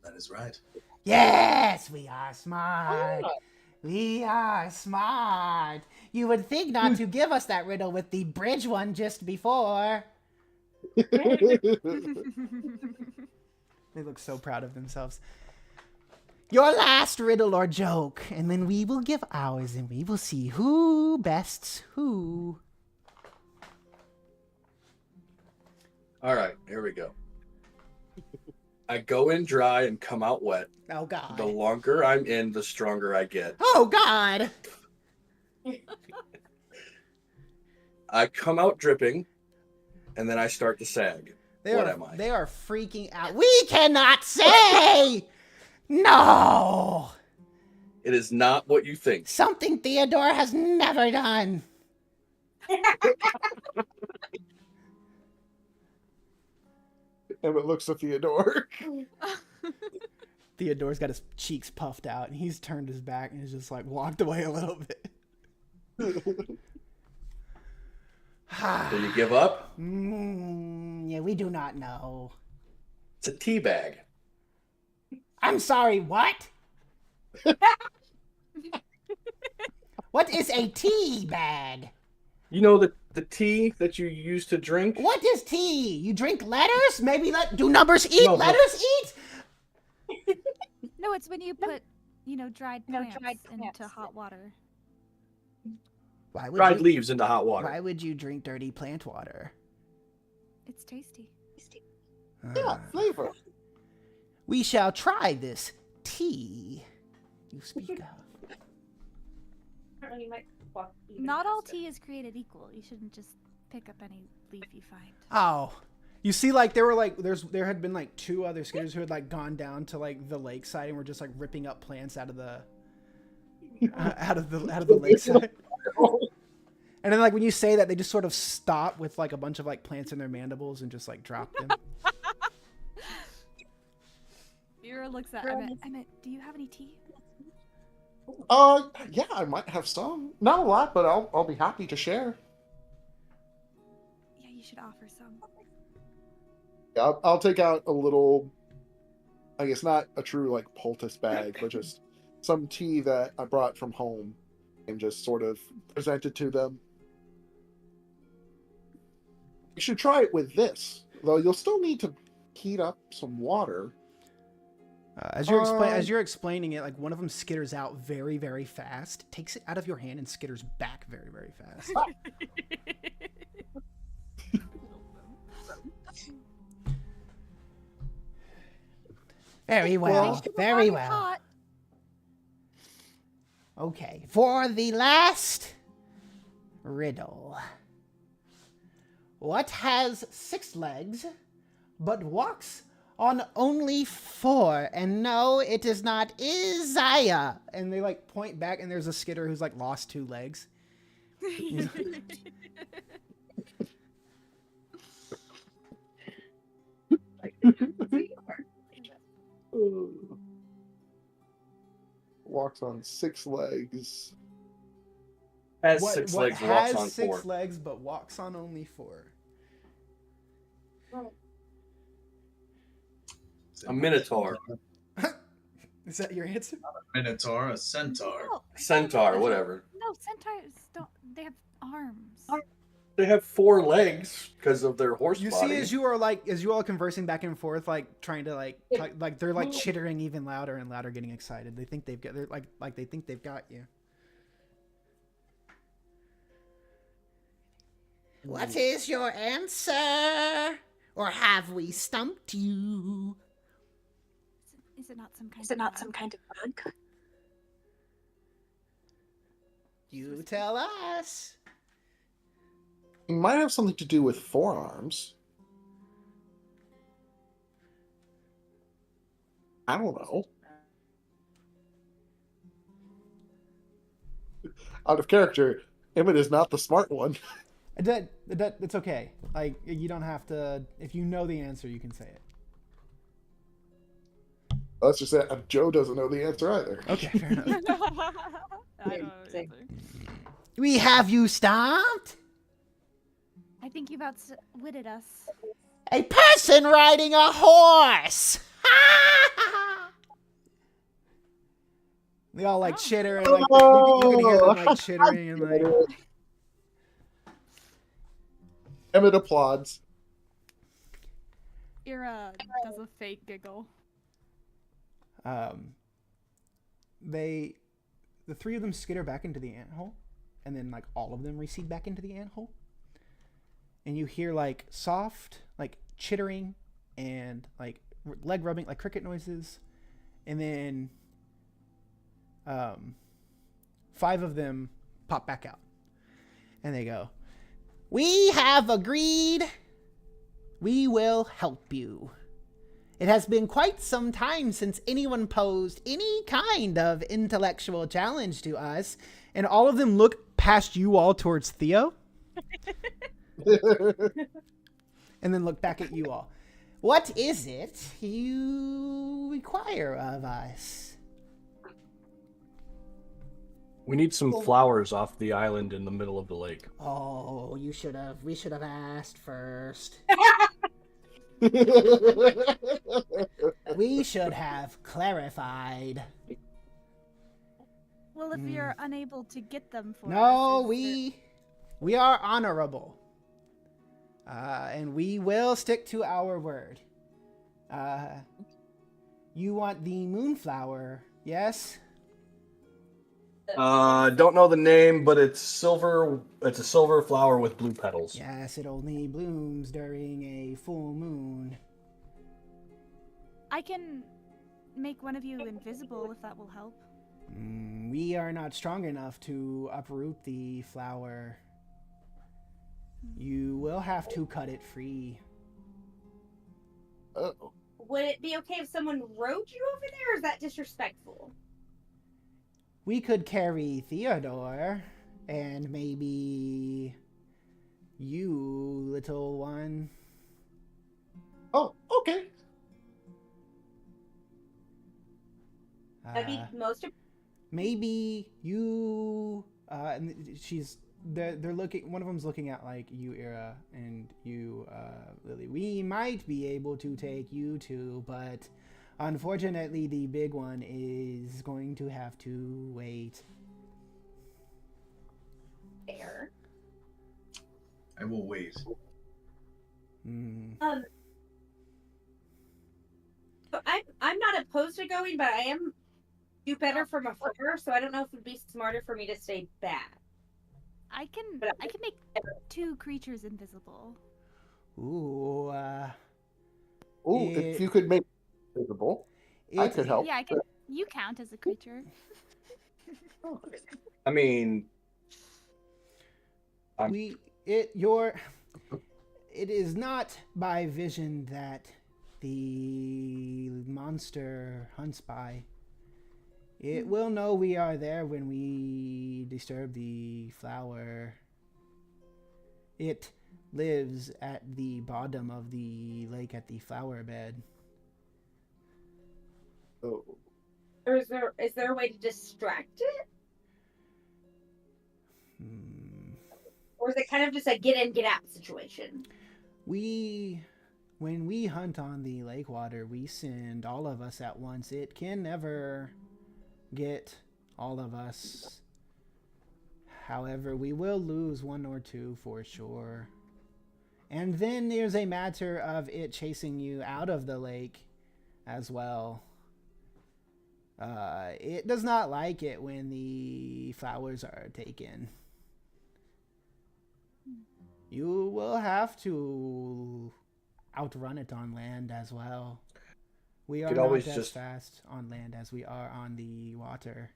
That is right. Yes, we are smart. We are smart. You would think not to give us that riddle with the bridge one just before. They look so proud of themselves. Your last riddle or joke, and then we will give ours, and we will see who bests who. All right, here we go. I go in dry and come out wet. Oh, God. The longer I'm in, the stronger I get. Oh, God. I come out dripping, and then I start to sag. What am I? They are freaking out. We cannot say! No! It is not what you think. Something Theodore has never done. Emmett looks at Theodore. Theodore's got his cheeks puffed out, and he's turned his back and he's just like walked away a little bit. So you give up? Yeah, we do not know. It's a tea bag. I'm sorry, what? What is a tea bag? You know the tea that you use to drink? What is tea? You drink letters? Maybe do numbers eat? No, letters eat? No, it's when you put, dried plants into hot water. Why would Dried you, leaves into hot water. Why would you drink dirty plant water? It's tasty. Yeah, flavor. We shall try this tea you speak of. I don't know, you might walk even Not all faster. tea is created equal. You shouldn't just pick up any leaf you find. Oh. You see, like, there had been, like, 2 other skitters who had, like, gone down to, like, the lakeside and were just, like, ripping up plants out of the lakeside. And then, like, when you say that, they just sort of stop with, like, a bunch of, like, plants in their mandibles and just, like, drop them. Ira looks at Emmett. Emmett, do you have any tea? Yeah, I might have some. Not a lot, but I'll be happy to share. Yeah, you should offer some. Yeah, I'll take out a little, I guess not a true like poultice bag, but just some tea that I brought from home and just sort of present it to them. You should try it with this, though you'll still need to heat up some water. As you're explaining it, like, one of them skitters out very, very fast, takes it out of your hand, and skitters back very, very fast. Very well, very well. Hot. Okay, for the last riddle. What has 6 legs, but walks on only 4? And no, it is not Isaiah. And they, like, point back, and there's a skitter who's, like, lost 2 legs. Walks on 6 legs. Has What 6 what legs, walks has on 6 4. legs, but walks on only 4? A minotaur, Is that your answer? A minotaur, a centaur. No, centaur, whatever. no, centaurs don't. They have arms. They have 4 legs because of their horse You body. see, as you all are conversing back and forth, like trying to like they're like chittering even louder and louder, getting excited. They think they're like they think they've got you. What is your answer? Or have we stumped you? Is it not some kind? Is it not some kind of bug? You tell us. It might have something to do with forearms. I don't know. Out of character, Emmett is not the smart one. It's okay. Like, you don't have to. If you know the answer, you can say it. Let's just say Joe doesn't know the answer either. Okay, fair enough. I don't know Same. either. We have you stopped. I think you've outwitted us. A person riding a horse. They all like chitter and like you can hear them like chittering and like. Emmett applauds. Ira does a fake giggle. The 3 of them skitter back into the anthole, and then like all of them recede back into the anthole, and you hear like soft like chittering and like leg rubbing, like cricket noises, and then 5 of them pop back out, and they go, "We have agreed. We will help you. It has been quite some time since anyone posed any kind of intellectual challenge to us." And all of them look past you all towards Theo. And then look back at you all. What is it you require of us? We need some flowers off the island in the middle of the lake. Oh, we should have asked first. We should have clarified. Well, if you're unable to get them for No, us, we are honorable. And we will stick to our word. You want the moonflower, yes? Don't know the name, but it's silver. It's a silver flower with blue petals. Yes, it only blooms during a full moon. I can make one of you invisible if that will help. We are not strong enough to uproot the flower. You will have to cut it free. Would it be okay if someone rode you over there, or is that disrespectful? We could carry Theodore, and maybe you, little one. Oh, okay. That'd be most. Maybe you. And they're looking. One of them's looking at like you, Ira, and you, Lily. We might be able to take you two, but unfortunately, the big one is going to have to wait. Fair. I will wait. So I'm not opposed to going, but I am do better from afar. So I don't know if it'd be smarter for me to stay back. I can make 2 creatures invisible. Ooh. If you could make it visible, I could help. Yeah, I can. You count as a creature. I mean, It is not by vision that the monster hunts by. It will know we are there when we disturb the flower. It lives at the bottom of the lake at the flower bed. Oh. Or is there a way to distract it? Or is it kind of just a get in, get out situation? When we hunt on the lake water, we send all of us at once. It can never get all of us. However, we will lose 1 or 2 for sure. And then there's a matter of it chasing you out of the lake as well. It does not like it when the flowers are taken. You will have to outrun it on land as well. We are not as fast on land as we are on the water.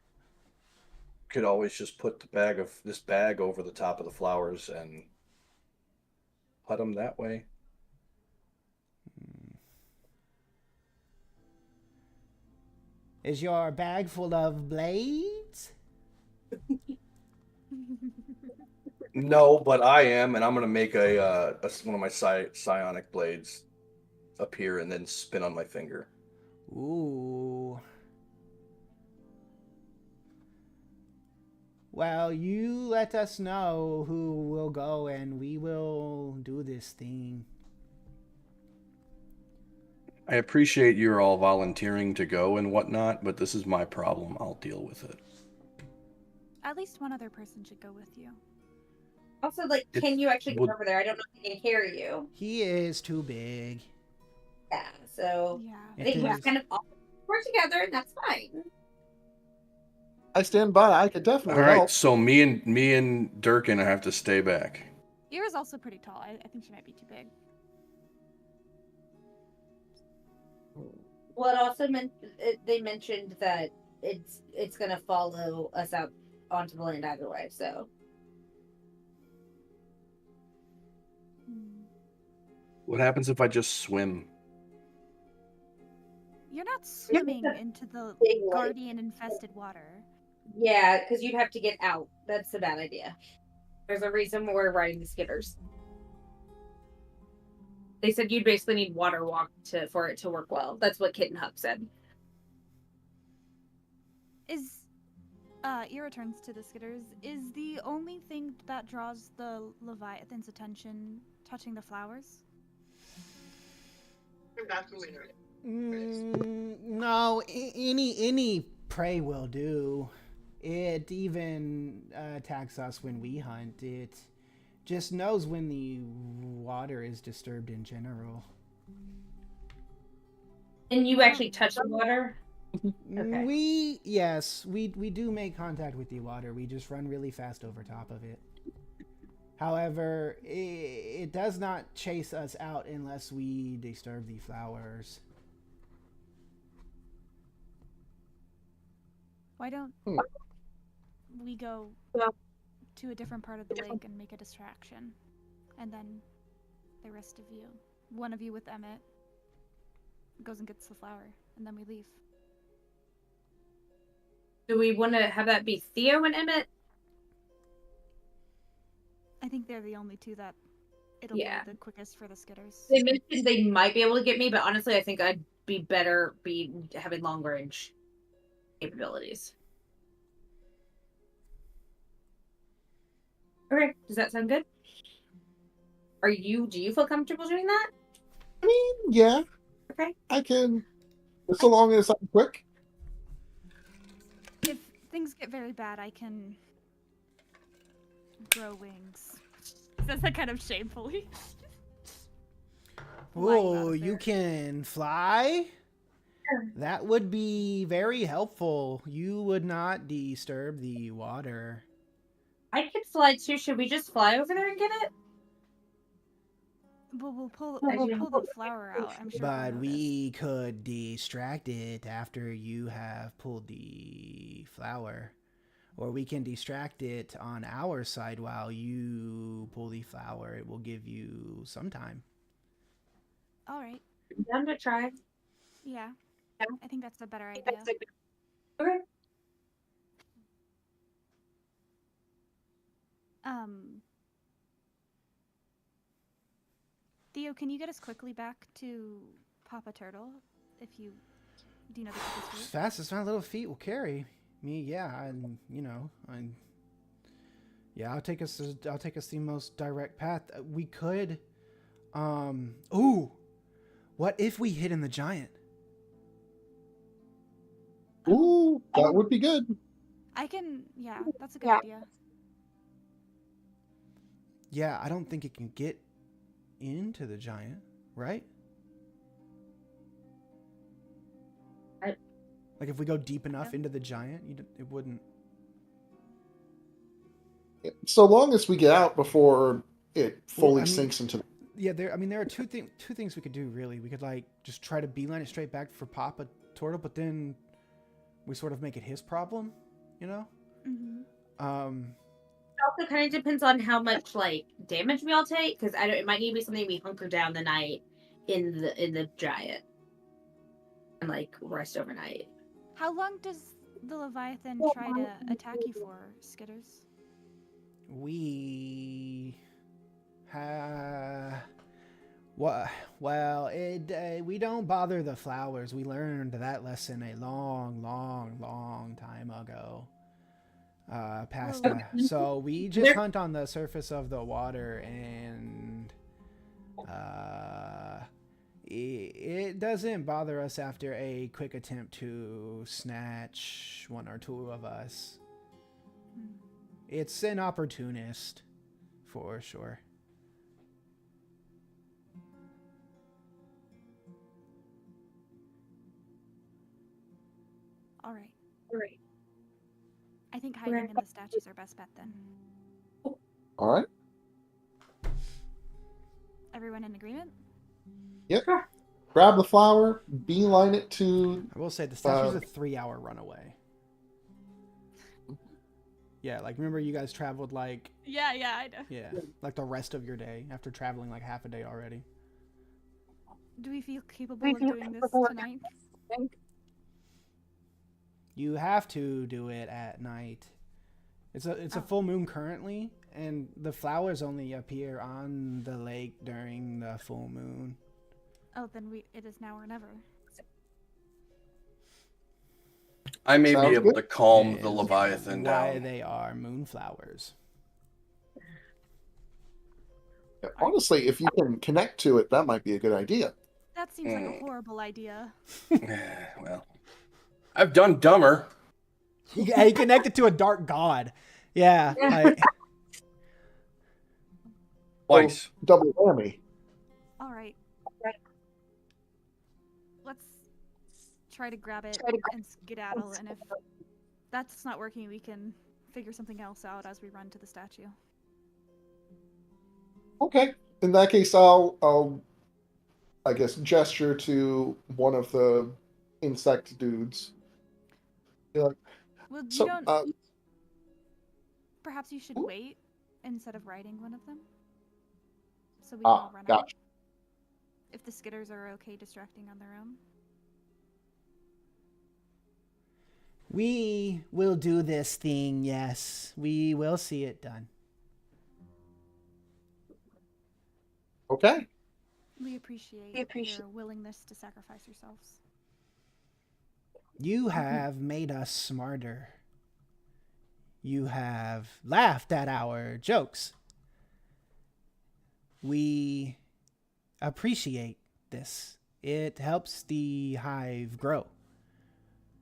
Could always just put this bag over the top of the flowers and put them that way. Is your bag full of blades? No, but I am, and I'm gonna make one of my psionic blades appear and then spin on my finger. Ooh. Well, you let us know who will go, and we will do this thing. I appreciate you're all volunteering to go and whatnot, but this is my problem. I'll deal with it. At least one other person should go with you. Also, can you actually get over there? I don't know if he can carry you. He is too big. Yeah, so Yeah. I think we're kind of all work together, and that's fine. I stand by. I could definitely All right, help. so me and Durkin have to stay back. Ira's also pretty tall. I think she might be too big. Well, it also they mentioned that it's gonna follow us out onto the land either way. So What happens if I just swim? You're not swimming into the guardian-infested water. yeah, because you'd have to get out. That's a bad idea. There's a reason we're riding the skitters. They said you'd basically need water walk for it to work well. That's what Kit and Huck said. Ira turns to the skitters. Is the only thing that draws the Leviathan's attention touching the flowers? No, any prey will do. It even attacks us when we hunt. It just knows when the water is disturbed in general. And you actually touch the water? Okay. We do make contact with the water. We just run really fast over top of it. However, it does not chase us out unless we disturb the flowers. Why don't Hmm. we go to a different part of the lake and make a distraction? And then the rest of you, one of you with Emmett, goes and gets the flower, and then we leave. Do we want to have that be Theo and Emmett? I think they're the only two that it'll Yeah. be the quickest for the skitters. They mentioned they might be able to get me, but honestly, I think I'd be better having long range capabilities. Okay, does that sound good? Do you feel comfortable doing that? I mean, yeah. Okay. I can, so long as I'm quick. If things get very bad, I can grow wings. Says that kind of shamefully. Oh, you can fly? That would be very helpful. You would not disturb the water. I can fly too. Should we just fly over there and get it? But we'll pull the flower out. I'm sure. But we could distract it after you have pulled the flower. Or we can distract it on our side while you pull the flower. It will give you some time. All right. Down to try. Yeah. I think that's a better idea. Okay. Theo, can you get us quickly back to Papa Turtle? Do you know the quickest route? As fast as my little feet will carry me, yeah, and I'll take us the most direct path. We could, what if we hid in the giant? Ooh, that would be good. Yeah, that's a good idea. Yeah, I don't think it can get into the giant, right? Like if we go deep enough into the giant, it wouldn't. So long as we get out before it fully sinks into. Yeah, there are two things we could do really. We could like just try to beeline it straight back for Papa Turtle, but then we sort of make it his problem, you know? Mm-hmm. It also kind of depends on how much like damage we all take, because it might need to be something we hunker down the night in the giant and like rest overnight. How long does the Leviathan try to attack you for, Skitters? We we don't bother the flowers. We learned that lesson a long time ago. So we just hunt on the surface of the water, and it doesn't bother us after a quick attempt to snatch one or two of us. It's an opportunist, for sure. All right. I think hiding in the statues is our best bet then. All right. Everyone in agreement? Yep. Grab the flower, beeline it to. I will say the statue's a 3-hour run away. Yeah, like remember you guys traveled like. Yeah, I know. Yeah, like the rest of your day after traveling like half a day already. Do we feel capable of doing this tonight? You have to do it at night. It's a full moon currently, and the flowers only appear on the lake during the full moon. Oh, then it is now or never. I may Sounds be able good. to calm the Leviathan Why down. they are moonflowers. Yeah, honestly, if you can connect to it, that might be a good idea. That seems like a horrible idea. Well, I've done dumber. He connected to a dark god. Yeah. Like, Twice. Double whammy. All right. Let's try to grab it and skedaddle, and if that's not working, we can figure something else out as we run to the statue. Okay. In that case, I'll I guess gesture to one of the insect dudes. Be like, Well, you So, don't. Perhaps you should wait instead of riding one of them, so we can all run out. gotcha. If the skitters are okay distracting on their own. We will do this thing, yes. We will see it done. Okay. We appreciate your willingness to sacrifice yourselves. You have made us smarter. You have laughed at our jokes. We appreciate this. It helps the hive grow.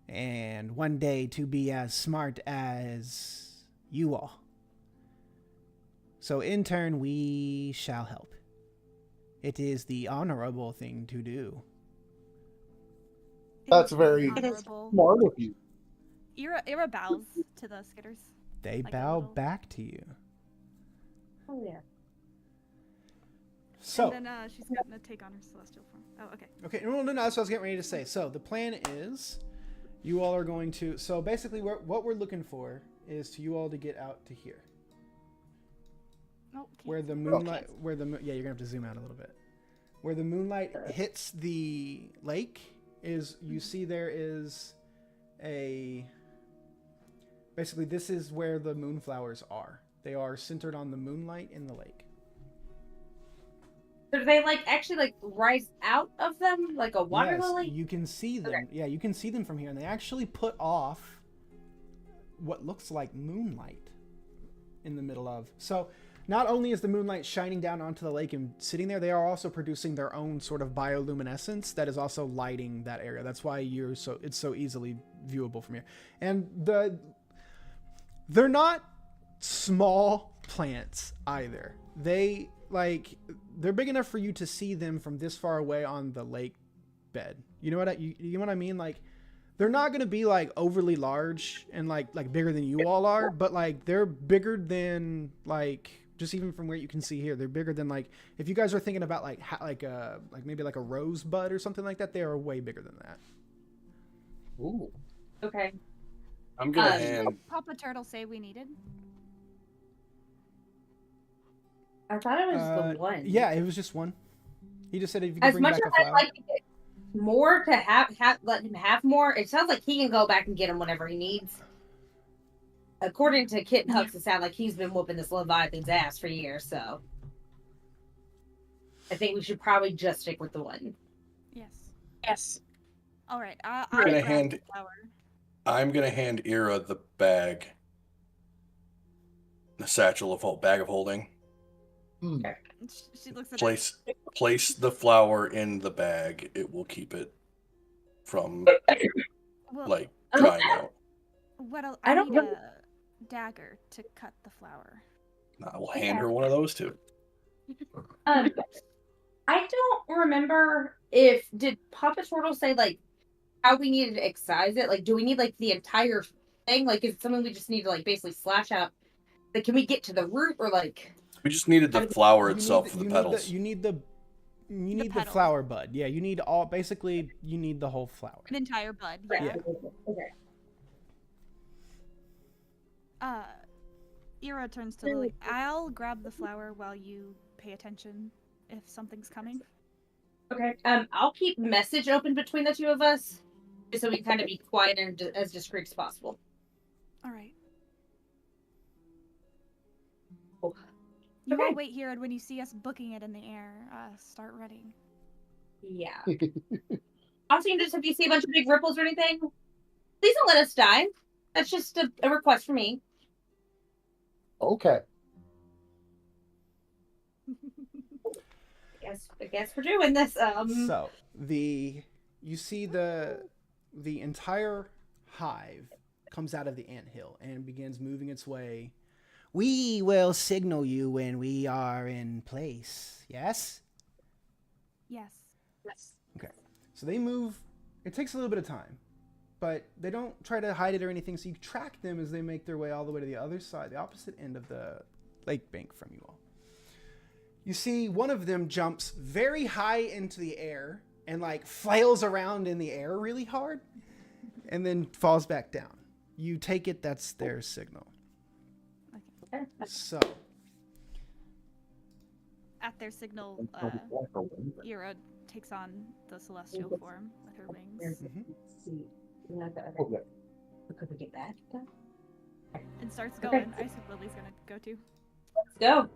And one day to be as smart as you all. So in turn, we shall help. It is the honorable thing to do. That's very honorable. smart of you. Ira bows to the skitters. They Like a bow little- back to you. Oh yeah. So, And then she's gonna take on her celestial form. Oh, okay. okay, no, that's what I was getting ready to say. So the plan is, you all are going to. So basically, what we're looking for is you all to get out to here, Oh, where the moonlight, yeah, you're gonna have to zoom out a little bit. Where the moonlight hits the lake is, you see there is a. Basically, this is where the moonflowers are. They are centered on the moonlight in the lake. So do they actually rise out of them like a water Yes, lily? you can see them. Okay. Yeah, you can see them from here, and they actually put off what looks like moonlight in the middle of. So, not only is the moonlight shining down onto the lake and sitting there, they are also producing their own sort of bioluminescence that is also lighting that area. That's why it's so easily viewable from here. And they're not small plants either. They're big enough for you to see them from this far away on the lake bed. You know what I mean? They're not going to be overly large and like bigger than you all are, but they're bigger than just even from where you can see here. They're bigger than if you guys are thinking about maybe a rosebud or something like that, they are way bigger than that. Ooh. Okay. I'm gonna hand. Papa Turtle say we needed? I thought it was the one. Yeah, it was just one. He just said if you could As bring much back as a I'd flower. like to get more to let him have more, it sounds like he can go back and get them whenever he needs. According to Kitten Hucks, it sounds like he's been whooping this Leviathan's ass for years, so I think we should probably just stick with the one. Yes. All right. I'll gonna grab hand- the flower. I'm gonna hand Ira the bag, the satchel of bag of holding. She looks at Place the flower in the bag. It will keep it from it. Well, drying out. what else? I I don't need a dagger to cut the flower. I will hand her one of those too. I don't remember did Papa Turtle say how we needed to excise it? Do we need the entire thing? Is it something we just need to basically slash out? Can we get to the root or We just needed the flower You itself need for the you petals. need the petals. flower bud. Yeah, you need you need the whole flower. An entire bud. Yeah. Okay. Ira turns to Lily. I'll grab the flower while you pay attention if something's coming. Okay. I'll keep message open between the two of us, just so we can kind of be quiet and as discreet as possible. All right. Oh. You Okay. all wait here, and when you see us booking it in the air, start running. Yeah. Also, just if you see a bunch of big ripples or anything, please don't let us die. That's just a request for me. Okay. I guess we're doing this. So you see the entire hive comes out of the anthill and begins moving its way. We will signal you when we are in place. Yes? Yes. Okay. So they move. It takes a little bit of time, but they don't try to hide it or anything. So you track them as they make their way all the way to the other side, the opposite end of the lake bank from you all. You see one of them jumps very high into the air and flails around in the air really hard and then falls back down. You take it that's their signal. Okay. So, At their signal, Ira takes on the celestial form with her wings Okay. Get back. and starts Okay. going. I assume Lily's gonna go too. Let's go.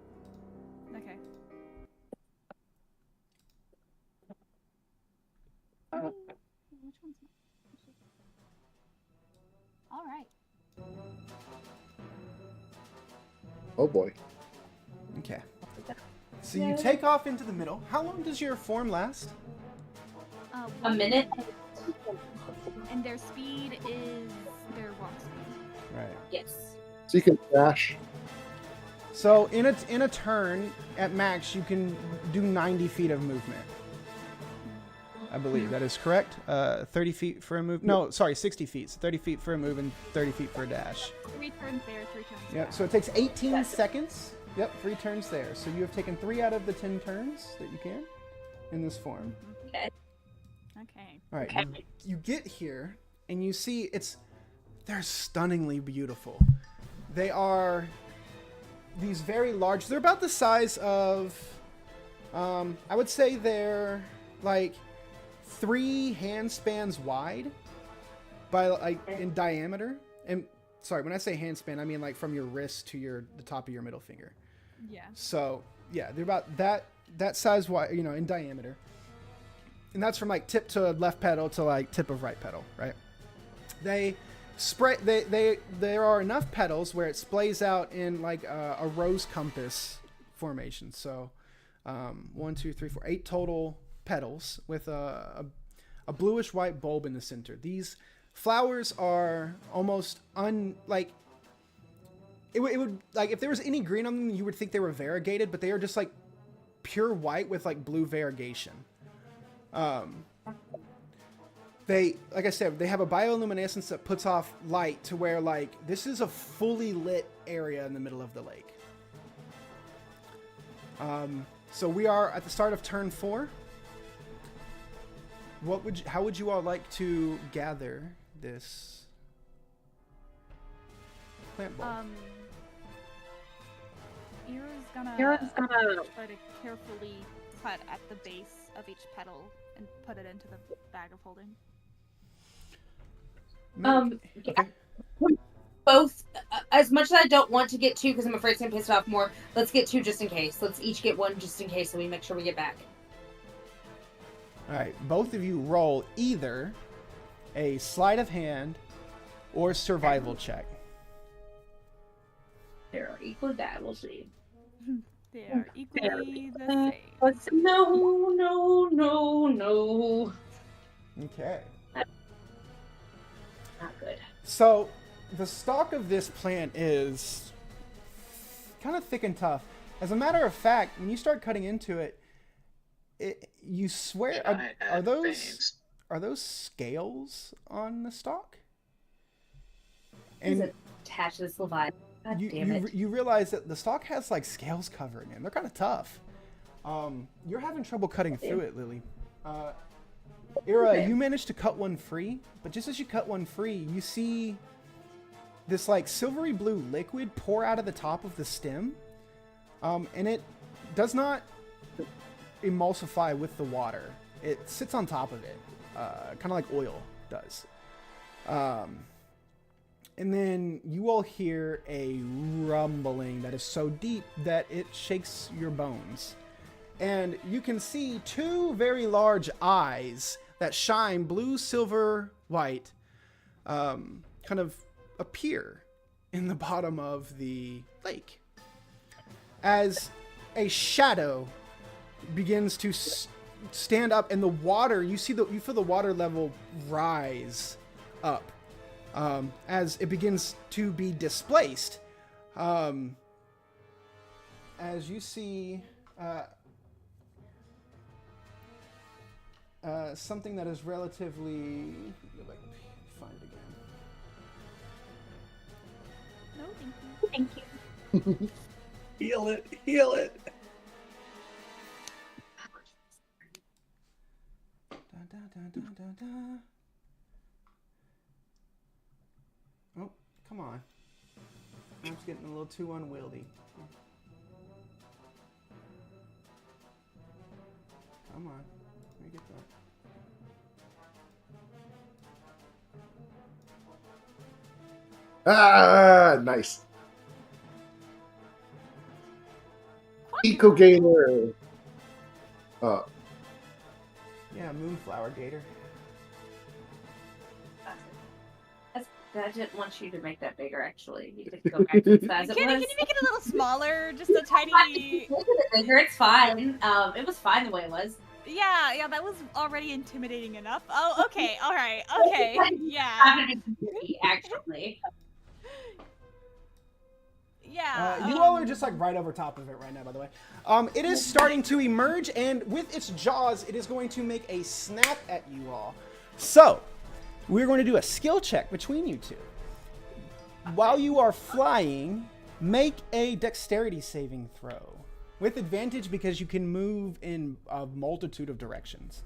Okay. Which one's all right. Oh boy. okay. So you take off into the middle. How long does your form last? A 1 minute. And their speed is their walk speed. Right. Yes. So you can dash. So in a turn at max, you can do 90 feet of movement. I believe that is correct. 30 feet for a move. No, sorry, 60 feet. So 30 feet for a move and 30 feet for a dash. 3 turns there, 3 turns Yeah. back. So it takes 18 seconds. Yep, 3 turns there. So you have taken 3 out of the 10 turns that you can in this form. Okay. All right, you get here and you see they're stunningly beautiful. They are these very large. They're about the size of, I would say they're like 3 hand spans wide, by like in diameter. And sorry, when I say hand span, I mean like from your wrist to the top of your middle finger. Yeah. So yeah, they're about that size wide, in diameter. And that's from like tip to left pedal to like tip of right pedal, right? There are enough pedals where it splays out in like a rose compass formation. So 1, 2, 3, 4, 8 total petals with a bluish white bulb in the center. These flowers are almost it would like if there was any green on them, you would think they were variegated, but they are just like pure white with like blue variegation. They, like I said, they have a bioluminescence that puts off light to where like this is a fully lit area in the middle of the lake. So we are at the start of turn 4. How would you all like to gather this plant bulb? Ira's gonna try to carefully cut at the base of each petal and put it into the bag of holding. Okay. Both, as much as I don't want to get 2 because I'm afraid it's going to piss it off more, let's get 2 just in case. Let's each get 1 just in case so we make sure we get back. All right, both of you roll either a sleight of hand or survival check. There are equal that, we'll see. They are equally the same. No. Okay. Not good. So, the stalk of this plant is kind of thick and tough. As a matter of fact, when you start cutting into it, you swear are those scales on the stalk? And attached to this Leviathan. God damn it. You realize that the stalk has like scales covering it. They're kind of tough. You're having trouble cutting through it, Lily. Ira, you managed to cut one free, but just as you cut one free, you see this like silvery blue liquid pour out of the top of the stem, and it does not emulsify with the water. It sits on top of it, kind of like oil does. And then you all hear a rumbling that is so deep that it shakes your bones. And you can see 2 very large eyes that shine blue, silver, white, kind of appear in the bottom of the lake. As a shadow begins to stand up in the water, you feel the water level rise up as it begins to be displaced. As you see something that is relatively... Go back and find it again. No, thank you. Thank you. Heal it. Oh, on. I'm just getting a little too unwieldy. Come on. Let me get that. Ah, nice. Eco Gator. Yeah, Moonflower Gator. I didn't want you to make that bigger, actually. You could go back to the size it Can was. you make it a little smaller? Just a Make tiny. it bigger, it's fine. It was fine the way it was. Yeah, that was already intimidating enough. Oh, okay, all right, okay, yeah, Actually. yeah. You all are just like right over top of it right now, by the way. It is starting to emerge, and with its jaws, it is going to make a snap at you all. So, we're going to do a skill check between you two. While you are flying, make a dexterity saving throw. With advantage because you can move in a multitude of directions.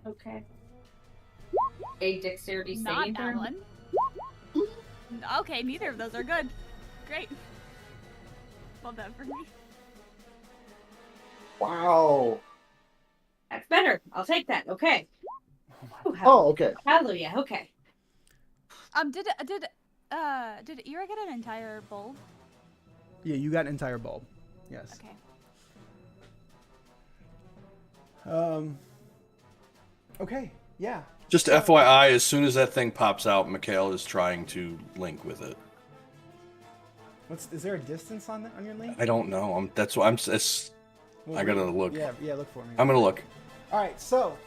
Okay. A dexterity Not saving that throw? one. Okay, neither of those are good. Great. Well done for me. Wow. That's better. I'll take that. Okay. Oh, okay. Hallelujah. Okay. Did Ira get an entire bulb? Yeah, you got an entire bulb. Yes. Okay. Okay, yeah. Just FYI, as soon as that thing pops out, Mikhail is trying to link with it. Is there a distance on your link? I don't know. That's why I gotta look. Yeah, look for me. I'm gonna look. All right, so,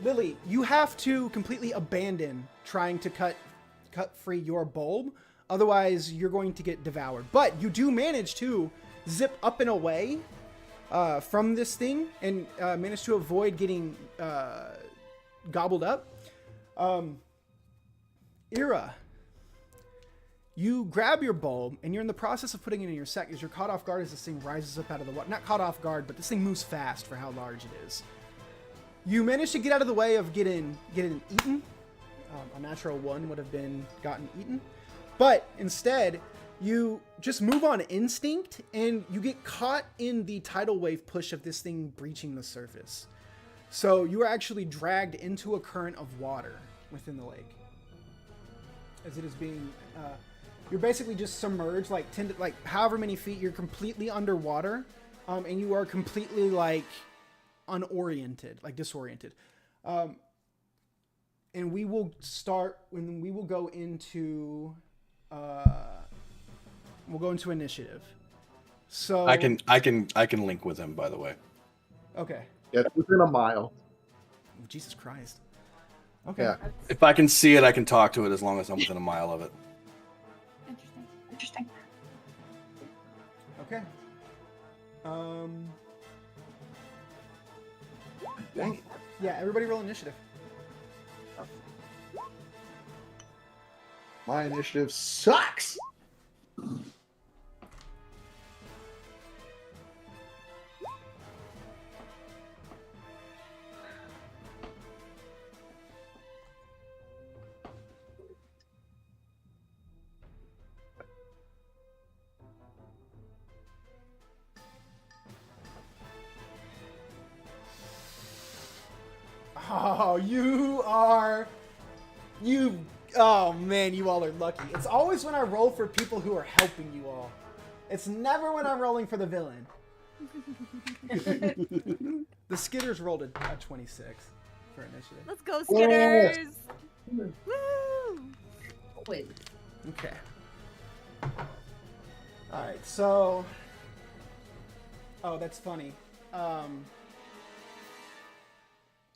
Lily, you have to completely abandon trying to cut free your bulb. Otherwise, you're going to get devoured. But you do manage to zip up and away from this thing and manage to avoid getting gobbled up. Ira, you grab your bulb and you're in the process of putting it in your sack as you're caught off guard as this thing rises up out of the water. Not caught off guard, but this thing moves fast for how large it is. You manage to get out of the way of getting eaten. A natural one would have been gotten eaten. But instead, you just move on instinct and you get caught in the tidal wave push of this thing breaching the surface. So you are actually dragged into a current of water within the lake. As it is being, you're basically just submerged like however many feet, you're completely underwater. And you are completely unoriented, disoriented. And we will go into initiative. So I can link with him, by the way. Okay. Yeah, it's within a mile. Jesus Christ. Okay. Yeah. If I can see it, I can talk to it as long as I'm within a mile of it. Interesting. Okay. Yeah, everybody roll initiative. My initiative sucks. Oh man, you all are lucky. It's always when I roll for people who are helping you all. It's never when I'm rolling for the villain. The Skitters rolled a 26 for initiative. Let's go, Skitters! Yes. Woo! Wait. Okay. Alright, so... Oh, that's funny.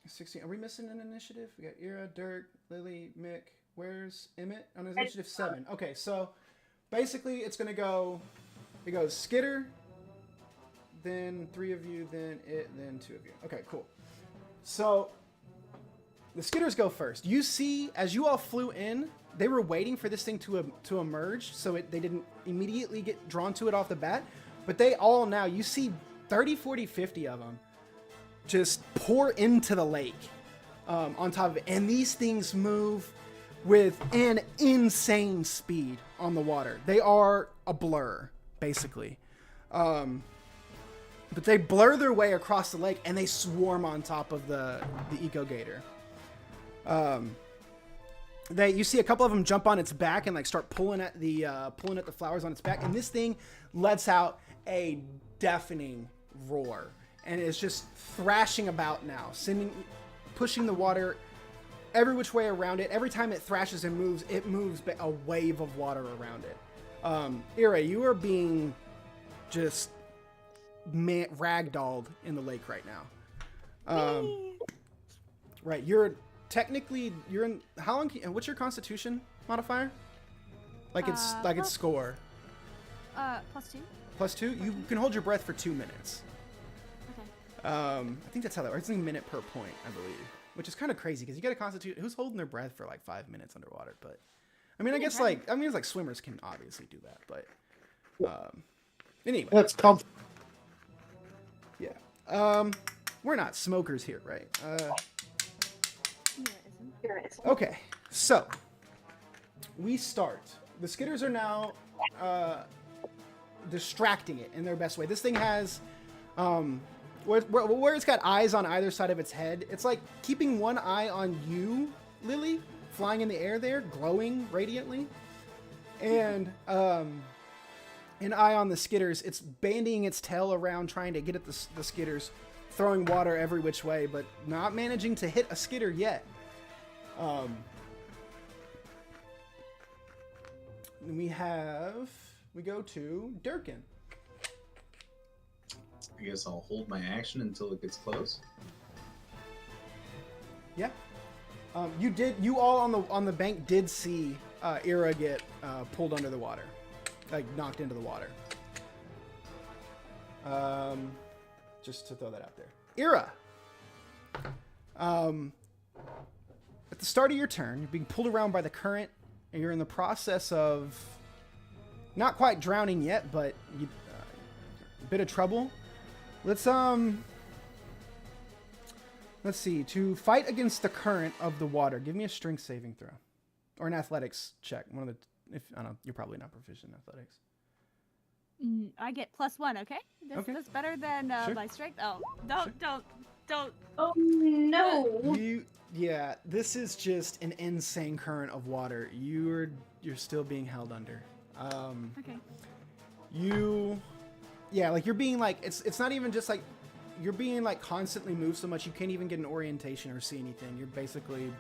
16. Are we missing an initiative? We got Ira, Dirk, Lily, Mick. Where's Emmett? On initiative 7. Okay, so basically it's going to go... It goes Skitter, then 3 of you, then it, then 2 of you. Okay, cool. So the Skitters go first. You see, as you all flew in, they were waiting for this thing to emerge, so they didn't immediately get drawn to it off the bat. But they all now, you see 30, 40, 50 of them just pour into the lake on top of it. And these things move with an insane speed on the water. They are a blur, basically. But they blur their way across the lake, and they swarm on top of the Eco Gator. You see a couple of them jump on its back and like start pulling at the flowers on its back, and this thing lets out a deafening roar, and it's just thrashing about now, pushing the water every which way around it. Every time it thrashes and moves, it moves a wave of water around it. Ira, you are being just ragdolled in the lake right now. Right, you're in how long? What's your Constitution modifier? It's score. +2. +2. You can hold your breath for 2 minutes. Okay. I think that's how that works. It's a minute per point, I believe, which is kind of crazy because you got a Constitution. Who's holding their breath for like 5 minutes underwater? But I mean, I guess it's like swimmers can obviously do that, but anyway. That's comfortable. Yeah. We're not smokers here, right? Okay, so we start. The skitters are now distracting it in their best way. This thing has, where it's got eyes on either side of its head. It's like keeping one eye on you, Lily, flying in the air there, glowing radiantly, and an eye on the skitters. It's bandying its tail around, trying to get at the skitters, throwing water every which way, but not managing to hit a skitter yet. We go to Durkin. I guess I'll hold my action until it gets close. Yeah. You all on the bank did see Ira get pulled under the water, like knocked into the water. Just to throw that out there. Ira. At the start of your turn, you're being pulled around by the current, and you're in the process of not quite drowning yet, but a bit of trouble. Let's see. To fight against the current of the water, give me a strength saving throw, or an athletics check. I don't know, you're probably not proficient in athletics. I get +1. Okay. That's better than Sure. my strength. Oh, don't. Oh no! Yeah, this is just an insane current of water. You're still being held under. Okay. Like you're being like it's not even just like you're being like constantly moved so much you can't even get an orientation or see anything. You're basically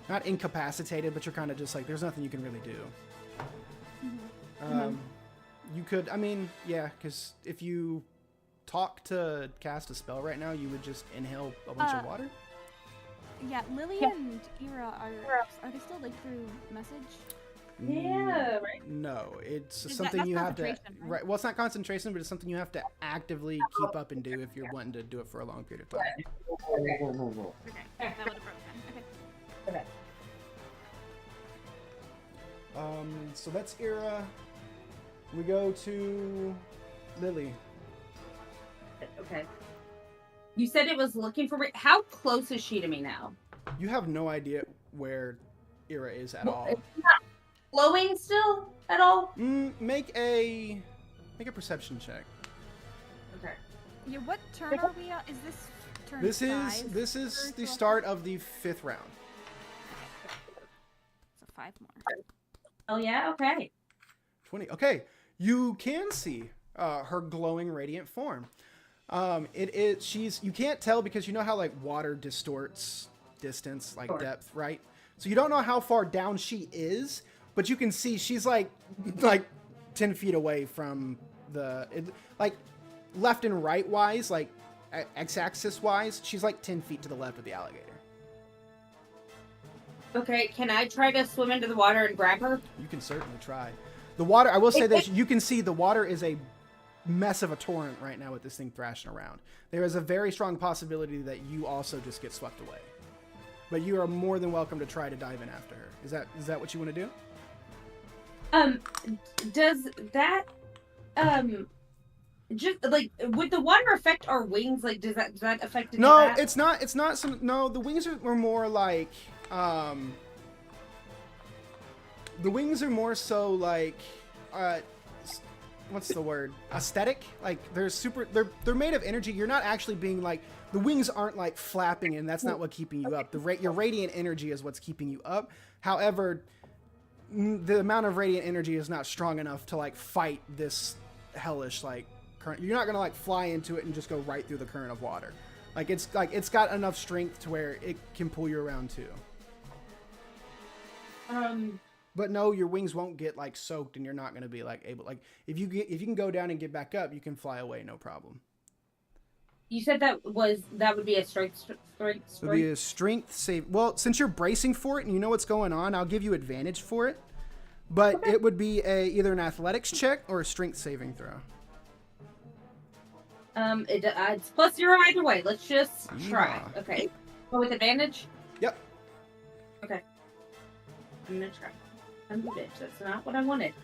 not incapacitated, but you're kind of just like there's nothing you can really do. You could, because if you talk to cast a spell right now, you would just inhale a bunch of water. Yeah, Lily and Ira are they still like through message? Yeah, right. No, it's something you have to. Right. Well, it's not concentration, but it's something you have to actively keep up and do if you're wanting to do it for a long period of time. Okay, that would have broken. Okay. So that's Ira. We go to Lily. Okay. You said it was looking for me. How close is she to me now? You have no idea where Ira is at all. It's not glowing still at all? Make a perception check. Okay. Yeah, what turn are we at? Is this turn This 5? is the start of the 5th round. So 5 more. Oh yeah, okay. 20. Okay, you can see her glowing radiant form. You can't tell because you know how like water distorts distance, like depth, right? So you don't know how far down she is, but you can see she's like 10 feet away from like left and right wise, like x-axis wise, she's like 10 feet to the left of the alligator. Okay, can I try to swim into the water and grab her? You can certainly try. The water, I will say this, you can see the water is a mess of a torrent right now with this thing thrashing around. There is a very strong possibility that you also just get swept away. But you are more than welcome to try to dive in after her. Is that what you want to do? Does that just like would the water affect our wings? Like does that affect No, that? it's not the wings were more like The wings are more so like, what's the word? Aesthetic. Like they're made of energy. You're not actually being like, the wings aren't like flapping, and that's not what's keeping you up. Your radiant energy is what's keeping you up. However, the amount of radiant energy is not strong enough to like fight this hellish like current. You're not gonna like fly into it and just go right through the current of water. It's got enough strength to where it can pull you around too. But no, your wings won't get like soaked, and you're not gonna be like able like if you can go down and get back up, you can fly away, no problem. You said that would be a strength. It would be a strength save. Well, since you're bracing for it and you know what's going on, I'll give you advantage for it. But okay. It would be either an athletics check or a strength saving throw. It's +0 either way. Let's just try. Yeah. Okay. Go with advantage? Yep. Okay. I'm gonna try. I'm a bitch. That's not what I wanted.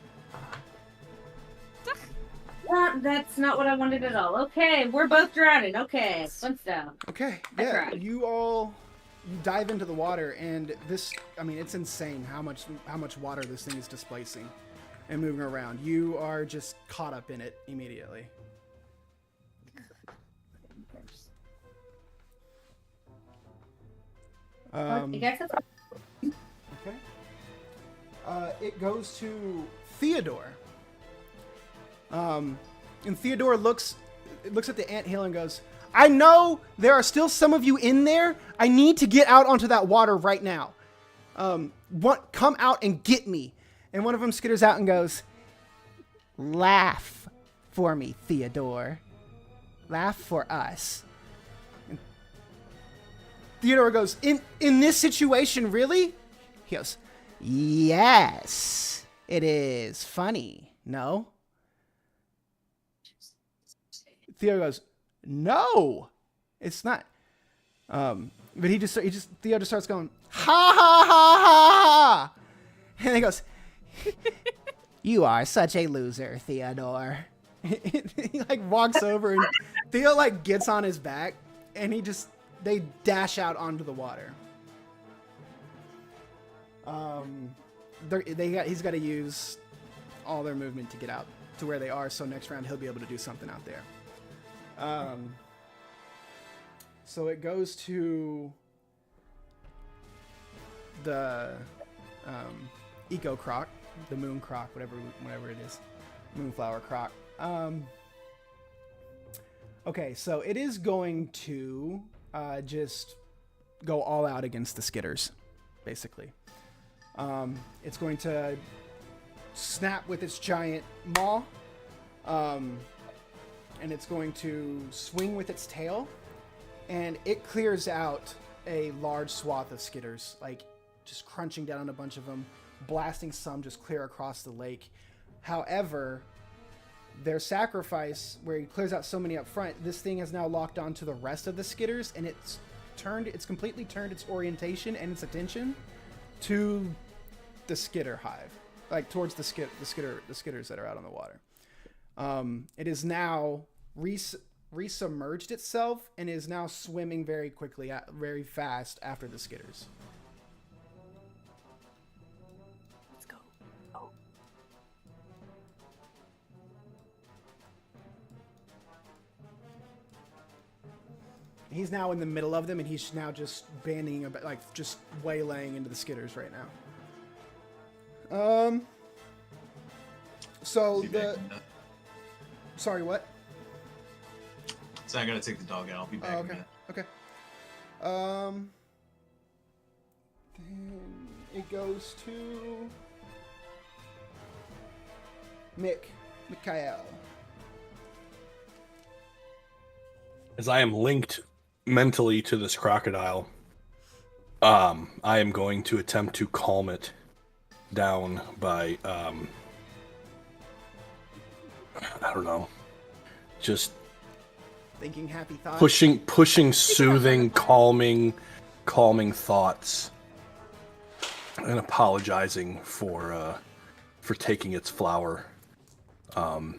That's not what I wanted at all. Okay, we're both drowning. Okay, one's down. Okay, yeah, you dive into the water, and this, I mean, it's insane how much water this thing is displacing and moving around. You are just caught up in it immediately. Okay. It goes to Theodore. And Theodore looks at the anthill and goes, I know there are still some of you in there. I need to get out onto that water right now. Come out and get me. And one of them skitters out and goes, laugh for me, Theodore. Laugh for us. And Theodore goes, in this situation, really? He goes, yes, it is funny. No? Theo goes, no, it's not. But Theo just starts going, ha ha ha ha ha, and he goes, you are such a loser, Theodore. He like walks over and Theo like gets on his back, and they dash out onto the water. He's got to use all their movement to get out to where they are. So next round he'll be able to do something out there. So it goes to the Eco Croc, the Moon Croc, whatever it is, Moonflower Croc. Okay, so it is going to just go all out against the Skitters, basically. It's going to snap with its giant maw. And it's going to swing with its tail, and it clears out a large swath of Skitters, like just crunching down on a bunch of them, blasting some just clear across the lake. However, their sacrifice, where he clears out so many up front, this thing has now locked onto the rest of the Skitters, and it's completely turned its orientation and its attention to the Skitter hive, like towards the Skitters that are out on the water. It is now resubmerged itself and is now swimming very quickly, very fast after the Skitters. Let's go. Oh. He's now in the middle of them, and he's now just banding about, like just waylaying into the Skitters right now. So the. Sorry, what? So I gotta take the dog out. I'll be back in a minute. Okay. Then it goes to Mikhail. As I am linked mentally to this crocodile, I am going to attempt to calm it down by, I don't know, just thinking happy thoughts, pushing soothing, calming thoughts, and apologizing for taking its flower, and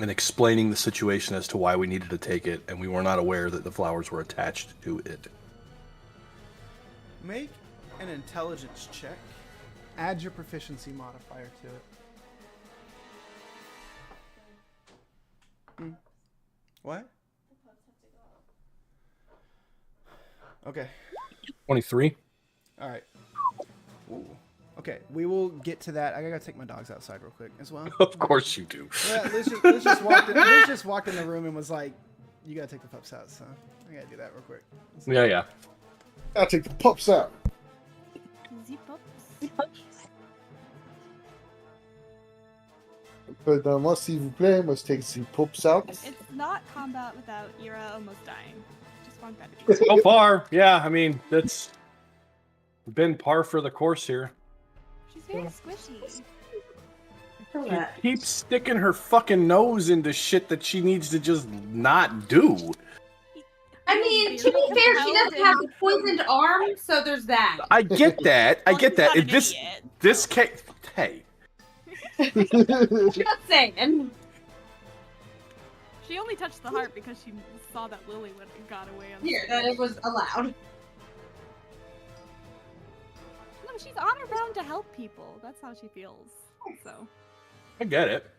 explaining the situation as to why we needed to take it, and we were not aware that the flowers were attached to it. Make an intelligence check. Add your proficiency modifier to it. What? Okay. 23. All right. Ooh. Okay, we will get to that. I gotta take my dogs outside real quick as well. Of course you do. Yeah, Liz just walked in the room and was like, "You gotta take the pups out." So I gotta do that real quick. Yeah. I'll take the pups out. Pardon-moi, s'il vous plaît, must take the pups out. It's not combat without Ira almost dying. Just want that to be So far, yeah, I mean, that's been par for the course here. She's very squishy. She keeps sticking her fucking nose into shit that she needs to just not do. I mean, to be fair, she doesn't have a poisoned arm, so there's that. I get that. I Well, get she's that. not an This idiot. this case, hey, Just saying. She only touched the heart because she saw that Lily went and got away on the Here, that it was allowed. No, she's honor bound to help people. That's how she feels. So I get it.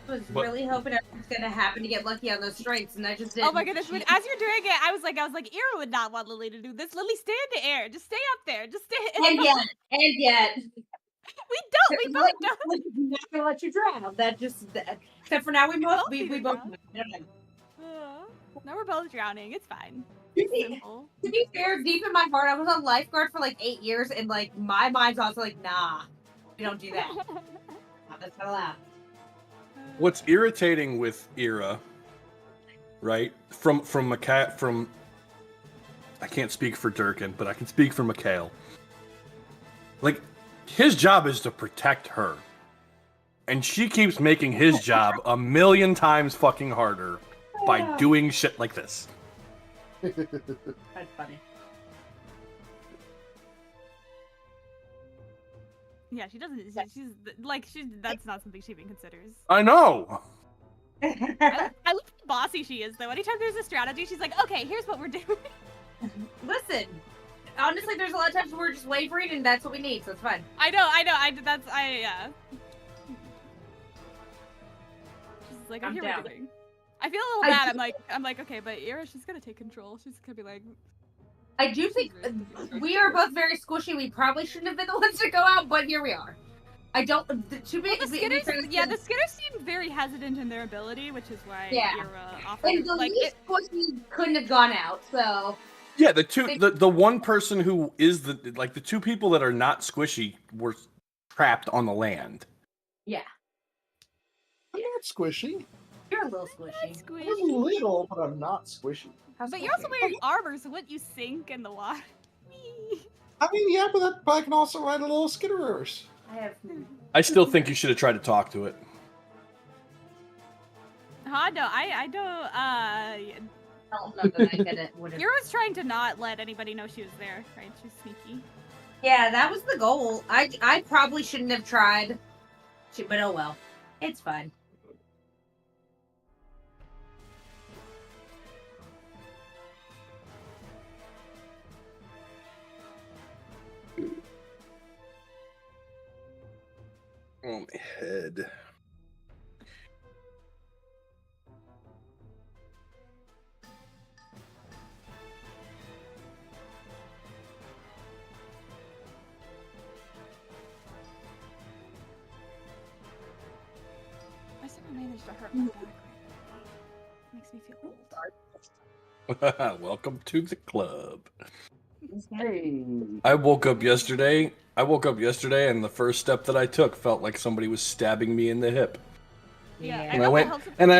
I was But- really hoping everything's gonna happen to get lucky on those strengths, and I just didn't. oh my goodness! As you're doing it, I was like, Ira would not want Lily to do this. Lily, stay in the air. Just stay up there. Just stay. And yet, we don't. We both don't. I'm not gonna let you drown. Except for now, we both. We both. drown. I don't know. Now we're both drowning. It's fine. To It's simple. be fair, deep in my heart, I was a lifeguard for like 8 years, and like my mind's also like, nah, we don't do that. That's not allowed. What's irritating with Ira, right? From I can't speak for Durkin, but I can speak for Mikhail. Like, his job is to protect her. And she keeps making his job a million times fucking harder by doing shit like this. That's funny. Yeah, she doesn't. She's that's not something she even considers. I know. I love how bossy she is, though. Anytime there's a strategy, she's like, "Okay, here's what we're doing." Listen, honestly, there's a lot of times we're just wavering, and that's what we need, so it's fine. I know. Yeah. She's like, I'm "I hear down. what you're doing." I feel a little bad. I'm like, okay, but Ira, she's gonna take control. She's gonna be like. I do think we are both very squishy. We probably shouldn't have been the ones to go out, but here we are. I don't. Too big. The Skitters, the Skitters seem very hesitant in their ability, which is why Yeah. Ira offered. And the least squishy couldn't have gone out, so. Yeah, the one person who is the two people that are not squishy were trapped on the land. Yeah. I'm not squishy. You're a little squishy. I'm a little, but I'm not squishy. But you're also wearing armor, so wouldn't you sink in the water? I mean, yeah, but I can also ride a little skitterers. I still think you should have tried to talk to it. No, I don't. don't know that I could have. Ira's trying to not let anybody know she was there, right? She's sneaky. Yeah, that was the goal. I probably shouldn't have tried, but oh well, it's fine. Oh, my head. I somehow managed to hurt my back. Makes me feel old. Welcome to the club. Hey. I woke up yesterday, and the first step that I took felt like somebody was stabbing me in the hip. Yeah. And I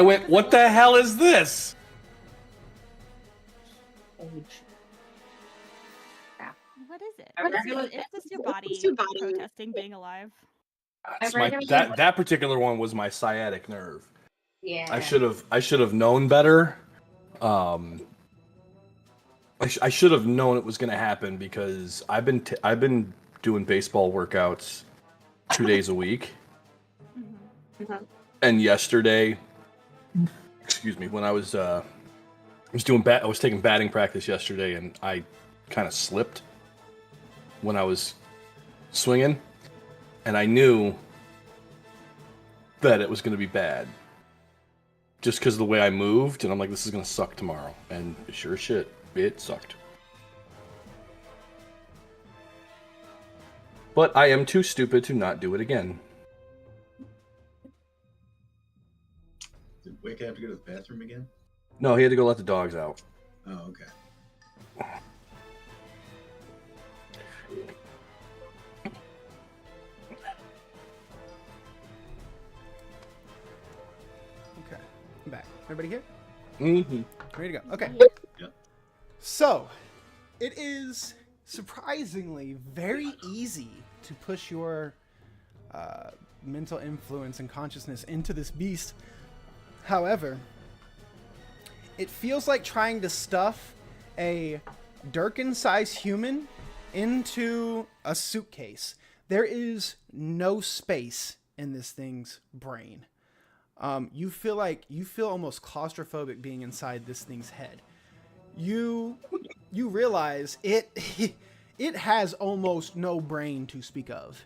went, what the hell is this? What is it? Is this your body protesting being alive? It's that particular one was my sciatic nerve. Yeah. I should have known better. I should have known it was going to happen because I've been doing baseball workouts 2 days a week, And yesterday, excuse me, when I was taking batting practice yesterday, and I kind of slipped when I was swinging, and I knew that it was going to be bad. Just because of the way I moved, and I'm like, this is going to suck tomorrow. And sure as shit, it sucked. But I am too stupid to not do it again. Did Wake have to go to the bathroom again? No, he had to go let the dogs out. Oh, okay. Okay, I'm back. Everybody here? Mm-hmm. Ready to go. Okay. Yep. So, it is surprisingly very easy to push your mental influence and consciousness into this beast. However, it feels like trying to stuff a Durkin-sized human into a suitcase. There is no space in this thing's brain. You feel almost claustrophobic being inside this thing's head. You realize it has almost no brain to speak of.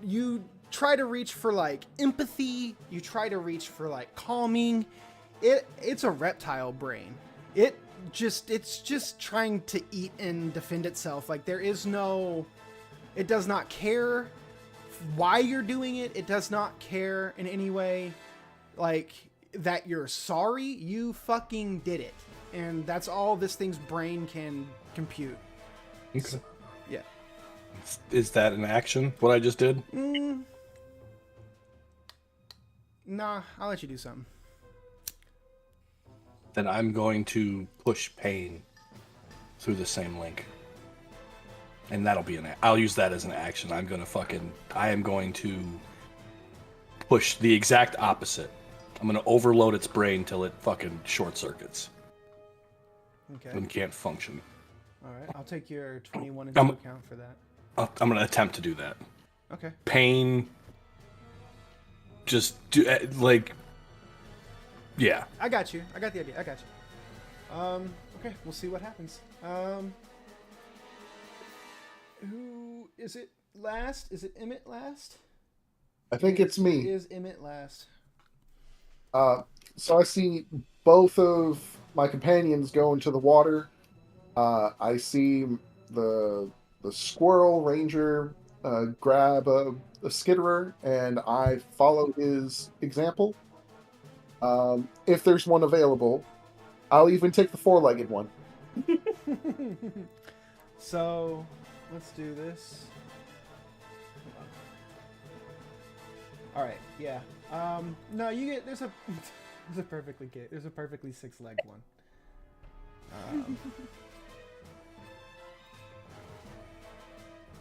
You try to reach for like empathy, you try to reach for like calming. It's a reptile brain. It's just trying to eat and defend itself. Like it does not care why you're doing it. It does not care in any way like that you're sorry. You fucking did it. And that's all this thing's brain can compute. Okay. So, yeah. Is that an action, what I just did? Nah, I'll let you do something. Then I'm going to push pain through the same link. And that'll be I'll use that as an action. I am going to push the exact opposite. I'm going to overload its brain till it fucking short circuits. Okay. And can't function. All right. I'll take your 21 into account for that. I'm going to attempt to do that. Okay. Pain. Just do yeah. I got you. I got the idea. I got you. Okay. We'll see what happens. Who is it last? Is it Emmett last? I think it's me. It is Emmett last. So I see both of my companions go into the water. I see the squirrel ranger grab a skitterer, and I follow his example. If there's one available, I'll even take the four-legged one. So let's do this. All right. Yeah. No, you get there's a perfectly six-legged one.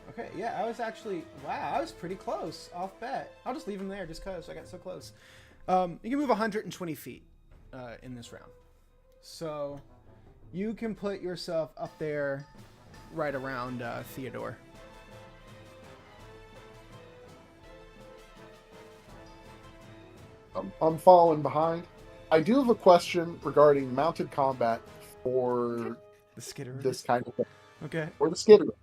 Okay, yeah, I was pretty close off bet. I'll just leave him there just because I got so close. You can move 120 feet in this round. So you can put yourself up there right around Theodore. I'm following behind. I do have a question regarding mounted combat for The skitterer. this kind of thing. Okay. Or the skitterer.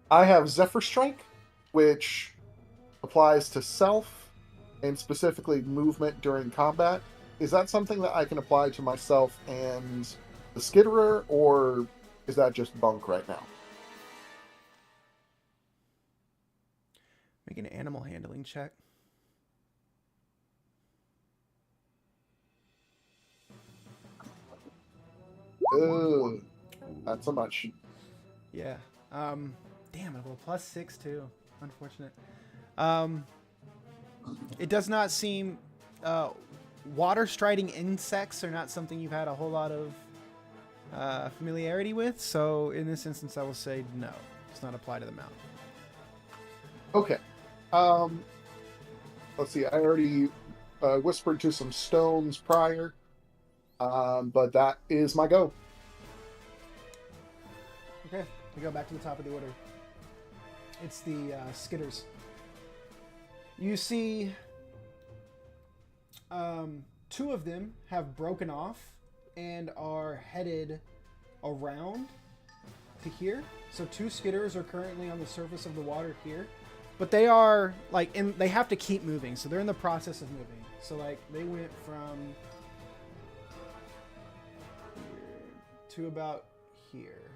I have Zephyr Strike, which applies to self and specifically movement during combat. Is that something that I can apply to myself and the skitterer, or is that just bunk right now? Make an animal handling check. Ugh, not so much. Yeah. Damn, I have a +6 too. Unfortunate. It does not seem water striding insects are not something you've had a whole lot of familiarity with. So in this instance, I will say no. It's not applied to the mount. Okay. Let's see. I already whispered to some stones prior, but that is my go. Okay, we go back to the top of the order. It's the Skitters. You see, two of them have broken off and are headed around to here. So 2 skitters are currently on the surface of the water here, but they are like, they have to keep moving. So they're in the process of moving. So like they went from here to about here,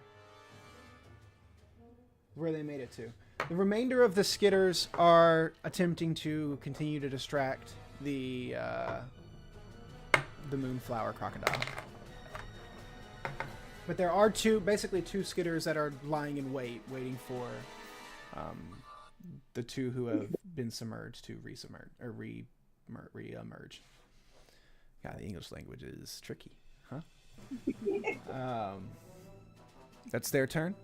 where they made it to. The remainder of the skitters are attempting to continue to distract the moonflower crocodile. But there are basically two skitters that are lying in wait, waiting for the 2 who have been submerged to re-emerge. God, the English language is tricky, huh? That's their turn.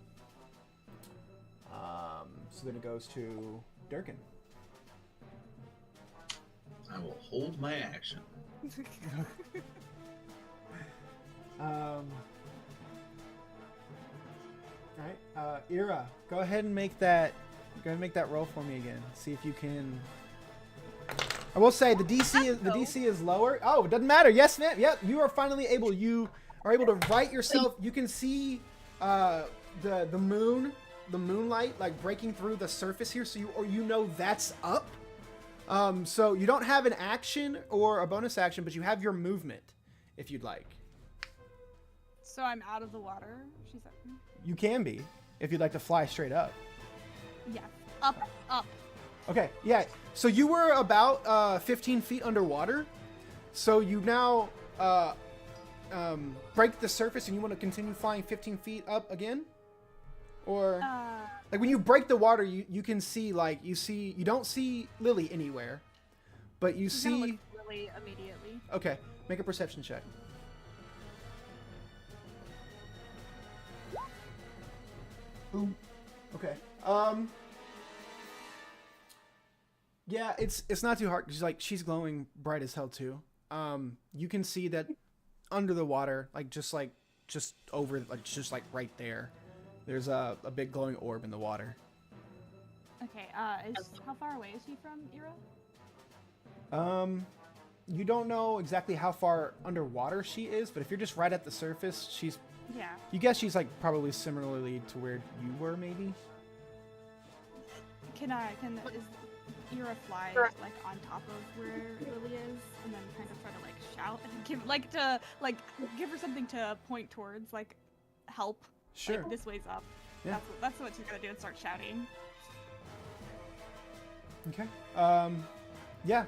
So then it goes to Durkin. I will hold my action. All right, Ira, go ahead and make that. Go ahead and make that roll for me again. See if you can. I will say the DC is lower. Oh, it doesn't matter. Yes, ma'am. Yep, you are finally able. You are able to write yourself. You can see the moonlight like breaking through the surface here. So you know that's up. So you don't have an action or a bonus action, but you have your movement if you'd like. So I'm out of the water. She's up. You can be if you'd like to fly straight up. Yeah, up. Okay, yeah. So you were about 15 feet underwater. So you now break the surface and you want to continue flying 15 feet up again? Or like when you break the water, you can see you don't see Lily anywhere, but you see Lily immediately. Okay, make a perception check. Ooh. Okay. Yeah, it's not too hard. She's glowing bright as hell too. You can see that under the water, just over, just right there, there's a big glowing orb in the water. Okay. How far away is she from Ira? You don't know exactly how far underwater she is, but if you're just right at the surface, she's. Yeah. You guess she's probably similarly to where you were, maybe. Is Ira fly on top of where Lily is, and then kind of try to shout and give her something to point towards, help. Sure. This way's up. Yeah. That's what she's gonna do and start shouting. Okay. Yeah.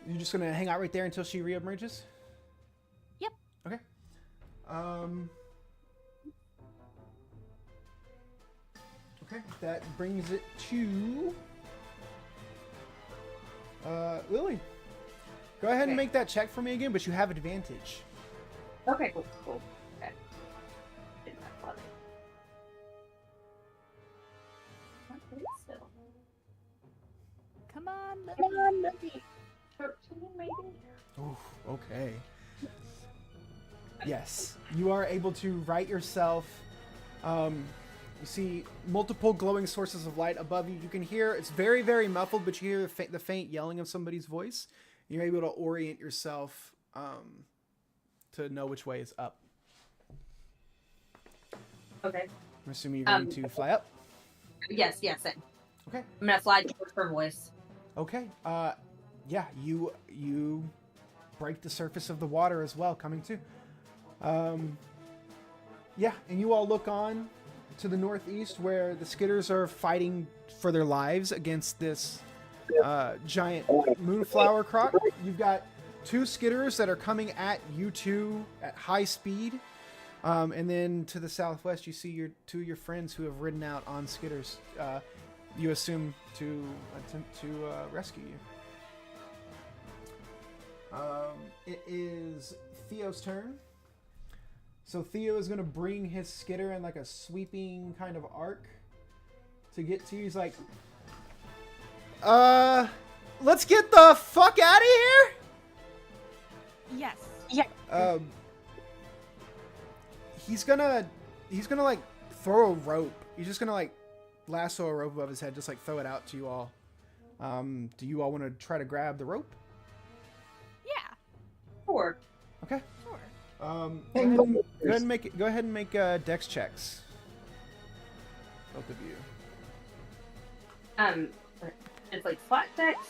You're just gonna hang out right there until she reemerges? Yep. Okay. Okay, that brings it to Lily. Go ahead and make that check for me again, but you have advantage. Okay, cool. Okay. Did that bother. Okay, still. Come on, Lily. Come on, Lily. 13, maybe? Ooh, okay. Yes, you are able to right yourself. You see multiple glowing sources of light above you. You can hear, it's very, very muffled, but you hear the faint yelling of somebody's voice. You're able to orient yourself to know which way is up. Okay. I'm assuming you're going to fly up? Yes, same. Okay. I'm gonna fly towards her voice. Okay. Yeah, you break the surface of the water as well, coming to. Yeah, and you all look on to the northeast where the skitters are fighting for their lives against this giant moonflower croc. You've got 2 skitters that are coming at you two at high speed. And then to the southwest, you see 2 of your friends who have ridden out on skitters. You assume to attempt to rescue you. It is Theo's turn. So Theo is going to bring his skitter in a sweeping kind of arc to get to you. He's like, let's get the fuck out of here? Yes. Yeah. He's gonna throw a rope. He's just gonna lasso a rope above his head, just throw it out to you all. Do you all want to try to grab the rope? Yeah, Sure. Okay. sure. Go ahead and make dex checks. Both of you. It's like flat decks.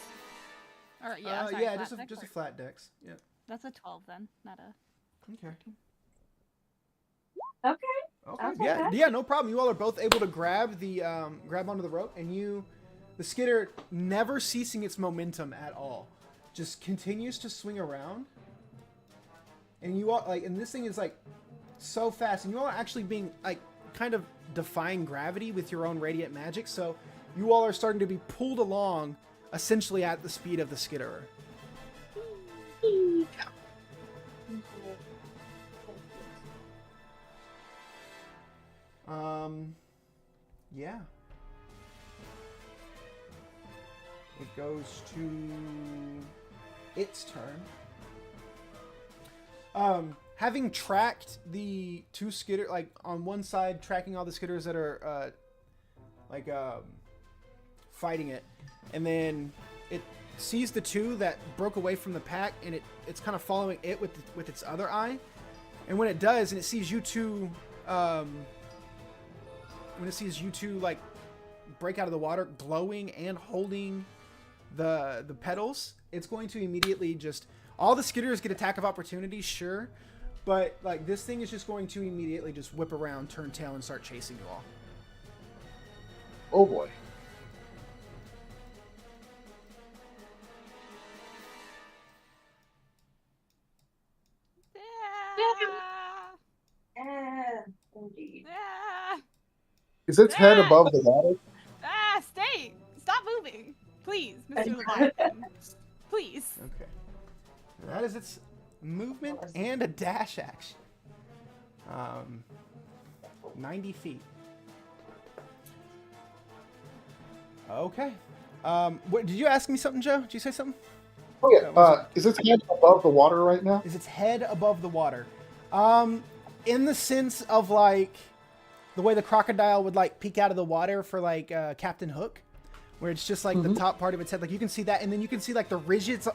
Or yeah, sorry, yeah, flat just deck a or- flat dex. Yeah. That's a 12 then, not a. Okay. Okay. Okay. That's Yeah. okay. Yeah. No problem. You all are both able to grab onto the rope, and the skidder, never ceasing its momentum at all, just continues to swing around. And you all and this thing is like so fast, and you all are actually being like kind of defying gravity with your own radiant magic. So you all are starting to be pulled along, essentially at the speed of the skidder. Yeah. It goes to its turn. Having tracked the two skidder, like on one side, tracking all the skidders that are, fighting it, and then it sees the two that broke away from the pack, and it's kind of following it with its other eye, and when it does, and it sees you two, like break out of the water, glowing and holding the pedals, it's going to immediately just. All the skidders get attack of opportunity, sure, but like this thing is just going to immediately just whip around, turn tail, and start chasing you all. Oh boy. Indeed. Is its head above the water? Stay! Stop moving! Please, Mr. Leviathan. Please. Okay. That is its movement and a dash action. 90 feet. Okay. What did you ask me something, Joe? Did you say something? Oh yeah. Is its head above the water right now? Is its head above the water? In the sense of like the way the crocodile would like peek out of the water for like Captain Hook, where it's just like the top part of its head. Like you can see that, and then you can see like the ridges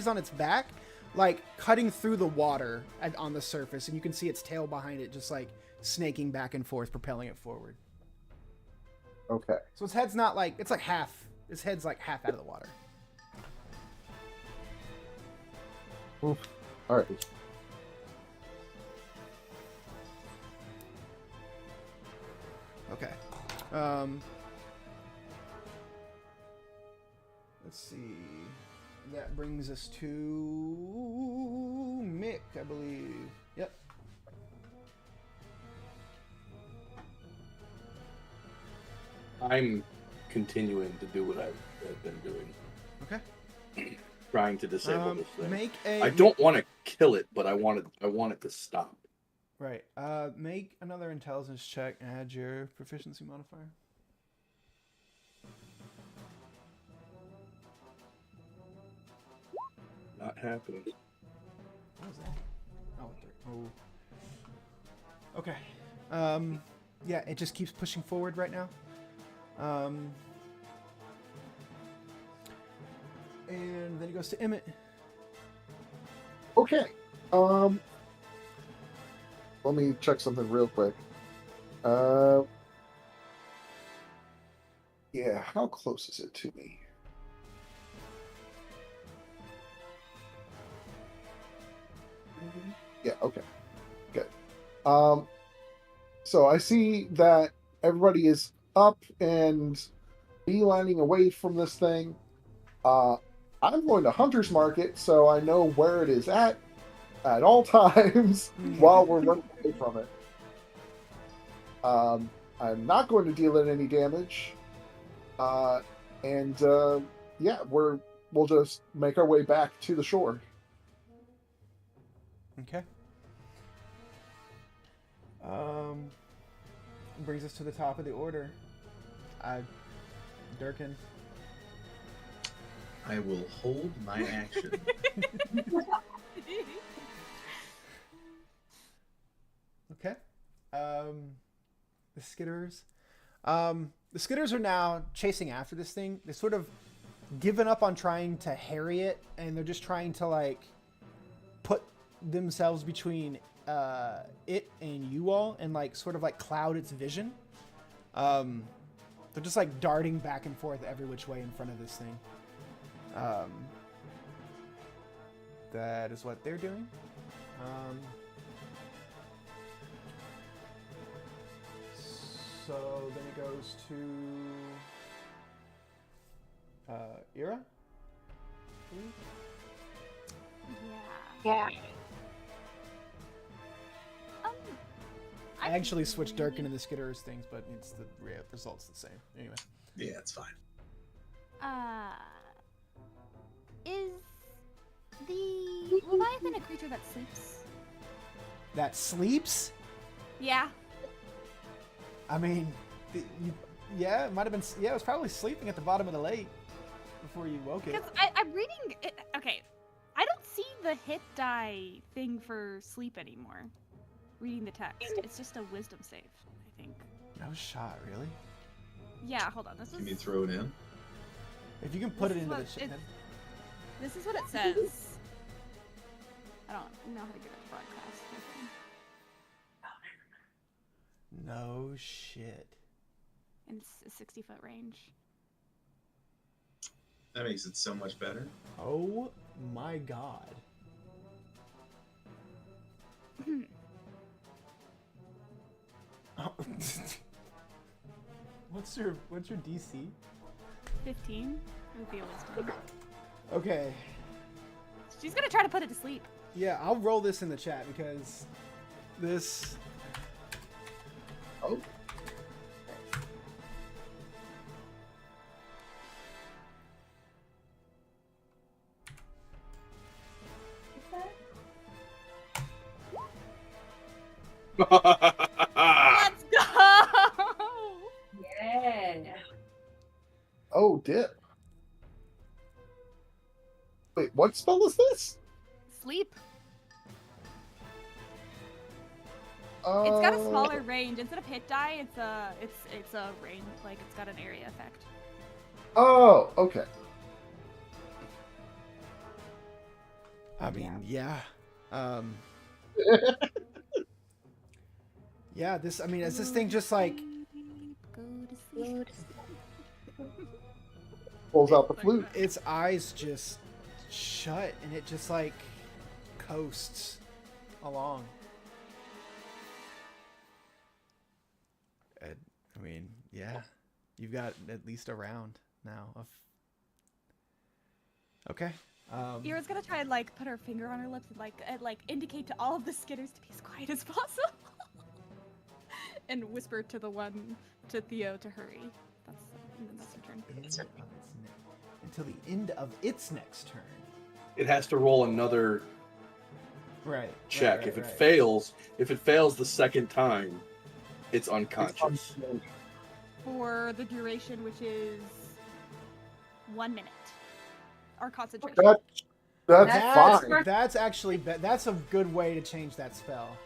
on its back, like cutting through the water on the surface, and you can see its tail behind it, just like snaking back and forth, propelling it forward. Okay. So its head's not like it's like half. Its head's like half out of the water. Oof. All right. Okay. Let's see. That brings us to Mick, I believe. Yep. I'm continuing to do what I've been doing. Okay. Trying to disable this thing. I don't want to kill it, but I want it to stop. Right. Make another intelligence check and add your proficiency modifier. Not happening. What was that? Oh, 3. Oh. Okay. Yeah, it just keeps pushing forward right now. And then it goes to Emmett. Okay. Let me check something real quick. Yeah, how close is it to me? Yeah, okay. Good. So I see that everybody is up and beelining away from this thing. I'm going to Hunter's Market, so I know where it is at all times while we're running away from it. I'm not going to deal it any damage. Yeah, we'll just make our way back to the shore. Okay. Brings us to the top of the order. Durkin. I will hold my action. Okay. The skidders. The skidders are now chasing after this thing. They sort of given up on trying to harry it, and they're just trying to like put themselves between it and you all, and like sort of like cloud its vision. They're just like darting back and forth every which way in front of this thing. That is what they're doing. So then it goes to Ira. Yeah. I actually switched Durkin into the Skitter's things, but it's the result's the same. Anyway. Yeah, it's fine. Is the Leviathan a creature that sleeps? That sleeps? Yeah. I mean, yeah, it might have been. Yeah, it was probably sleeping at the bottom of the lake before you woke it. Because I'm reading. Okay, I don't see the hit die thing for sleep anymore. Reading the text, it's just a wisdom save, I think. No shot, really? Yeah, hold on. This Can you is. throw it in? If you can put This it is into the what chat. This is what it says. I don't know how to get it broadcast. No shit. In a 60-foot range. That makes it so much better. Oh my god. Oh. What's your DC? 15 would be a wisdom. Okay. She's gonna try to put it to sleep. Yeah, I'll roll this in the chat because this. Oh. Let's go! Yeah. Oh, dip. Wait, what spell is this? Sleep. It's got a Oh. smaller range. Instead of hit die, it's a range, like it's got an area effect. Oh, okay. I mean, yeah. Yeah, this. I mean, is this thing just like? Go to sleep. Pulls out the flute. Its eyes just shut, and it just like coasts along. I mean, yeah, you've got at least a round now of. Okay. Ira's gonna try and like put her finger on her lips and like indicate to all of the Skitters to be as quiet as possible, and whisper to Theo to hurry. That's her turn. Until the end of its next turn. It has to roll another Right. check. right, if it right. fails the second time, it's unconscious. For the duration, which is 1 minute, or concentration. That's That's, fine. that's actually that's a good way to change that spell.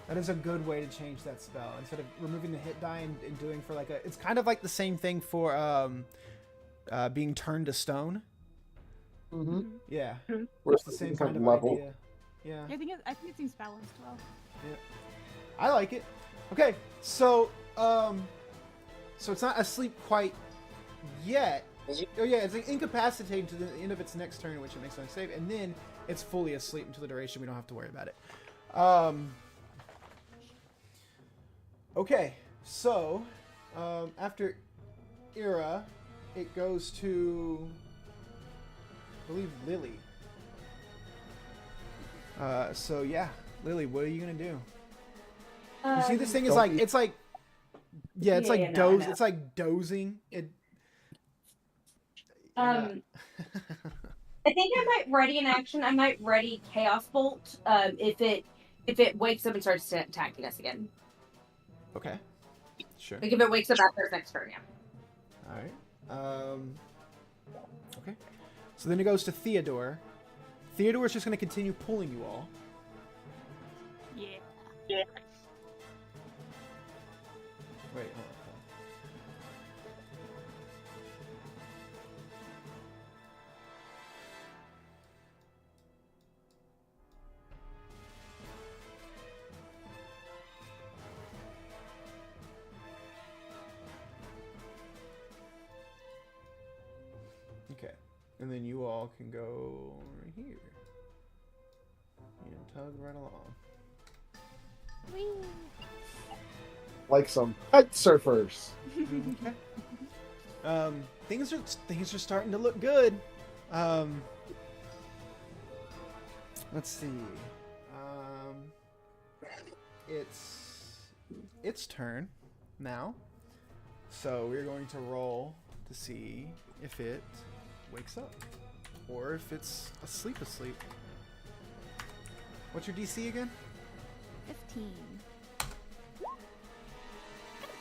That is a good way to change that spell. Instead of removing the hit die and doing for like a, it's kind of like the same thing for being turned to stone. Mm-hmm. Yeah, We're it's the same different kind of level. idea. Yeah, I think it seems balanced well. I like it. Okay, so so it's not asleep quite yet. Oh yeah, it's like incapacitated to the end of its next turn, which it makes no save, and then it's fully asleep until the duration. We don't have to worry about it. Okay, so after Ira, it goes to, I believe, Lily. So yeah, Lily, what are you gonna do? You see, this thing is like, it's like, yeah, it's like no, I know. it's like dozing. It. I think I might ready an action. I might ready Chaos Bolt. If it wakes up and starts attacking us again. Okay. Sure. Like if it wakes up after its next turn, yeah. All right. Okay. So then it goes to Theodore. Theodore's just going to continue pulling you all. Yeah. Wait. And then you all can go over here. And tug right along. Whee! Like some kite surfers. Okay. Things are starting to look good. Let's see. It's turn now. So we're going to roll to see if it wakes up or if it's asleep. What's your DC again? 15.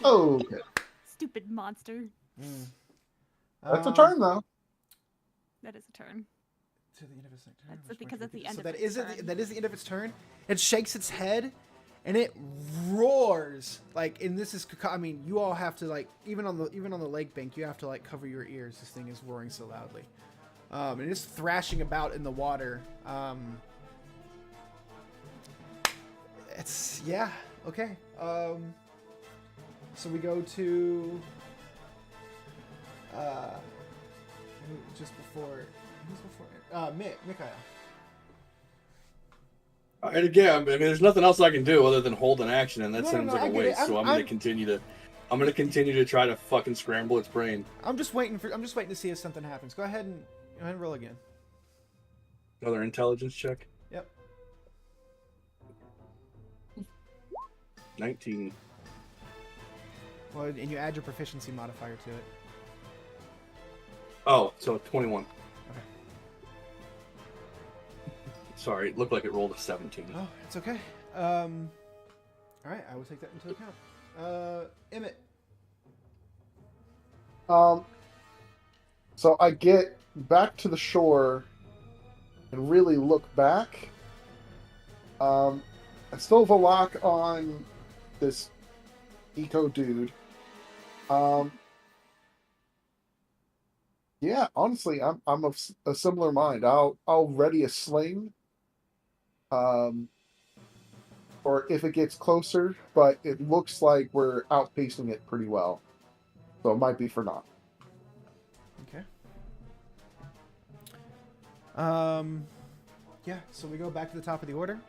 Okay. Stupid monster. That's a turn, though. That is a turn. To the end of its turn. That's because at the end So of that its is turn. it. That is the end of its turn. It shakes its head, and it roars like. And this is, I mean, you all have to like, even on the lake bank, you have to like cover your ears. This thing is roaring so loudly, and it's thrashing about in the water. It's okay. So we go to just before. Who's before? Mikael. And again, I mean, there's nothing else I can do other than hold an action, and that No, seems no, like I a get it. waste. So I'm gonna continue to try to fucking scramble its brain. I'm just waiting to see if something happens. Go ahead and roll again. Another intelligence check. Yep. 19. Well, and you add your proficiency modifier to it. Oh, so 21. Okay. Sorry, it looked like it rolled a 17. Oh, it's okay. All right, I will take that into account. Emmett. So I get back to the shore and really look back. I still have a lock on this eco dude. Yeah, honestly, I'm of a similar mind. I'll ready a sling. Or if it gets closer, but it looks like we're outpacing it pretty well. So it might be for naught. Okay. Yeah, so we go back to the top of the order,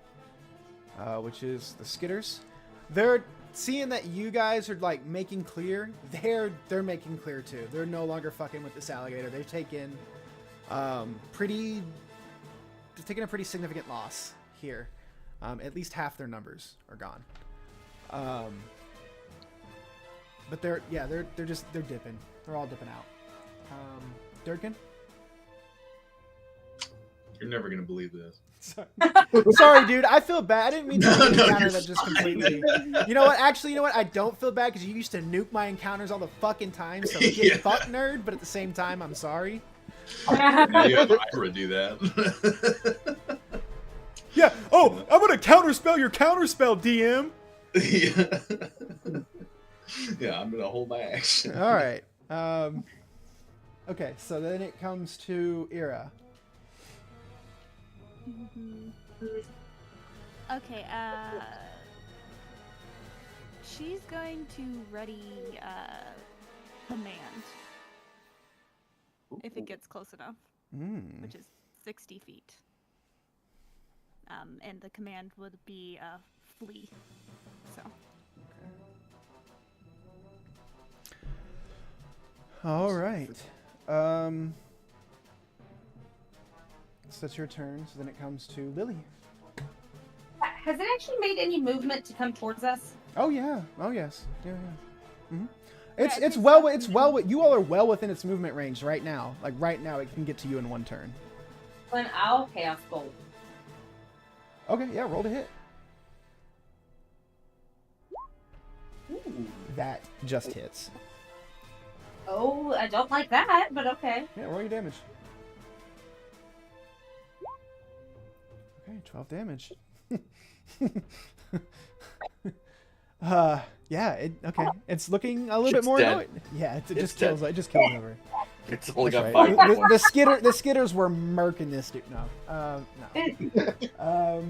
which is the Skitters. They're seeing that you guys are like making clear. They're making clear too. They're no longer fucking with this alligator. They've taken a pretty significant loss here. At least half their numbers are gone. But they're dipping. They're all dipping out. Durkin? You're never gonna believe this. Sorry, dude. I feel bad. I didn't mean to No, make an no, encounter you're that just fine. completely. You know what? Actually, you know what? I don't feel bad because you used to nuke my encounters all the fucking time. So get Yeah. fucked, nerd. But at the same time, I'm sorry. Yeah, Ira do that. Yeah. Oh, I'm gonna counterspell your counterspell, DM. Yeah, I'm gonna hold my action. All right. Okay. So then it comes to Ira. Okay, she's going to ready command if it gets close enough, which is 60 feet. And the command would be flee. So. All right. So that's your turn. So then it comes to Lily. Has it actually made any movement to come towards us? Oh yeah. Oh yes. Yeah. Mm-hmm. Yeah, It's well. You all are well within its movement range right now. Like right now, it can get to you in one turn. Then I'll Chaos Bolt. Okay. Yeah. Roll to hit. Ooh. That just hits. Oh, I don't like that, but okay. Yeah. Roll your damage. Okay. 12 damage. Yeah. Okay. It's looking a little bit Shit's more dead. annoyed. Yeah. It It's just kills. dead. It just kills over. It's only got That's 5 right. hit points. The Skitters were murking this dude. No. No.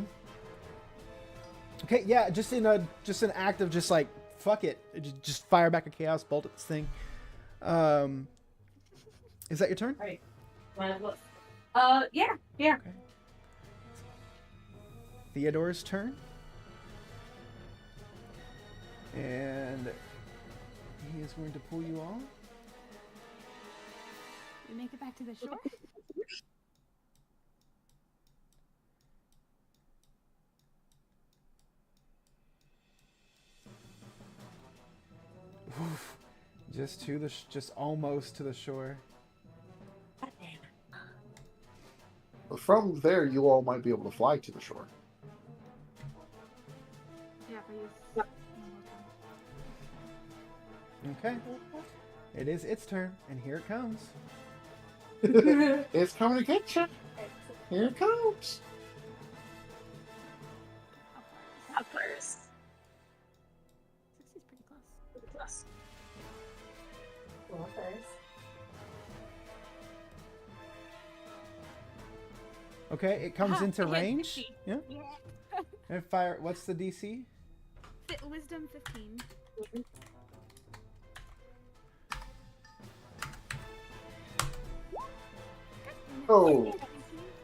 Okay, yeah, just an act of just like fuck it, just fire back a chaos bolt at this thing. Is that your turn? Right. Yeah, yeah. Okay. Theodore's turn. And he is going to pull you all. We make it back to the shore? Oof. Just to the, just almost to the shore. From there, you all might be able to fly to the shore. Yeah, if I use one more time. Okay. It is its turn, and here it comes. It's coming to get you. Here it comes. How far is it? 60's pretty close. Okay, it comes Aha, into I hit range. 60. Yeah. And fire. What's the DC? Wisdom 15. Oh.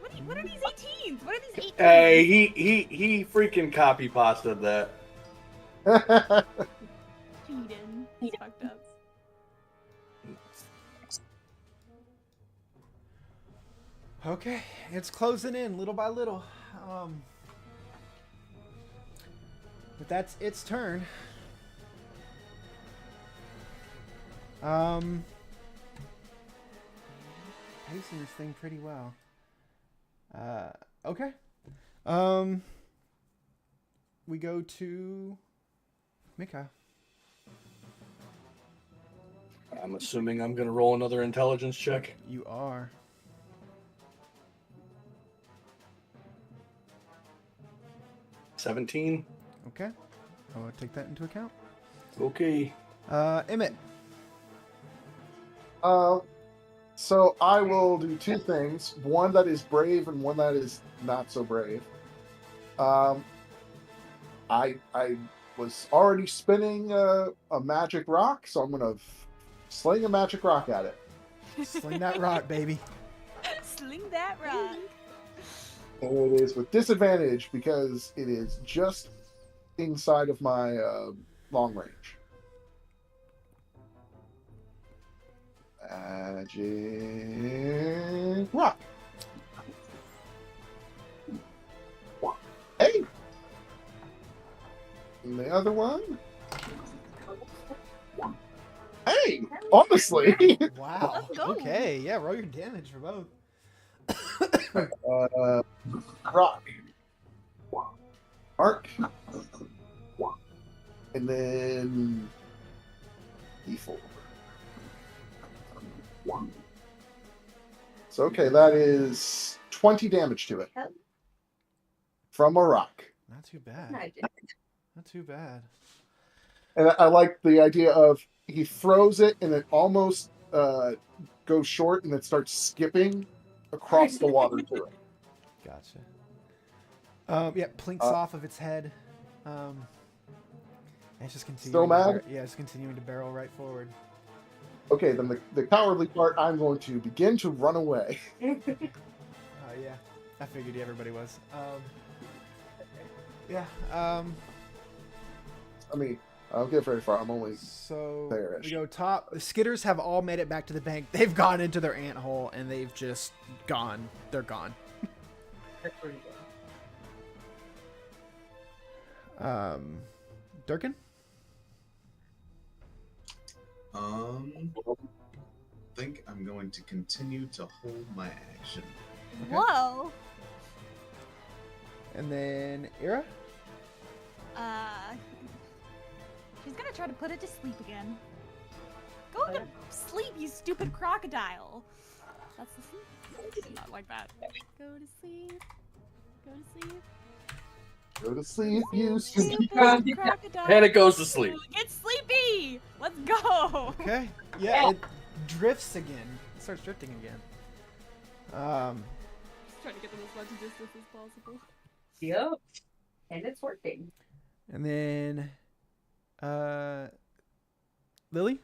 What are these 18s? What are these 18s? Hey, he freaking copy pasted that. Cheating. It's fucked up. Okay, it's closing in little by little. But that's its turn. Pacing this thing pretty well. Okay. We go to Mika. I'm assuming I'm gonna roll another intelligence check. You are. $17. Okay. I'll take that into account. Okay. Emmett. So I will do two things. One that is brave and one that is not so brave. I was already spinning a magic rock, so I'm gonna sling a magic rock at it. Sling that rock, baby. Sling that rock. And it is with disadvantage because it is just inside of my long range. Magic rock. Hey. And the other one. Hey, honestly. Wow. Let's go. Okay, yeah, roll your damage for both. Rock. Arc. And then E4. So okay, that is 20 damage to it. From a rock. Not too bad. Not too bad. And I like the idea of he throws it and it almost goes short and it starts skipping across the water to it. Gotcha. Yeah, plinks off of its head. And it's just continuing. Still mad? Yeah, it's continuing to barrel right forward. Okay, then the cowardly part, I'm going to begin to run away. Yeah, I figured everybody was. Yeah. I mean, I don't get very far. I'm only So there-ish. we go top. The Skitters have all made it back to the bank. They've gone into their anthole and they've just gone. They're gone. Durkin? Think I'm going to continue to hold my action. Okay. Whoa. And then Ira? She's gonna try to put it to sleep again. Go to sleep, you stupid crocodile. That's the sleep. Not like that. Go to sleep. Go to sleep. Go to sleep, you Stupid stupid. crocodile. And it goes to sleep. Get sleepy. Let's go. Okay. Yeah, it drifts again. It starts drifting again. Trying to get them as much distance as possible. Yep. And it's working. And then Lily?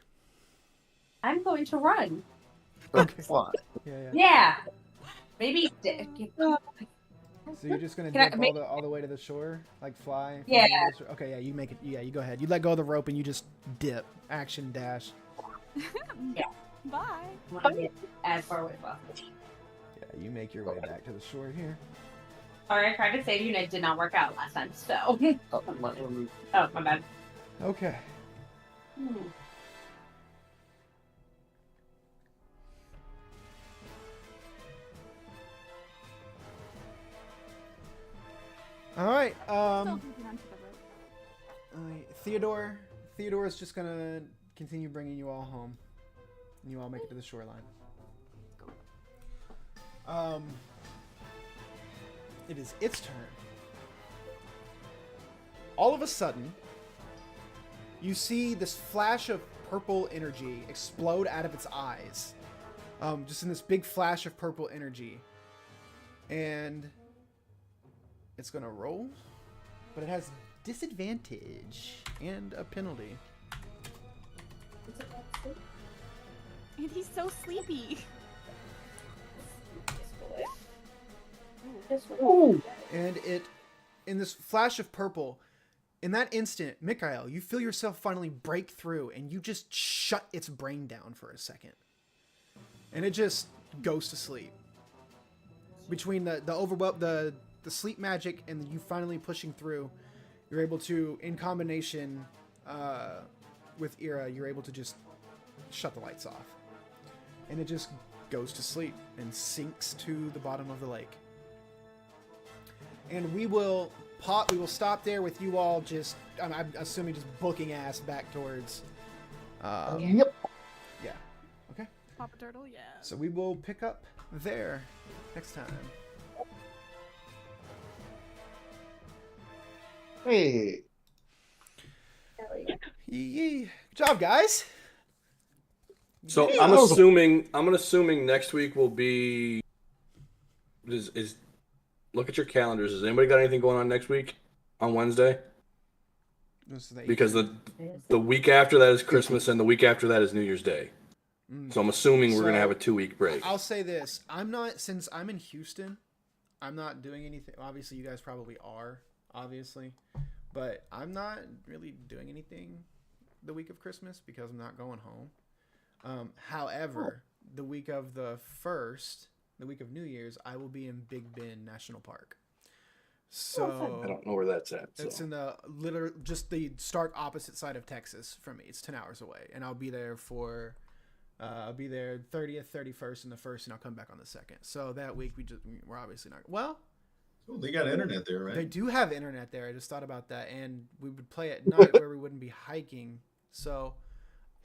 I'm going to run. Okay. Fly. Yeah. Yeah. Maybe. So you're just gonna Can I dip make- all the way to the shore, like fly? from Yeah. here to the shore? Okay, yeah, you make it. Yeah, you go ahead. You let go of the rope and you just dip. Action dash. Bye. As far away as possible. Yeah, you make your way back to the shore here. Sorry, I tried to save you and it did not work out last time. So. Oh, My bad. Okay. All right. Still holding onto the rope. Theodore is just gonna continue bringing you all home, and you all make it to the shoreline. It is its turn. All of a sudden, you see this flash of purple energy explode out of its eyes. Just in this big flash of purple energy. And it's gonna roll, but it has disadvantage and a penalty. And he's so sleepy. And it, in this flash of purple, in that instant, Mikhail, you feel yourself finally break through, and you just shut its brain down for a second. And it just goes to sleep. Between the sleep magic and you finally pushing through, you're able to, in combination with Ira, you're able to just shut the lights off. And it just goes to sleep and sinks to the bottom of the lake. And we will stop there with you all just, I'm assuming, just booking ass back towards. Yep. Yeah. Okay. Papa Turtle, yeah. So we will pick up there next time. Hey. Yee. Good job, guys. So Yeah. I'm assuming next week will be is look at your calendars. Has anybody got anything going on next week on Wednesday? Because the week after that is Christmas and the week after that is New Year's Day. So I'm assuming we're gonna have a 2-week break. I'll say this: since I'm in Houston, I'm not doing anything. Obviously, you guys probably are, obviously, but I'm not really doing anything the week of Christmas because I'm not going home. However, the week of the 1st, the week of New Year's, I will be in Big Bend National Park. So I don't know where that's at. So. it's in just the stark opposite side of Texas from me. It's 10 hours away, and I'll be there for. I'll be there 30th, 31st, and the 1st, and I'll come back on the 2nd. So that week we're obviously not. Well, Oh, they got internet there, right? they do have internet there. I just thought about that, and we would play at night where we wouldn't be hiking. So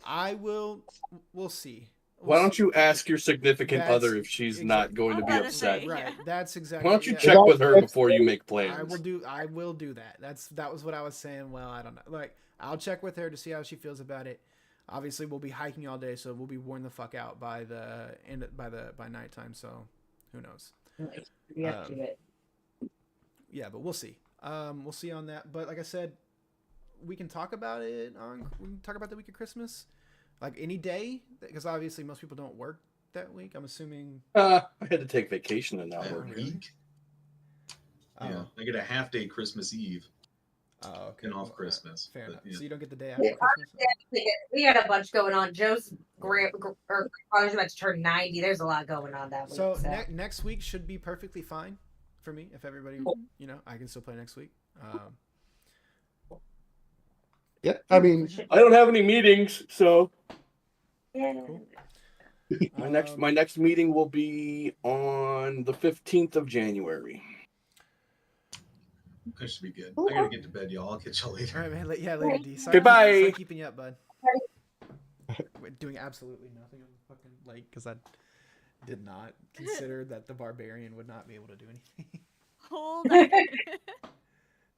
we'll see. Why don't you ask your significant That's other if she's not going to be I was about to upset? say. Right. Yeah. That's exactly. Why don't you yeah. check with her before you make plans? I will do that. That was what I was saying. Well, I don't know. Like, I'll check with her to see how she feels about it. Obviously, we'll be hiking all day, so we'll be worn the fuck out by nighttime. So, who knows? Yeah, do it. Yeah, but we'll see. We'll see on that. But like I said, we can talk about it we can talk about the week of Christmas, like any day, because obviously most people don't work that week. I'm assuming. I had to take vacation and not That work. week. Oh, Yeah, I get a half day Christmas Eve oh, okay. and off Well, Christmas. fair but, enough. yeah. So you don't get the day after Yeah. Christmas. We got a bunch going on. Joe's grandfather's about to turn 90. There's a lot going on that week. So next week should be perfectly fine for me if everybody, I can still play next week. Yeah, I mean, I don't have any meetings, so yeah. Cool. my next meeting will be on the 15th of January. That should be good. I gotta get to bed, y'all. I'll catch y'all All later. right, man. Later, D. Sorry, Goodbye. sorry keeping you up, bud. We're doing absolutely nothing on the fucking lake because I did not consider that the barbarian would not be able to do anything. Hold on.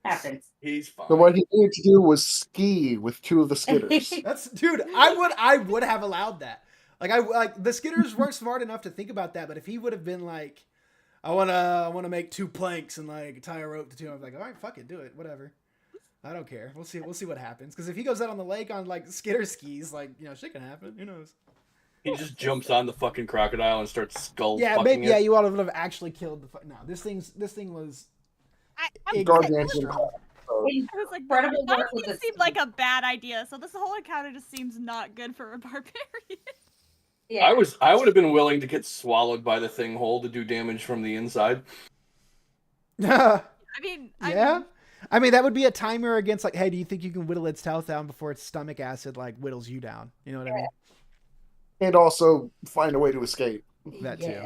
Happens. He's fine. so what he needed to do was ski with 2 of the skitters. That's dude. I would have allowed that. Like the skitters weren't smart enough to think about that. But if he would have been like, I wanna make 2 planks and like tie a rope to 2, I'm like, all right, fuck it, do it, whatever. I don't care. We'll see what happens. Because if he goes out on the lake on like skitter skis, like shit can happen. Who knows? He just jumps on the fucking crocodile and starts skull Yeah, fucking maybe. it. Yeah, you all would have actually killed the. No, this thing was. I Gargantuan. strong. I was like, Incredible that work with just the seemed like a bad idea. So this whole encounter just seems not good for a barbarian. Yeah. I would have been willing to get swallowed by the thing whole to do damage from the inside. Yeah. I I mean, that would be a timer against like, hey, do you think you can whittle its health down before its stomach acid like whittles you down? You know what I mean? And also find a way to escape. That too.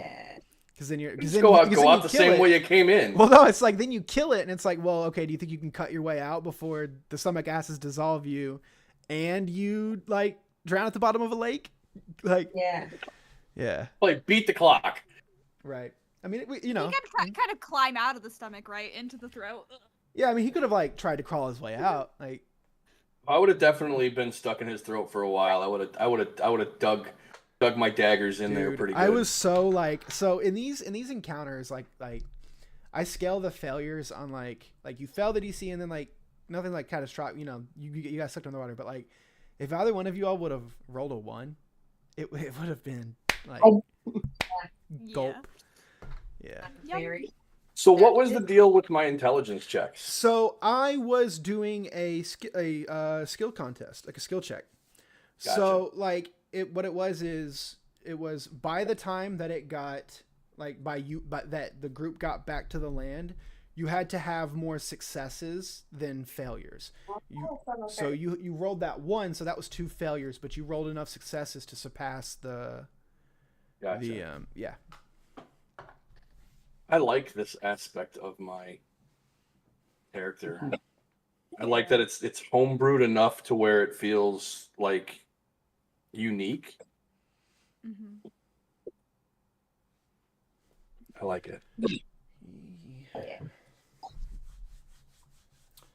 Because then you're Just go out the same way you came in. Well, no, it's like then you kill it, and it's like, well, okay, do you think you can cut your way out before the stomach acids dissolve you, and you like drown at the bottom of a lake? Like, yeah, Like beat the clock. right. I mean, you He know, can kind of climb out of the stomach, right, into the throat. yeah. I mean, he could have like tried to crawl his way out, like. I would have definitely been stuck in his throat for a while. I would have dug my daggers in there pretty good. I was so in these encounters like I scale the failures on like you fail the DC and then like nothing like catastrophic, you know, you got sucked in the water, but like if either one of you all would have rolled a 1, it would have been like gulp. Yeah. So what was the deal with my intelligence checks? So I was doing a skill contest, like a skill check. Gotcha. So like what it was is it was by the time that it got like but that the group got back to the land, you had to have more successes than failures. So you rolled that 1, so that was 2 failures, but you rolled enough successes to surpass the yeah. I like this aspect of my character. I like that it's homebrewed enough to where it feels like unique. Mm-hmm. I like it.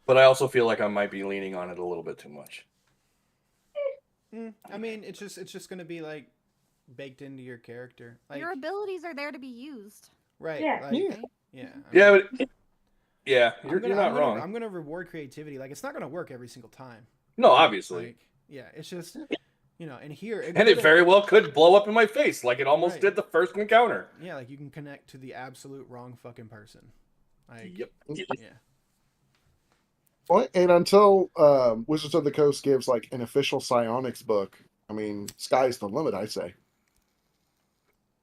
But I also feel like I might be leaning on it a little bit too much. I mean, it's just going to be like baked into your character. Like, Your abilities are there to be used. right. Yeah. Like, yeah. You're not wrong. I'm going to reward creativity. Like, it's not going to work every single time. No, obviously. Like, yeah, it's just, you know, and here. It very well could blow up in my face like it almost did the first encounter. Yeah, like you can connect to the absolute wrong fucking person. Like, Yep. Yeah. Well, and until Wizards of the Coast gives like an official psionics book, I mean, sky's the limit, I say.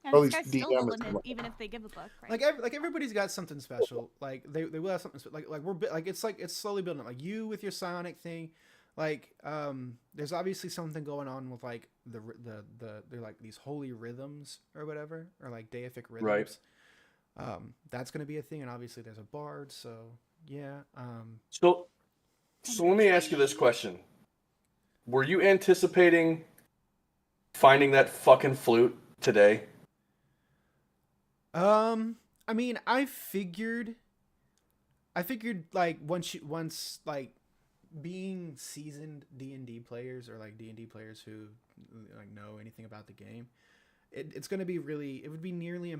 And Or at this least guy's still the DM is limit, the- even if they give a book, right? Like everybody's got something special. Like they will have something like it's slowly building up. Like you with your psionic thing, like there's obviously something going on with like the they're like these holy rhythms or whatever, or like deific rhythms. Right. That's gonna be a thing, and obviously there's a bard. So yeah. So let me ask you this question: were you anticipating finding that fucking flute today? I mean, I figured like once like being seasoned D&D players or like D&D players who like know anything about the game, it's going to be it would be nearly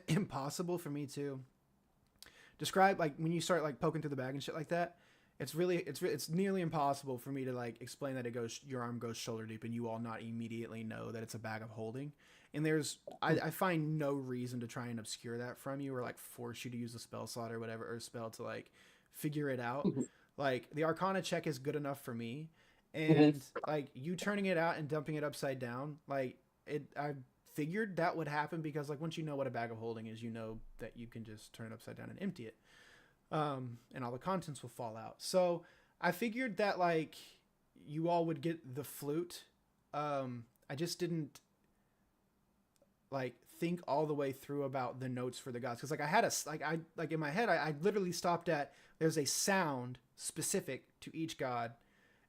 impossible for me to describe, like when you start like poking through the bag and shit like that. It's nearly impossible for me to like explain that your arm goes shoulder deep and you all not immediately know that it's a bag of holding. And I find no reason to try and obscure that from you or like force you to use a spell slot or whatever, or spell to like figure it out. Like the Arcana check is good enough for me, and like you turning it out and dumping it upside down, like I figured that would happen because like once you know what a bag of holding is, you know that you can just turn it upside down and empty it. And all the contents will fall out. So I figured that like you all would get the flute. I just didn't like think all the way through about the notes for the gods. Cause like I had in my head, I literally stopped at, there's a sound specific to each god.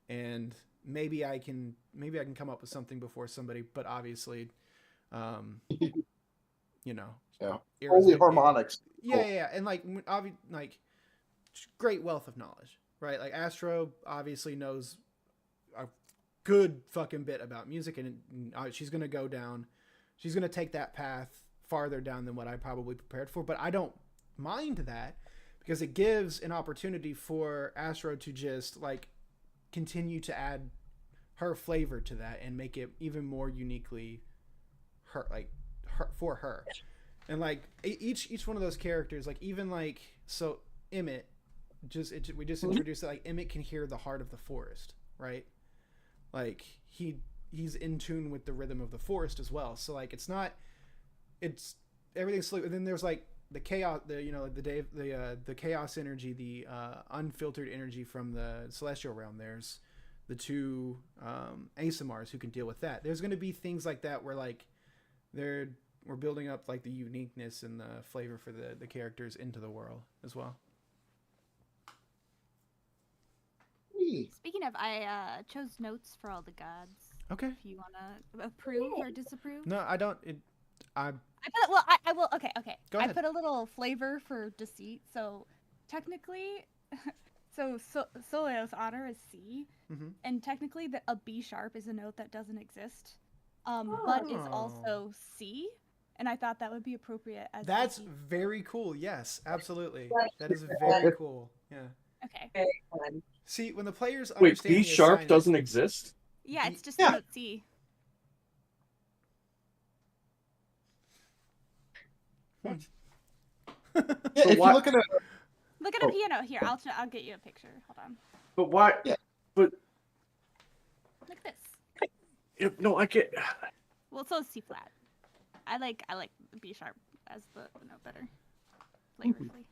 And maybe I can come up with something before somebody, but obviously, you know, Yeah. Holy irresistible. harmonics. Yeah. And like great wealth of knowledge, right? Like Astro obviously knows a good fucking bit about music, and she's going to take that path farther down than what I probably prepared for, but I don't mind that because it gives an opportunity for Astro to just like continue to add her flavor to that and make it even more uniquely her for her. And like each one of those characters, like even like so Emmett, we just introduced that like Emmett can hear the heart of the forest, right? Like he's in tune with the rhythm of the forest as well. So like it's everything's slow. And then there's like the chaos, the chaos energy, the unfiltered energy from the celestial realm. There's the two Asimars who can deal with that. There's going to be things like that where like we're building up like the uniqueness and the flavor for the characters into the world as well. Speaking of, I chose notes for all the gods. Okay. If you want to approve or disapprove. No, I don't. I will. Okay. Go ahead. I put a little flavor for deceit. So technically, Soleil's honor is C, and technically a B sharp is a note that doesn't exist, but is also C. And I thought that would be appropriate as. That's very cool. Yes, absolutely. That is very cool. Yeah. Okay. Very fun. See, when the players Wait, understand B the sharp assignment- doesn't exist? Yeah, it's just Yeah. note C. Yeah, So if why- you look at it, Look at a piano here. I'll get you a picture. Hold on. But why? Yeah. But Look at this. no, I get. Well, so is C flat. I like B sharp as the note better. Flavorfully.